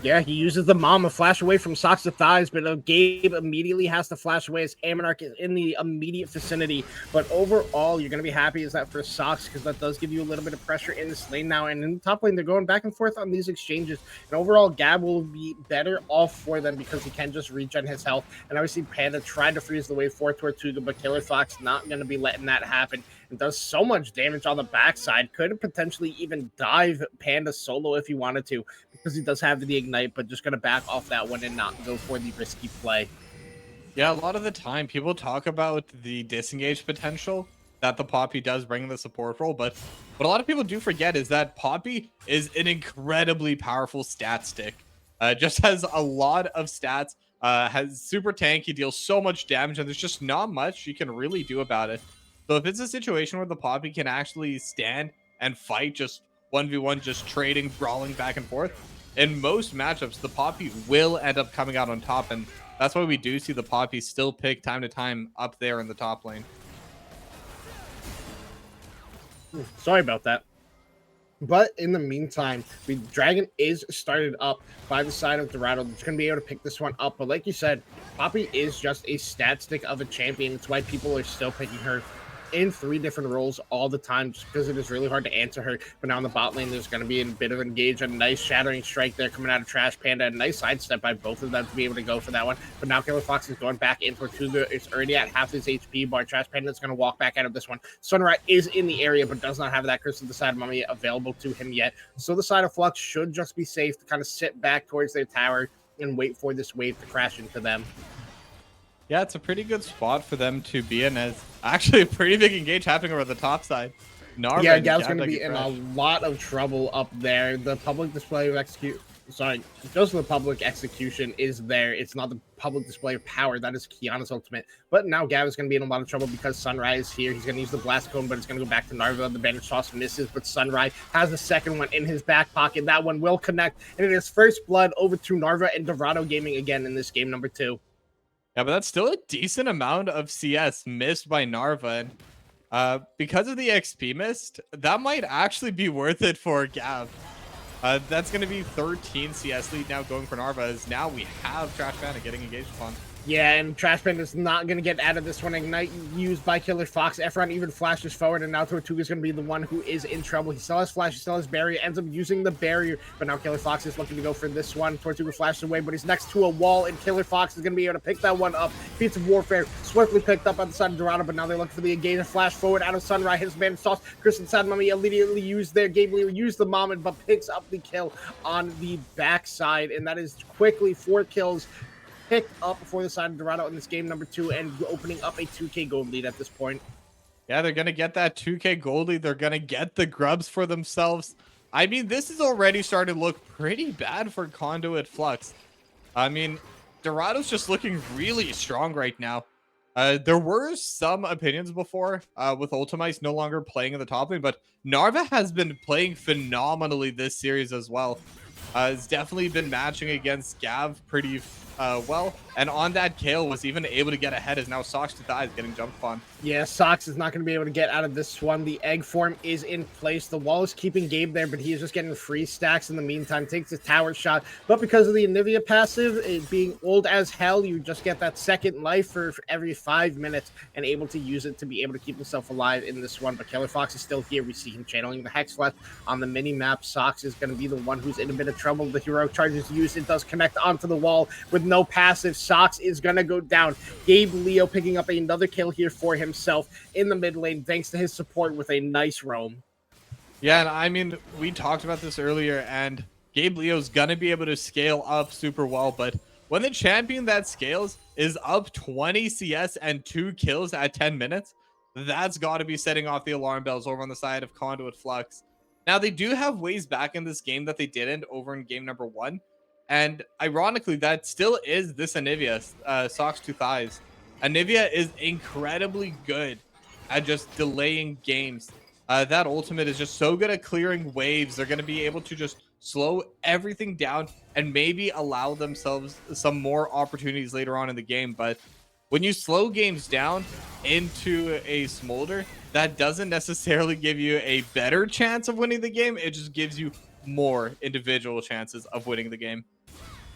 Yeah, he uses the Mama flash away from Socks to Thighs, but Gabe immediately has to flash away as Amonarch is in the immediate vicinity. But overall, you're going to be happy is that for Socks, because that does give you a little bit of pressure in this lane now. And in the top lane, they're going back and forth on these exchanges. And overall, Gab will be better off for them because he can just regen his health. And obviously, Panda tried to freeze the wave for Tortuga, but Killer Fox not going to be letting that happen. And does so much damage on the backside. Could potentially even dive Panda solo if he wanted to, because he does have the ignite, but just going to back off that one and not go for the risky play. Yeah, a lot of the time people talk about the disengage potential that the Poppy does bring in the support role, but what a lot of people do forget is that Poppy is an incredibly powerful stat stick. Just has a lot of stats, has super tanky, deals so much damage, and there's just not much you can really do about it. So if it's a situation where the Poppy can actually stand and fight just 1v1, just trading, brawling back and forth, in most matchups, the Poppy will end up coming out on top, and that's why we do see the Poppy still pick time to time up there in the top lane. Sorry about that. But in the meantime, the Dragon is started up by the side of Dorado. It's going to be able to pick this one up. But like you said, Poppy is just a stat stick of a champion. It's why people are still picking her in 3 different roles all the time, just because it is really hard to answer her. But now in the bot lane, there's going to be a bit of engage, a nice shattering strike there coming out of Trash Panda, a nice sidestep by both of them to be able to go for that one. But now Killer Fox is going back in Tortuga. It's already at half his HP bar. Trash Panda is going to walk back out of this one. Sunrise is in the area, but does not have that Curse of the Side Mummy available to him yet. So the side of Flux should just be safe to kind of sit back towards their tower and wait for this wave to crash into them. Yeah, it's a pretty good spot for them to be in, as actually a pretty big engage happening over the top side. Yeah, Gav's going to be in a lot of trouble up there. The public display of just the public execution is there. It's not the public display of power. That is Kiana's ultimate. But now Gav is going to be in a lot of trouble because Sunrise is here. He's going to use the Blast Cone, but it's going to go back to Narva. The Bandage Toss misses, but Sunrise has the second one in his back pocket. That one will connect, and it is first blood over to Narva and Dorado Gaming again in this game number 2. Yeah, but that's still a decent amount of CS missed by Narva. And because of the XP missed, that might actually be worth it for Gav. That's going to be 13 CS lead now going for Narva, as now we have Trash Panda getting engaged upon. Yeah, and Trash Panda is not going to get out of this one. Ignite used by Killer Fox. Efron even flashes forward, and now Tortuga is going to be the one who is in trouble. He still has flash, he still has barrier, ends up using the barrier, but now Killer Fox is looking to go for this one. Tortuga flashes away, but he's next to a wall, and Killer Fox is going to be able to pick that one up. Feats of Warfare swiftly picked up on the side of Dorado, but now they're looking for the engage and flash forward out of Sunrise. His man Sauce, Kristen Sad Mummy immediately used their Gabe Leo, used the Mammon, but picks up the kill on the backside, and that is quickly 4 kills picked up for the side of Dorado in this game number 2 and opening up a 2K gold lead at this point. Yeah, they're going to get that 2K gold lead. They're going to get the grubs for themselves. I mean, this is already starting to look pretty bad for Conduit Flux. I mean, Dorado's just looking really strong right now. There were some opinions before with Ultimice no longer playing in the top lane, but Narva has been playing phenomenally this series as well. Has definitely been matching against Gav pretty well, and on that Kale was even able to get ahead, as now Socks to Thighs getting jumped on. Yeah, Socks is not going to be able to get out of this one. The egg form is in place. The wall is keeping Gabe there, but he is just getting free stacks in the meantime. Takes his tower shot, but because of the Anivia passive, it being old as hell, you just get that second life for every 5 minutes and able to use it to be able to keep himself alive in this one. But Killer Fox is still here. We see him channeling the Hex left on the mini map. Socks is going to be the one who's in a bit of trouble. The heroic charge is used. It does connect onto the wall with no passive. Socks is going to go down. Gabe Leo picking up another kill here for himself in the mid lane, thanks to his support with a nice roam. Yeah, and I mean, we talked about this earlier, and Gabe Leo's gonna be able to scale up super well, but when the champion that scales is up 20 CS and 2 kills at 10 minutes, that's got to be setting off the alarm bells over on the side of Conduit Flux. Now, they do have ways back in this game that they didn't over in game number 1, and ironically, that still is this Anivia, Socks to Thighs. Anivia is incredibly good at just delaying games. That ultimate is just so good at clearing waves. They're going to be able to just slow everything down and maybe allow themselves some more opportunities later on in the game. But when you slow games down into a smolder, that doesn't necessarily give you a better chance of winning the game. It just gives you more individual chances of winning the game.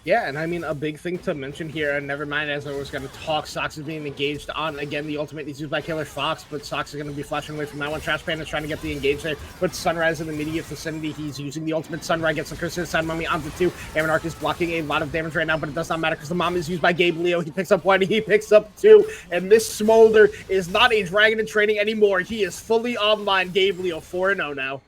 Yeah, and I mean, a big thing to mention here, and never mind, as I was going to talk, Sox is being engaged on, again, the ultimate is used by Killer Fox, but Sox is going to be flashing away from that one. Trash Pan is trying to get the engage there, but Sunrise in the immediate vicinity, he's using the ultimate. Sunrise gets the Curse of the Sun Mummy onto 2. Amonarch is blocking a lot of damage right now, but it does not matter because the Mom is used by Gabe Leo. He picks up 1, he picks up 2, and this Smolder is not a Dragon in training anymore. He is fully online. Gabe Leo 4-0 now.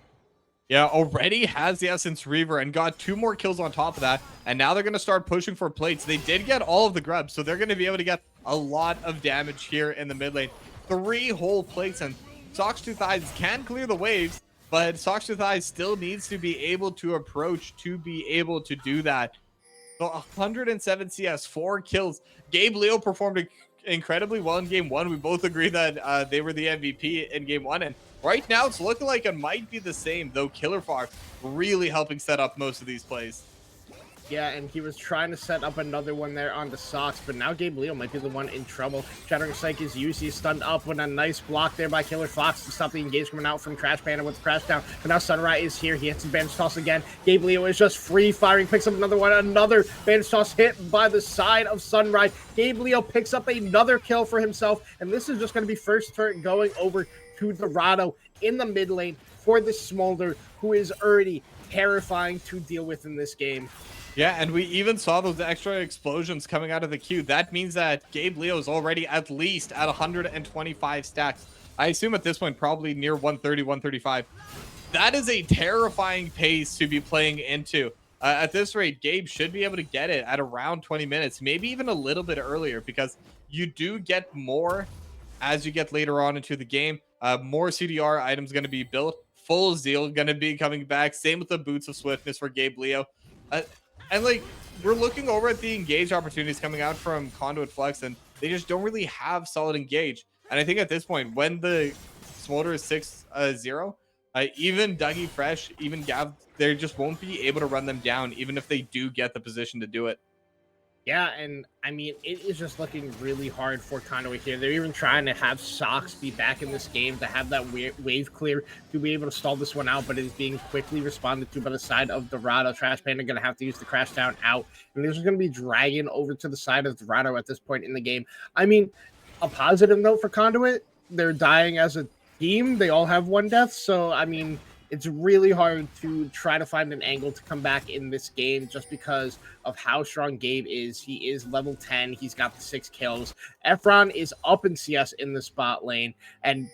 Yeah, already has the Essence Reaver and got 2 more kills on top of that. And now they're going to start pushing for plates. They did get all of the grubs, so they're going to be able to get a lot of damage here in the mid lane. 3 whole plates, and Socks to Thighs can clear the waves, but Socks to Thighs still needs to be able to approach to be able to do that. So 107 CS, 4 kills. Gabe Leo performed incredibly well in game 1. We both agree that they were the MVP in game 1, and right now it's looking like it might be the same, though Killer Fox really helping set up most of these plays. Yeah, and he was trying to set up another one there on the Sox, but now Gabe Leo might be the one in trouble. Shattering Psyche is used. He's stunned up with a nice block there by Killer Fox to stop the engagement out from Trash Panda with the crash down. But now Sunrise is here. He hits his bandage toss again. Gabe Leo is just free firing, picks up another one. Another bandage toss hit by the side of Sunrise. Gabe Leo picks up another kill for himself, and this is just going to be first turn going over to Dorado in the mid lane for the Smolder, who is already terrifying to deal with in this game. Yeah, and we even saw those extra explosions coming out of the queue. That means that Gabe Leo is already at least at 125 stacks. I assume at this point probably near 130, 135. That is a terrifying pace to be playing into. At this rate, Gabe should be able to get it at around 20 minutes, maybe even a little bit earlier, because you do get more as you get later on into the game. More CDR items going to be built. Full Zeal going to be coming back. Same with the Boots of Swiftness for Gabe Leo. And like, we're looking over at the engage opportunities coming out from Conduit Flux, and they just don't really have solid engage. And I think at this point, when the Smolder is 6-0, even Dougie Fresh, even Gav, they just won't be able to run them down, even if they do get the position to do it. Yeah, and I mean, it is just looking really hard for Conduit here. They're even trying to have Sox be back in this game to have that wave clear to be able to stall this one out, but it is being quickly responded to by the side of Dorado. Trash Panda going to have to use the crash down out, and this is going to be Dragon over to the side of Dorado at this point in the game. I mean, a positive note for Conduit, they're dying as a team. They all have 1 death, so I mean, it's really hard to try to find an angle to come back in this game just because of how strong Gabe is. He is level 10. He's got the 6 kills. Efron is up in CS in the spot lane, and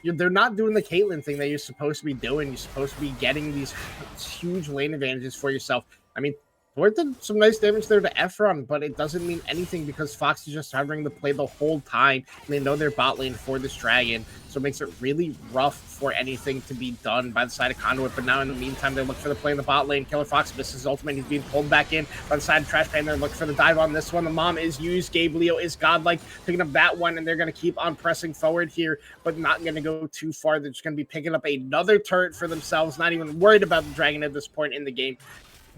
they're not doing the Caitlyn thing that you're supposed to be doing. You're supposed to be getting these huge lane advantages for yourself. I mean, Thor did some nice damage there to Efron, but it doesn't mean anything because Fox is just having to play the whole time, and they know they're bot lane for this Dragon, so it makes it really rough for anything to be done by the side of Conduit. But now in the meantime, they look for the play in the bot lane. Killer Fox misses his ultimate. He's being pulled back in by the side of Trash Panda. They're looking for the dive on this one. The Mom is used. Gabe Leo is godlike, picking up that one, and they're going to keep on pressing forward here, but not going to go too far. They're just going to be picking up another turret for themselves, not even worried about the Dragon at this point in the game.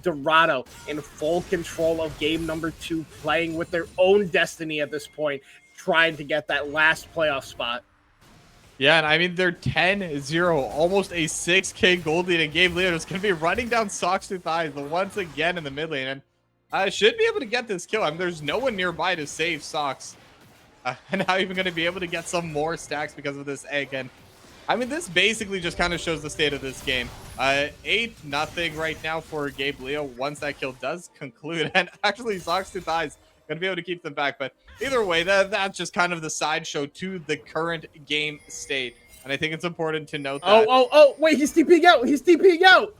Dorado in full control of game number 2, playing with their own destiny at this point, trying to get that last playoff spot. Yeah, and I mean, they're 10-0, almost a 6K gold lead, and Gabe Leo is going to be running down Socks to Thighs once again in the mid lane, and should be able to get this kill. I mean, there's no one nearby to save Socks, and now even going to be able to get some more stacks because of this egg. And I mean, this basically just kind of shows the state of this game. 8-0 right now for Gabe Leo once that kill does conclude. And actually, Socks to Thighs going to be able to keep them back. But either way, that's just kind of the sideshow to the current game state. And I think it's important to note that. Oh, wait, he's TPing out. He's TPing out.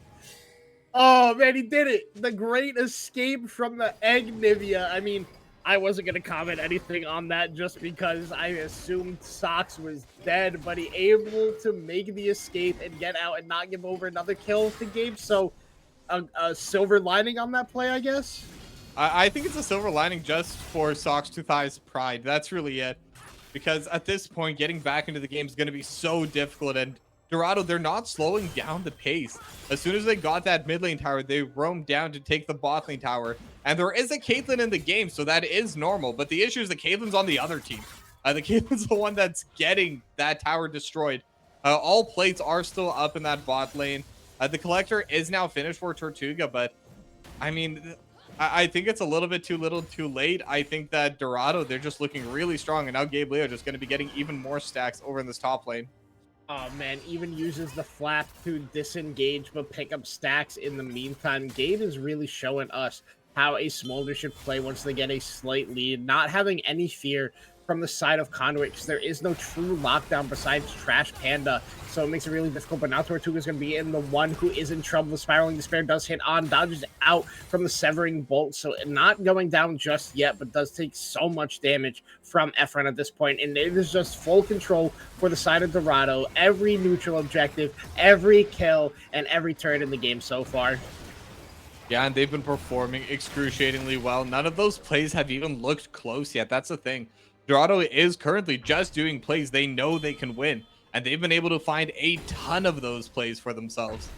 Oh, man, he did it. The great escape from the egg Nivea. I mean, I wasn't going to comment anything on that just because I assumed Sox was dead, but he able to make the escape and get out and not give over another kill to Gabe. So a silver lining on that play, I guess. I think it's a silver lining just for Sox 2 Thighs pride. That's really it. Because at this point, getting back into the game is going to be so difficult. And Dorado, they're not slowing down the pace. As soon as they got that mid lane tower, they roamed down to take the bot lane tower. And there is a Caitlyn in the game, so that is normal. But the issue is the Caitlyn's on the other team. The Caitlyn's the one that's getting that tower destroyed. All plates are still up in that bot lane. The collector is now finished for Tortuga, but I mean, I think it's a little bit too little too late. I think that Dorado, they're just looking really strong. And now Gabe Leo just going to be getting even more stacks over in this top lane. Oh, man, even uses the flap to disengage but pick up stacks in the meantime. Gabe is really showing us how a Smolder should play once they get a slight lead, not having any fear from the side of Conduit because there is no true lockdown besides Trash Panda, so it makes it really difficult. But now Tortuga is going to be in the one who is in trouble. The Spiraling Despair does hit on, dodges out from the Severing Bolt, so not going down just yet, but does take so much damage from Efren at this point, and it is just full control for the side of Dorado. Every neutral objective, every kill, and every turret in the game so far. Yeah, and they've been performing excruciatingly well. None of those plays have even looked close yet. That's the thing. Dorado is currently just doing plays they know they can win, and they've been able to find a ton of those plays for themselves.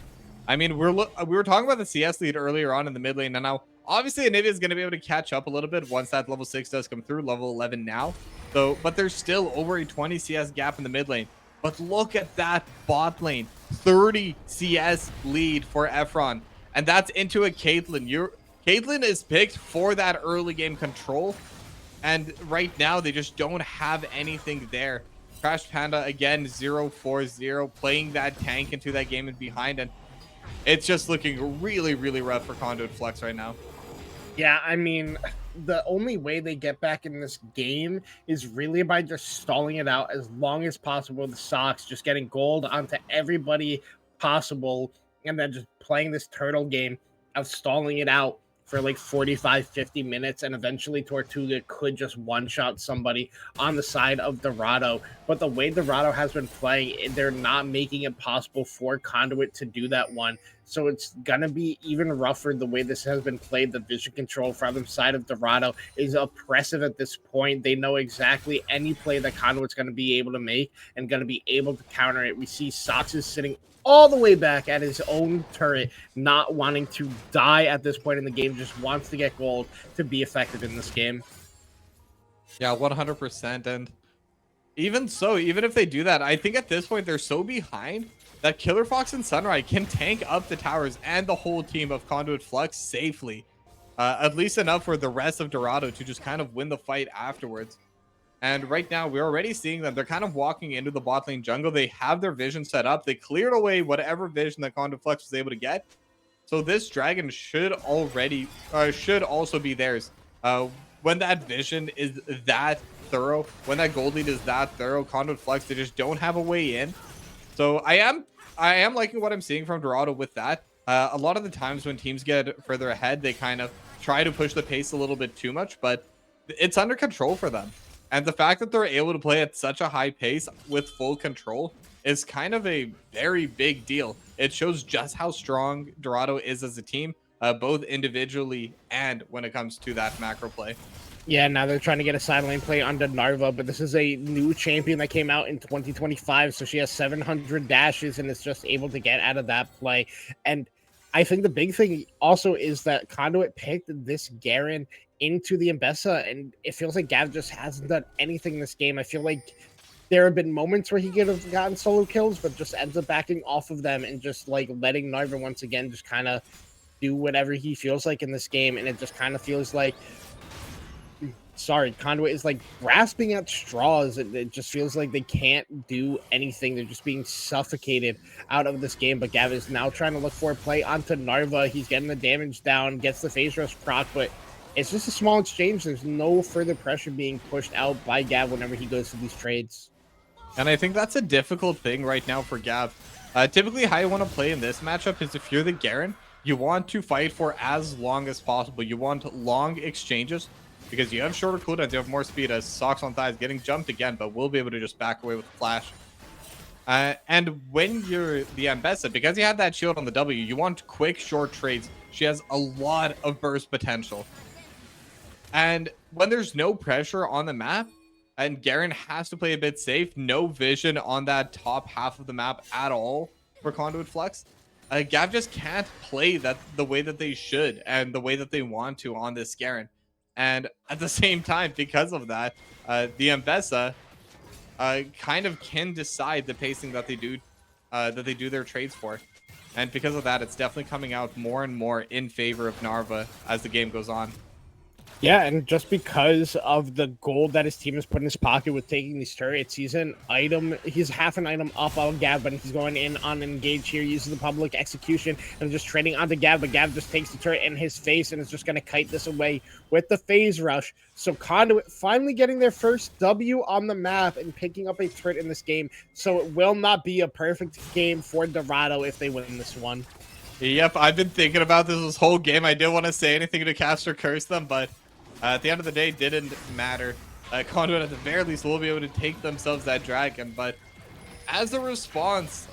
I mean, we were talking about the CS lead earlier on in the mid lane, and now obviously Anivia is going to be able to catch up a little bit once that level 6 does come through, level 11 now. So, but there's still over a 20 CS gap in the mid lane. But look at that bot lane, 30 CS lead for Efron, and that's into a Caitlyn. Caitlyn is picked for that early game control. And right now, they just don't have anything there. Crash Panda, again, 0-4-0, playing that tank into that game and behind. And it's just looking really, really rough for Conduit Flux right now. Yeah, I mean, the only way they get back in this game is really by just stalling it out as long as possible. The Sox just getting gold onto everybody possible. And then just playing this turtle game of stalling it out for like 45-50 minutes, and eventually Tortuga could just one-shot somebody on the side of Dorado. But the way Dorado has been playing, they're not making it possible for Conduit to do that one. So it's gonna be even rougher the way this has been played. The vision control from the side of Dorado is oppressive at this point. They know exactly any play that Conduit's gonna be able to make and gonna be able to counter it. We see Sox is sitting all the way back at his own turret, not wanting to die at this point in the game, just wants to get gold to be effective in this game. Yeah, 100%. And even so, even if they do that, I think at this point they're so behind that Killer Fox and Sunrise can tank up the towers and the whole team of Conduit Flux safely. At least enough for the rest of Dorado to just kind of win the fight afterwards. And right now, we're already seeing them. They're kind of walking into the bot lane jungle. They have their vision set up. They cleared away whatever vision that Conduit Flux was able to get. So this dragon should also be theirs. When that vision is that thorough, when that gold lead is that thorough, Conduit Flux, they just don't have a way in. So I am liking what I'm seeing from Dorado with that. A lot of the times when teams get further ahead, they kind of try to push the pace a little bit too much, but it's under control for them. And the fact that they're able to play at such a high pace with full control is kind of a very big deal. It shows just how strong Dorado is as a team, both individually and when it comes to that macro play. Yeah, now they're trying to get a side lane play onto Narva, but this is a new champion that came out in 2025, so she has 700 dashes and is just able to get out of that play. And I think the big thing also is that Conduit picked this Garen into the Mbessa, and it feels like Gav just hasn't done anything in this game. I feel like there have been moments where he could have gotten solo kills, but just ends up backing off of them and just like letting Narva once again just kind of do whatever he feels like in this game. And it just kind of feels like, Conduit is like grasping at straws. It just feels like they can't do anything. They're just being suffocated out of this game. But Gav is now trying to look for a play onto Narva. He's getting the damage down, gets the phase rush proc, but it's just a small exchange. There's no further pressure being pushed out by Gav whenever he goes to these trades. And I think that's a difficult thing right now for Gav. Typically, how you want to play in this matchup is if you're the Garen, you want to fight for as long as possible. You want long exchanges because you have shorter cooldowns, you have more speed. As Socks on Thighs getting jumped again, but we'll be able to just back away with Flash. And when you're the Ambessa, because you have that shield on the W, you want quick, short trades. She has a lot of burst potential. And when there's no pressure on the map, and Garen has to play a bit safe, no vision on that top half of the map at all for Conduit Flux, Gav just can't play that the way that they should and the way that they want to on this Garen. And at the same time, because of that, the Ambessa kind of can decide the pacing that they do their trades for. And because of that, it's definitely coming out more and more in favor of Narva as the game goes on. Yeah, and just because of the gold that his team has put in his pocket with taking these turrets, he's half an item up on Gav, but he's going in on engage here, uses the public execution, and just trading onto Gav, but Gav just takes the turret in his face and is just going to kite this away with the phase rush. So Conduit finally getting their first W on the map and picking up a turret in this game. So it will not be a perfect game for Dorado if they win this one. Yep, I've been thinking about this whole game. I didn't want to say anything to cast or curse them, but at the end of the day, didn't matter. Conduit, at the very least, will be able to take themselves that dragon. But as a response,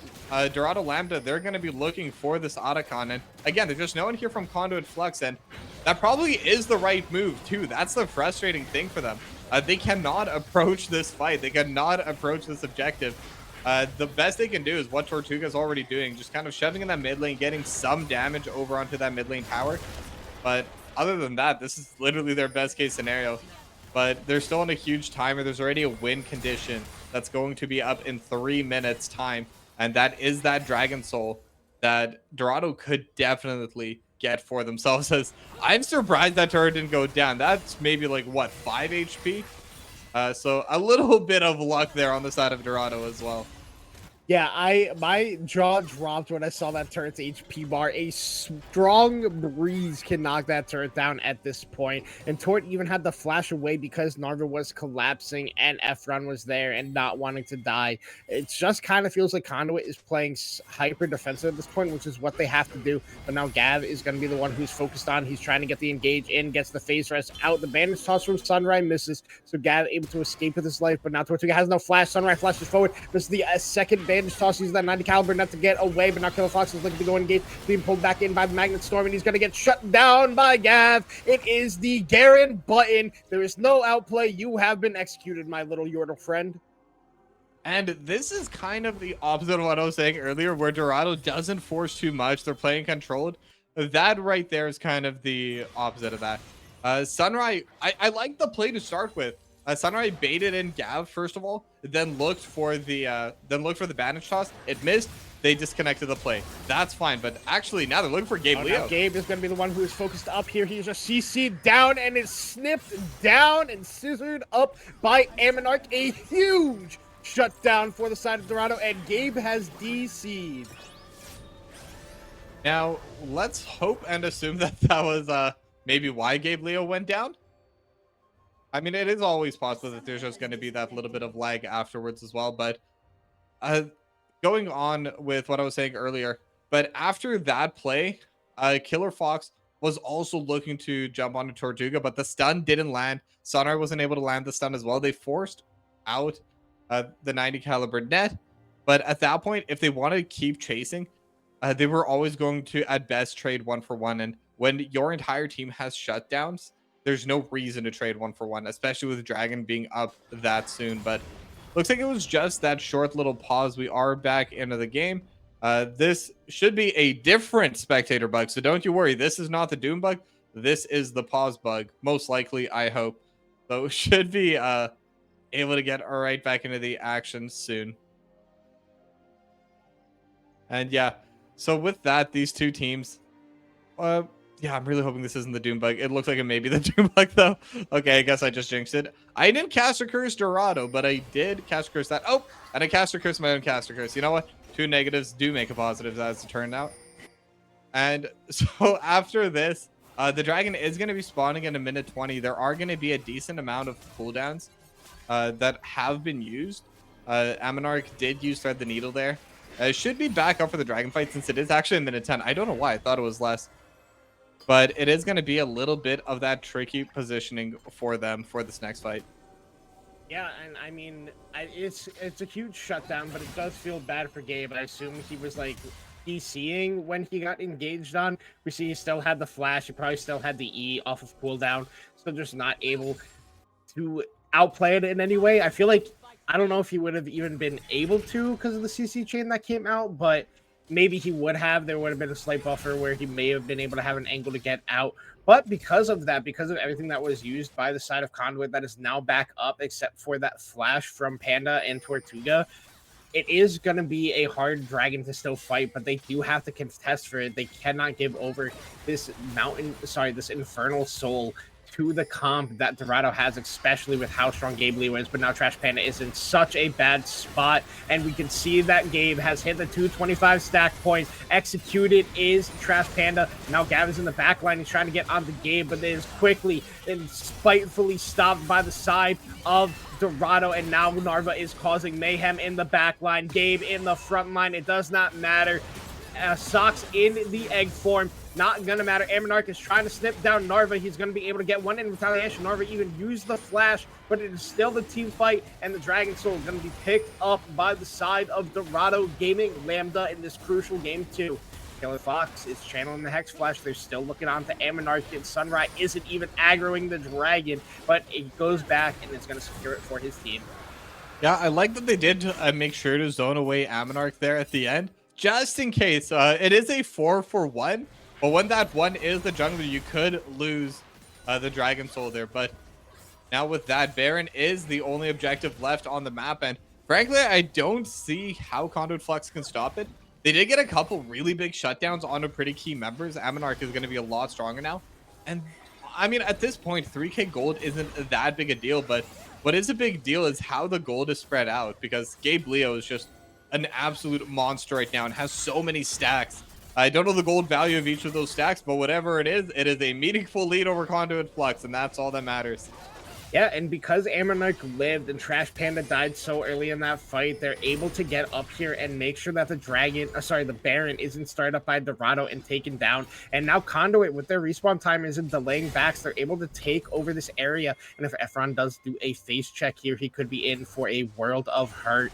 Dorado Lambda, they're going to be looking for this Otacon. And again, there's just no one here from Conduit Flux. And that probably is the right move, too. That's the frustrating thing for them. They cannot approach this fight. They cannot approach this objective. The best they can do is what Tortuga's already doing, just kind of shoving in that mid lane, getting some damage over onto that mid lane tower. But other than that, this is literally their best case scenario. But they're still in a huge timer. There's already a win condition that's going to be up in 3 minutes time. And that is that Dragon Soul that Dorado could definitely get for themselves. As I'm surprised that turret didn't go down. That's maybe like, what, 5 HP? So a little bit of luck there on the side of Dorado as well. Yeah, my jaw dropped when I saw that turret's HP bar. A strong breeze can knock that turret down at this point. And Tort even had to flash away because Narva was collapsing and Efron was there and not wanting to die. It just kind of feels like Conduit is playing hyper defensive at this point, which is what they have to do. But now Gav is going to be the one who's focused on. He's trying to get the engage in, gets the phase rest out. The bandage toss from Sunrise misses. So Gav able to escape with his life, but now Tortuga has no flash. Sunrise flashes forward. This is the second bandage toss, uses that 90 caliber net to get away, but now Killer Fox is looking to go engage, being pulled back in by the Magnet Storm, and he's going to get shut down by Gav. It is the Garen button. There is no outplay. You have been executed, my little Yordle friend. And this is kind of the opposite of what I was saying earlier, where Dorado doesn't force too much. They're playing controlled. That right there is kind of the opposite of that. Sunrise, I like the play to start with. Sunrise baited in Gav first of all, then looked for the bandage toss. It missed. They disconnected the play. That's fine. But actually, now they're looking for Gabe Leo. Gabe is going to be the one who is focused up here. He's just CC'd down and is snipped down and scissored up by Aminarch. A huge shutdown for the side of Dorado, and Gabe has DC'd. Now, let's hope and assume that that was maybe why Gabe Leo went down. I mean, it is always possible that there's just going to be that little bit of lag afterwards as well. But going on with what I was saying earlier, but after that play, Killer Fox was also looking to jump onto Tortuga, but the stun didn't land. Sonar wasn't able to land the stun as well. They forced out the 90 caliber net. But at that point, if they wanted to keep chasing, they were always going to, at best, trade 1-for-1. And when your entire team has shutdowns, there's no reason to trade 1-for-1, especially with Dragon being up that soon. But looks like it was just that short little pause. We are back into the game. This should be a different spectator bug, so don't you worry. This is not the Doom bug. This is the pause bug, most likely, I hope. So should be able to get right back into the action soon. And yeah, so with that, these two teams... yeah, I'm really hoping this isn't the Doom bug. It looks like it may be the Doom bug, though. Okay, I guess I just jinxed it. I didn't caster curse Dorado, but I did caster curse that. Oh, and I caster curse my own caster curse. You know what? 2 negatives do make a positive, as it turned out. And so after this, the dragon is going to be spawning in a minute 20. There are going to be a decent amount of cooldowns that have been used. Aminarch did use Thread the Needle there. Should be back up for the dragon fight since it is actually a minute 10. I don't know why. I thought it was less. But it is going to be a little bit of that tricky positioning for them for this next fight. Yeah, and I mean, it's a huge shutdown, but it does feel bad for Gabe. I assume he was like DCing when he got engaged on. We see he still had the flash. He probably still had the E off of cooldown, so just not able to outplay it in any way. I feel like, I don't know if he would have even been able to because of the CC chain that came out, but maybe he would have. There would have been a slight buffer where he may have been able to have an angle to get out. But because of that, because of everything that was used by the side of Conduit that is now back up, except for that flash from Panda and Tortuga, it is going to be a hard dragon to still fight, but they do have to contest for it. They cannot give over this this infernal soul to the comp that Dorado has, especially with how strong Gabe Leo is. But now Trash Panda is in such a bad spot, and we can see that Gabe has hit the 225 stack points. Executed is Trash Panda. Now Gavin's in the back line. He's trying to get onto Gabe, but it is quickly and spitefully stopped by the side of Dorado, and now Narva is causing mayhem in the back line. Gabe in the front line. It does not matter. Socks in the egg form. Not gonna matter. Aminarch is trying to snip down Narva. He's gonna be able to get one in retaliation. Narva even used the flash, but it is still the team fight, and the Dragon Soul is gonna be picked up by the side of Dorado Gaming Lambda in this crucial game 2. Killer Fox is channeling the Hex Flash. They're still looking on to Aminarch, and Sunrise isn't even aggroing the Dragon, but it goes back and it's gonna secure it for his team. Yeah, I like that they did make sure to zone away Aminarch there at the end, just in case. It is a 4-for-1, but when that one is the jungler, you could lose the Dragon Soul there. But now with that, Baron is the only objective left on the map, and frankly, I don't see how Conduit Flux can stop it. They did get a couple really big shutdowns onto pretty key members. Aminarch is going to be a lot stronger now. And I mean, at this point, 3k gold isn't that big a deal, but what is a big deal is how the gold is spread out, because Gabe Leo is just an absolute monster right now and has so many stacks. I don't know the gold value of each of those stacks, but whatever it is a meaningful lead over Conduit Flux, and that's all that matters. Yeah, and because Aminarch lived and Trash Panda died so early in that fight, they're able to get up here and make sure that the Baron isn't started up by Dorado and taken down. And now Conduit, with their respawn time, isn't delaying backs. They're able to take over this area. And if Efron does do a face check here, he could be in for a world of hurt.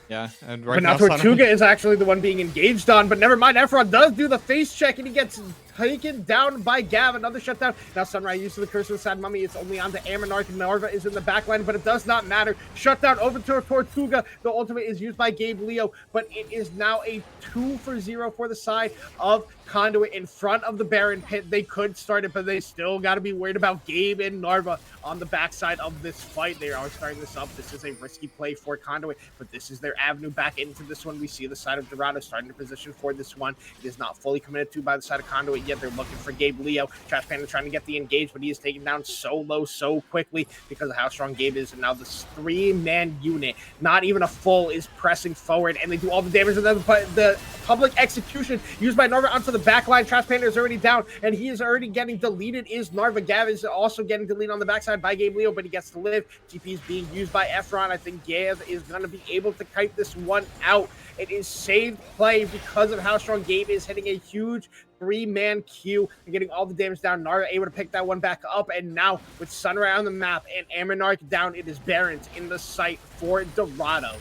Yeah, and but now Tortuga is actually the one being engaged on, but never mind. Efron does do the face check, and he gets taken down by Gav. Another shutdown. Now Sunrise used to the Curse of the Sad Mummy. It's only on to Aminarch. Narva is in the backline, but it does not matter. Shutdown over to Tortuga. The ultimate is used by Gabe Leo, but it is now a 2-for-0 for the side of Conduit in front of the Baron pit. They could start it, but they still got to be worried about Gabe and Narva on the backside of this fight. They are starting this up. This is a risky play for Conduit, but this is their avenue back into this one. We see the side of Dorado starting to position for this one. It is not fully committed to by the side of Conduit yet. They're looking for Gabe Leo. Trash Panda trying to get the engage, but he is taken down so low so quickly because of how strong Gabe is. And now this 3-man unit, not even a full, is pressing forward, and they do all the damage. And then the public execution used by Narva onto the back line. Trash Panda is already down, and he is already getting deleted. Is Narva. Gav is also getting deleted on the backside by Gabe Leo, but he gets to live. TP is being used by Efron. I think Gav is going to be able to kite this one out. It is saved play because of how strong Gabe is, hitting a huge 3-man queue and getting all the damage down. Narva able to pick that one back up, and now with Sunray on the map and Aminarch down, it is Barons in the sight for Dorado.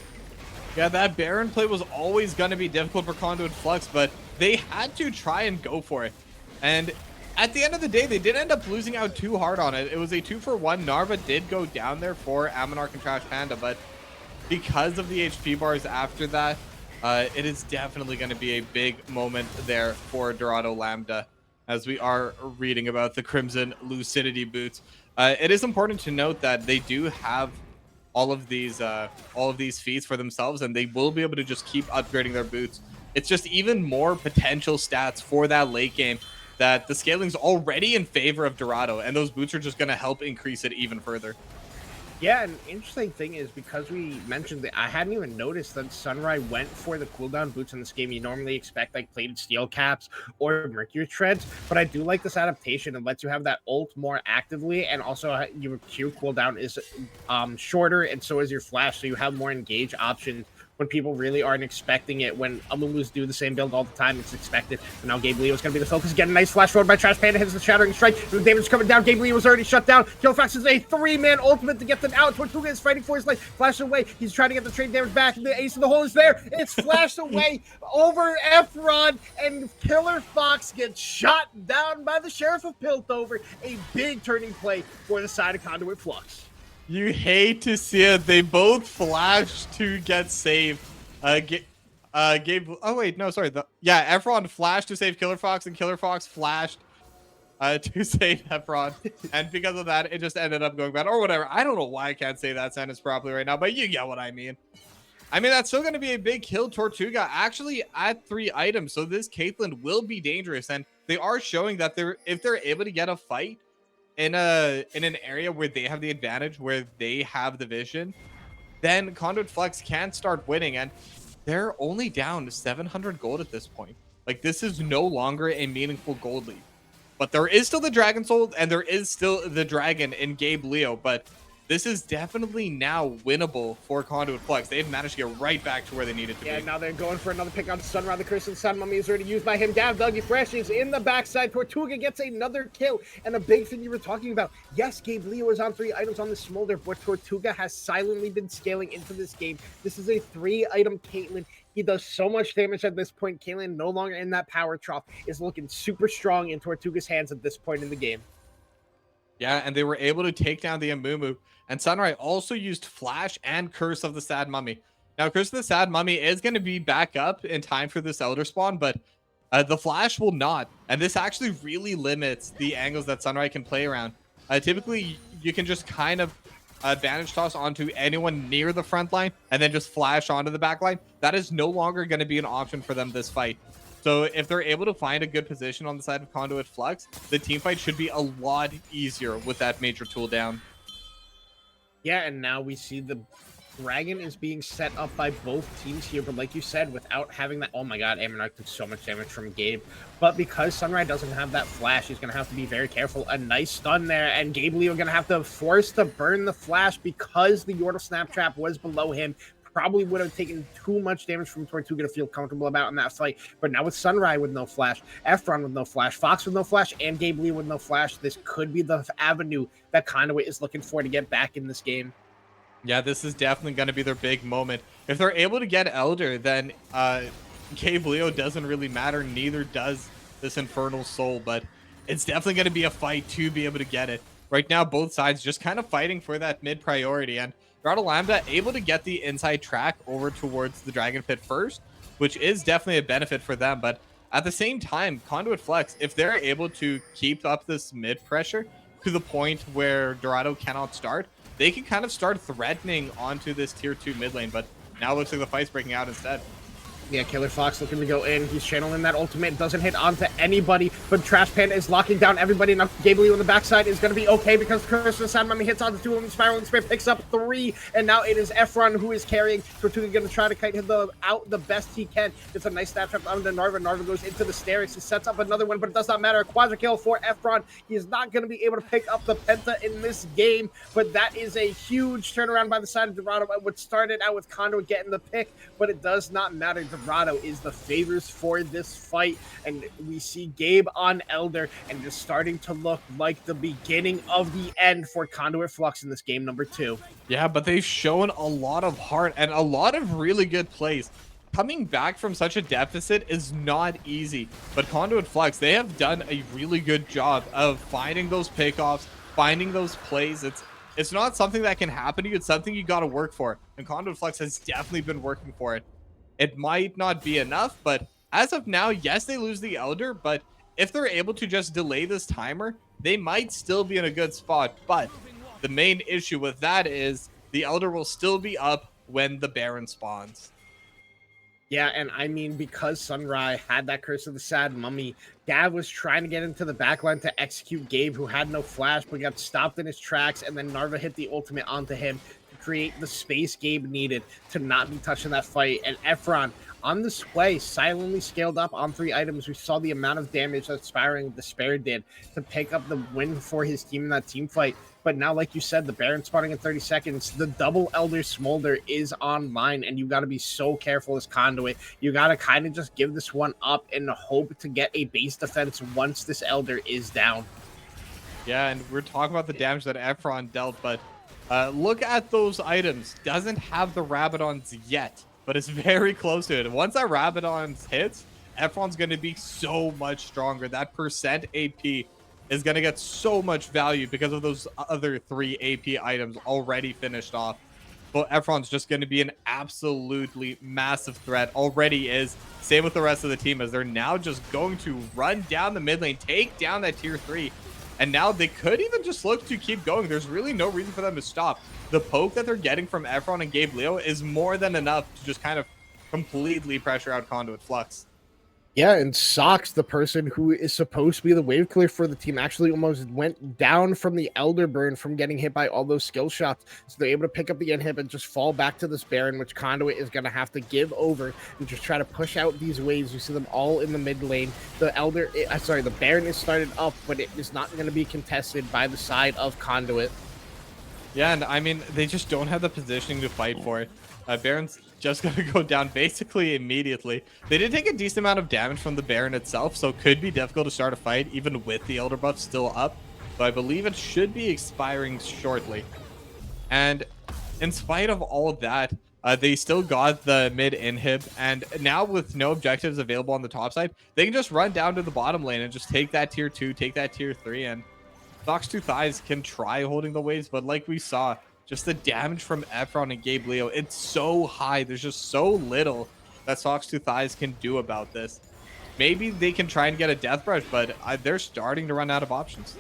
Yeah, that Baron play was always going to be difficult for Conduit Flux, but they had to try and go for it. And at the end of the day, they did end up losing out too hard on it. It was a 2-for-1. Narva did go down there for Aminarch and Trash Panda, but because of the HP bars after that, it is definitely going to be a big moment there for Dorado Lambda, as we are reading about the Crimson Lucidity boots. It is important to note that they do have all of these feats for themselves, and they will be able to just keep upgrading their boots. It's just even more potential stats for that late game, that the scaling's already in favor of Dorado, and those boots are just going to help increase it even further. Yeah, an interesting thing is because we mentioned that I hadn't even noticed that Sunrise went for the cooldown boots in this game. You normally expect like plated steel caps or mercury treads, but I do like this adaptation. It lets you have that ult more actively, and also your Q cooldown is shorter, and so is your flash, so you have more engage options when people really aren't expecting it. When Amulus do the same build all the time, it's expected. But now Gabe Leo's going to be the focus. Get a nice flash forward by Trash Panda, hits the Shattering Strike. The damage coming down. Gabe Leo was already shut down. Killfax is a 3-man ultimate to get them out. Tortuga is fighting for his life. Flash away. He's trying to get the trade damage back. The ace of the hole is there. It's flashed away over Efron, and Killer Fox gets shot down by the Sheriff of Piltover. A big turning play for the side of Conduit Flux. You hate to see it. They both flashed to get saved. Gabe. Oh wait, no, sorry. Efron flashed to save Killer Fox, and Killer Fox flashed to save Efron, and because of that, it just ended up going bad or whatever. I don't know why I can't say that sentence properly right now, but you get what I mean. I mean, that's still going to be a big kill. Tortuga actually at 3 items, so this Caitlyn will be dangerous, and they are showing that if they're able to get a fight in an area where they have the advantage, where they have the vision, then Conduit Flux can start winning, and they're only down to 700 gold at this point. Like, this is no longer a meaningful gold lead, but there is still the Dragon Soul, and there is still the Dragon in Gabe Leo, but this is definitely now winnable for Conduit Flux. They've managed to get right back to where they needed to be. Yeah, now they're going for another pick on Sunrise. The Curse of Sun Mummy is already used by him down. Dougie Fresh is in the backside. Tortuga gets another kill. And a big thing you were talking about. Yes, Gabe Leo is on 3 items on the Smolder, but Tortuga has silently been scaling into this game. This is a 3-item Caitlyn. He does so much damage at this point. Caitlyn, no longer in that power trough, is looking super strong in Tortuga's hands at this point in the game. Yeah, and they were able to take down the Amumu. And Sunrise also used Flash and Curse of the Sad Mummy. Now, Curse of the Sad Mummy is going to be back up in time for this Elder Spawn, but the Flash will not. And this actually really limits the angles that Sunrise can play around. Typically, you can just kind of advantage toss onto anyone near the front line and then just flash onto the back line. That is no longer going to be an option for them this fight. So if they're able to find a good position on the side of Conduit Flux, the team fight should be a lot easier with that major tool down. Yeah, and now we see the Dragon is being set up by both teams here, but like you said, without having that, oh my god, Ammonarch took so much damage from Gabe. But because Sunrise doesn't have that flash, he's going to have to be very careful. A nice stun there, and Gabe Leo going to have to force to burn the flash because the Yordle Snap Trap was below him. Probably would have taken too much damage from Tortuga to feel comfortable about in that fight. But now with Sunrise with no flash, Efron with no flash, Fox with no flash, and Gabe Leo with no flash, this could be the avenue that Conduit is looking for to get back in this game. Yeah, this is definitely going to be their big moment. If they're able to get Elder, then Gabe Leo doesn't really matter. Neither does this Infernal Soul, but it's definitely going to be a fight to be able to get it. Right now, both sides just kind of fighting for that mid priority, and Dorado Lambda able to get the inside track over towards the Dragon Pit first, which is definitely a benefit for them. But at the same time, Conduit Flux, if they're able to keep up this mid pressure to the point where Dorado cannot start, they can kind of start threatening onto this tier 2 mid lane. But now it looks like the fight's breaking out instead. Yeah, Killer Fox looking to go in. He's channeling that ultimate. Doesn't hit onto anybody, but Trash Panda is locking down everybody. Now, Gabe Leo on the backside is going to be okay because Curse of the Sad Mummy hits onto 2 of them. Spiraling Spear picks up 3, and now it is Efron who is carrying. Tortuga going to try to kite him out the best he can. It's a nice snap trap onto Narva. Narva goes into the stairs. He sets up another one, but it does not matter. A quadra kill for Efron. He is not going to be able to pick up the Penta in this game, but that is a huge turnaround by the side of Dorado. What started out with Conduit getting the pick, but it does not matter. Dorado is the favors for this fight, and we see Gabe on Elder, and it's starting to look like the beginning of the end for Conduit Flux in this game number 2. Yeah, but they've shown a lot of heart and a lot of really good plays. Coming back from such a deficit is not easy, but Conduit Flux, they have done a really good job of finding those pickoffs, finding those plays. It's not something that can happen to you. It's something you got to work for, and Conduit Flux has definitely been working for it. It might not be enough, but as of now, yes, they lose the Elder, but if they're able to just delay this timer, they might still be in a good spot. But the main issue with that is the Elder will still be up when the Baron spawns. Yeah, and I mean, because Sunrai had that Curse of the Sad Mummy, Gav was trying to get into the backline to execute Gabe, who had no flash, but got stopped in his tracks, and then Narva hit the ultimate onto him to create the space Gabe needed to not be touching that fight. And Efron, on this way, silently scaled up on 3 items. We saw the amount of damage that Spiraling Despair did to pick up the win for his team in that team fight. But now, like you said, the Baron spawning in 30 seconds, the double Elder Smolder is online, and you got to be so careful as Conduit. You got to kind of just give this one up and hope to get a base defense once this Elder is down. Yeah, and we're talking about the damage that Efron dealt, but look at those items. Doesn't have the Rabadons yet, but it's very close to it. And once that Rabadons hits, Efron's going to be so much stronger. That percent AP is going to get so much value because of those other 3 AP items already finished off. But Efron's just going to be an absolutely massive threat. Already is. Same with the rest of the team, as they're now just going to run down the mid lane, take down that tier 3. And now they could even just look to keep going. There's really no reason for them to stop. The poke that they're getting from Efron and Gabe Leo is more than enough to just kind of completely pressure out Conduit Flux. Yeah, and Socks, the person who is supposed to be the wave clear for the team, actually almost went down from the Elder Burn from getting hit by all those skill shots. So they're able to pick up the inhib and just fall back to this Baron, which Conduit is going to have to give over and just try to push out these waves. You see them all in the mid lane. The the Baron is started up, but it is not going to be contested by the side of Conduit. Yeah, and I mean, they just don't have the positioning to fight for it. Baron's just going to go down basically immediately. They did take a decent amount of damage from the Baron itself, so it could be difficult to start a fight, even with the Elder buff still up. But I believe it should be expiring shortly. And in spite of all of that, they still got the mid inhib. And now with no objectives available on the top side, they can just run down to the bottom lane and just take that tier 2, take that tier 3, and Fox 2 Thighs can try holding the waves, but like we saw, just the damage from Efron and Gabe Leo, it's so high. There's just so little that Fox 2 Thighs can do about this. Maybe they can try and get a death brush, but they're starting to run out of options.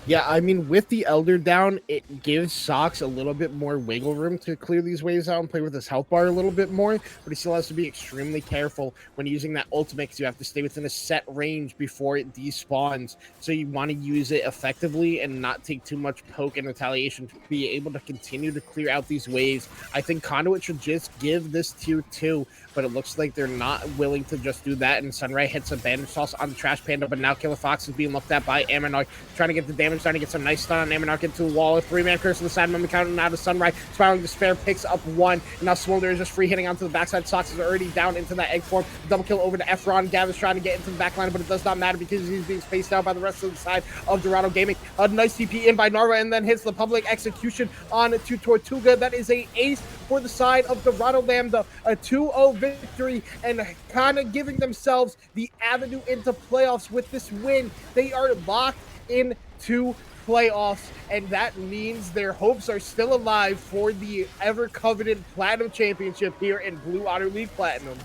Yeah, I mean, with the Elder down, it gives Socks a little bit more wiggle room to clear these waves out and play with his health bar a little bit more, but he still has to be extremely careful when using that ultimate because you have to stay within a set range before it despawns. So you want to use it effectively and not take too much poke and retaliation to be able to continue to clear out these waves. I think Conduit should just give this tier 2, but it looks like they're not willing to just do that, and Sunray hits a bandage toss on the Trash Panda, but now Killer Fox is being looked at by Aminar, trying to get the damage, trying to get some nice stun on Aminar, into the wall. A 3-man curse on the side, Mummy counting out of Sunray. Spiraling Despair picks up 1, and now Smolder is just free hitting onto the backside. Socks is already down into that egg form. Double kill over to Efron. Gav is trying to get into the back line, but it does not matter because he's being spaced out by the rest of the side of Dorado Gaming. A nice TP in by Narva, and then hits the public execution on to Tortuga. That is a ace for the side of Dorado Lambda. A 2-0 victory, and kind of giving themselves the avenue into playoffs with this win. They are locked into playoffs, and that means their hopes are still alive for the ever coveted Platinum Championship here in Blue Otter League Platinum.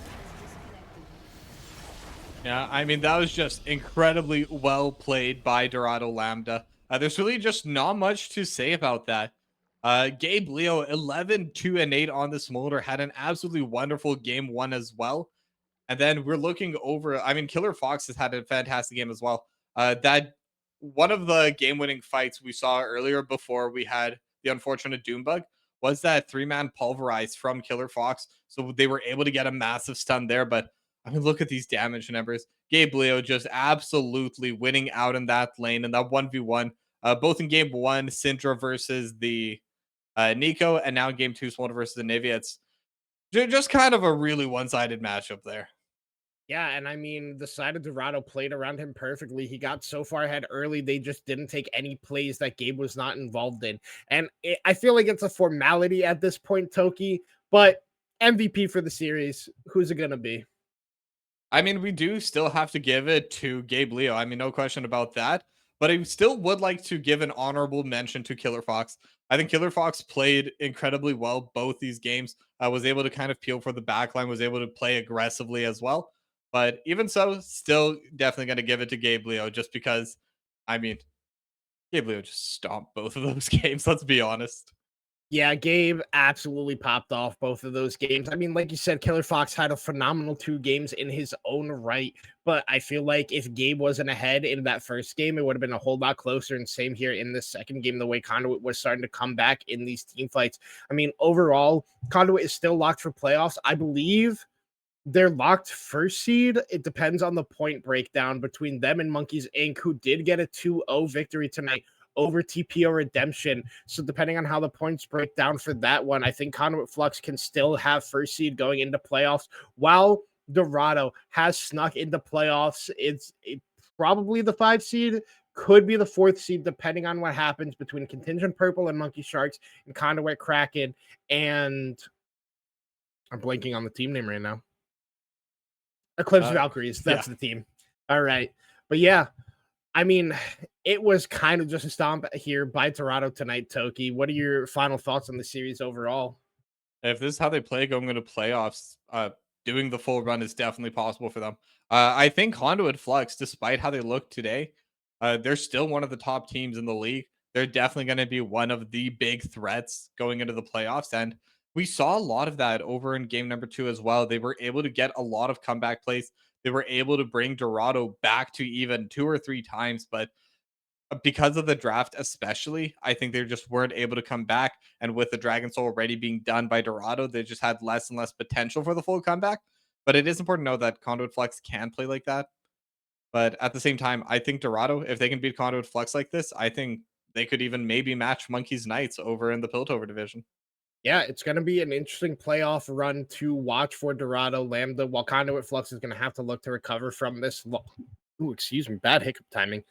Yeah, I mean, that was just incredibly well played by Dorado Lambda. There's really just not much to say about that. Gabe Leo, 11, 2, and 8 on the Smolder, had an absolutely wonderful game 1 as well. And then we're looking over, I mean, Killer Fox has had a fantastic game as well. That one of the game-winning fights we saw earlier before we had the unfortunate Doom bug was that 3-man pulverize from Killer Fox. So they were able to get a massive stun there. But I mean, look at these damage numbers. Gabe Leo just absolutely winning out in that lane and that 1v1. Both in game 1, Syndra versus the Nico, and now in game 2, Smolder versus the Navy. It's just kind of a really one-sided matchup there. Yeah, and I mean, the side of Dorado played around him perfectly. He got so far ahead early, they just didn't take any plays that Gabe was not involved in. And I feel like it's a formality at this point, Toki, but MVP for the series, who's it going to be? I mean, we do still have to give it to Gabe Leo. I mean, no question about that. But I still would like to give an honorable mention to Killer Fox. I think Killer Fox played incredibly well both these games. I was able to kind of peel for the backline, was able to play aggressively as well. But even so, still definitely going to give it to Gabe Leo just because, I mean, Gabe Leo just stomped both of those games. Let's be honest. Yeah, Gabe absolutely popped off both of those games. I mean, like you said, Killer Fox had a phenomenal 2 games in his own right, but I feel like if Gabe wasn't ahead in that first game, it would have been a whole lot closer. And same here in the second game, the way Conduit was starting to come back in these team fights. I mean, overall, Conduit is still locked for playoffs. I believe they're locked first seed. It depends on the point breakdown between them and Monkeys Inc., who did get a 2-0 victory tonight over TPO Redemption. So depending on how the points break down for that one, I think Conduit Flux can still have first seed going into playoffs, while Dorado has snuck into playoffs. It's probably the 5 seed, could be the 4th seed, depending on what happens between Contingent Purple and Monkey Sharks and Conduit Kraken. And I'm blanking on the team name right now. Eclipse Valkyries. That's the team. All right. But yeah, I mean, it was kind of just a stomp here by Dorado tonight, Toki. What are your final thoughts on the series overall? If this is how they play going into playoffs, doing the full run is definitely possible for them. I think Conduit Flux, despite how they look today, they're still one of the top teams in the league. They're definitely going to be one of the big threats going into the playoffs. And we saw a lot of that over in game number 2 as well. They were able to get a lot of comeback plays. They were able to bring Dorado back to even 2 or 3 times, but because of the draft, especially, I think they just weren't able to come back. And with the Dragon Soul already being done by Dorado, they just had less and less potential for the full comeback. But it is important to know that Conduit Flux can play like that. But at the same time, I think Dorado, if they can beat Conduit Flux like this, I think they could even maybe match Monkey's Knights over in the Piltover division. Yeah, it's going to be an interesting playoff run to watch for Dorado. Lambda, while Conduit Flux is going to have to look to recover from this. Ooh, excuse me, bad hiccup timing.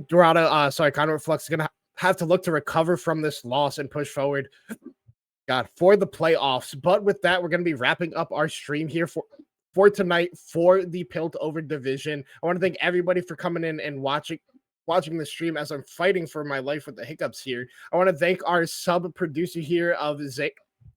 Conduit Flux is going to have to look to recover from this loss and push forward, for the playoffs. But with that, we're going to be wrapping up our stream here for tonight for the Piltover division. I want to thank everybody for coming in and watching the stream as I'm fighting for my life with the hiccups here. I want to thank our sub producer here of Zane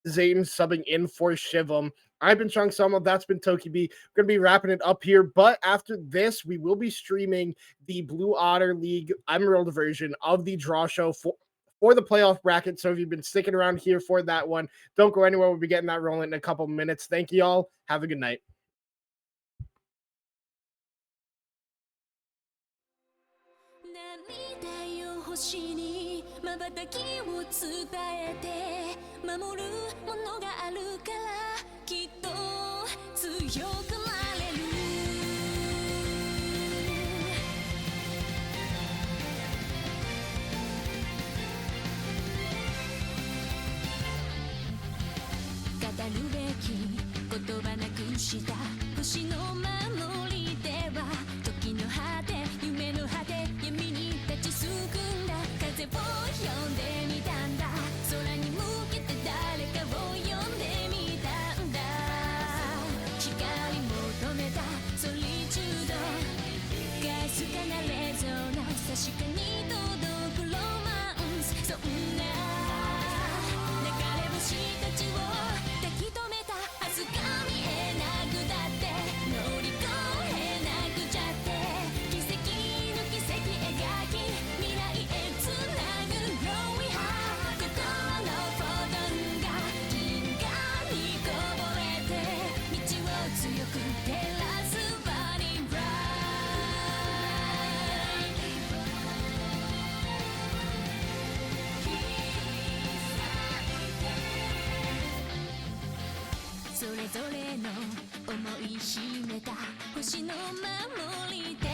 subbing in for Shivam. I've been Chung Summel. That's been Toki B. We're going to be wrapping it up here. But after this, we will be streaming the Blue Otter League Emerald version of the draw show for the playoff bracket. So if you've been sticking around here for that one, don't go anywhere. We'll be getting that rolling in a couple minutes. Thank you all. Have a good night. 星に瞬きを伝えて守るものがあるからきっと強くなれる語るべき言葉なくした星の守り手は時の果て夢の果て闇に立ちすくんだ風を呼んでみたんだ空に向けて誰かを呼んでみたんだ光求めたソリチュードかすかなレゾナンス確かに届くロマンスそんな流れ星たちを抱き留めた明日が見えなくだって乗り越えなくちゃって奇跡の奇跡描き未来へつなぐ Growing High 心のフォトンが銀河にこぼれて道を強く照らす Burning Bright それぞれの思い秘めた星の守り手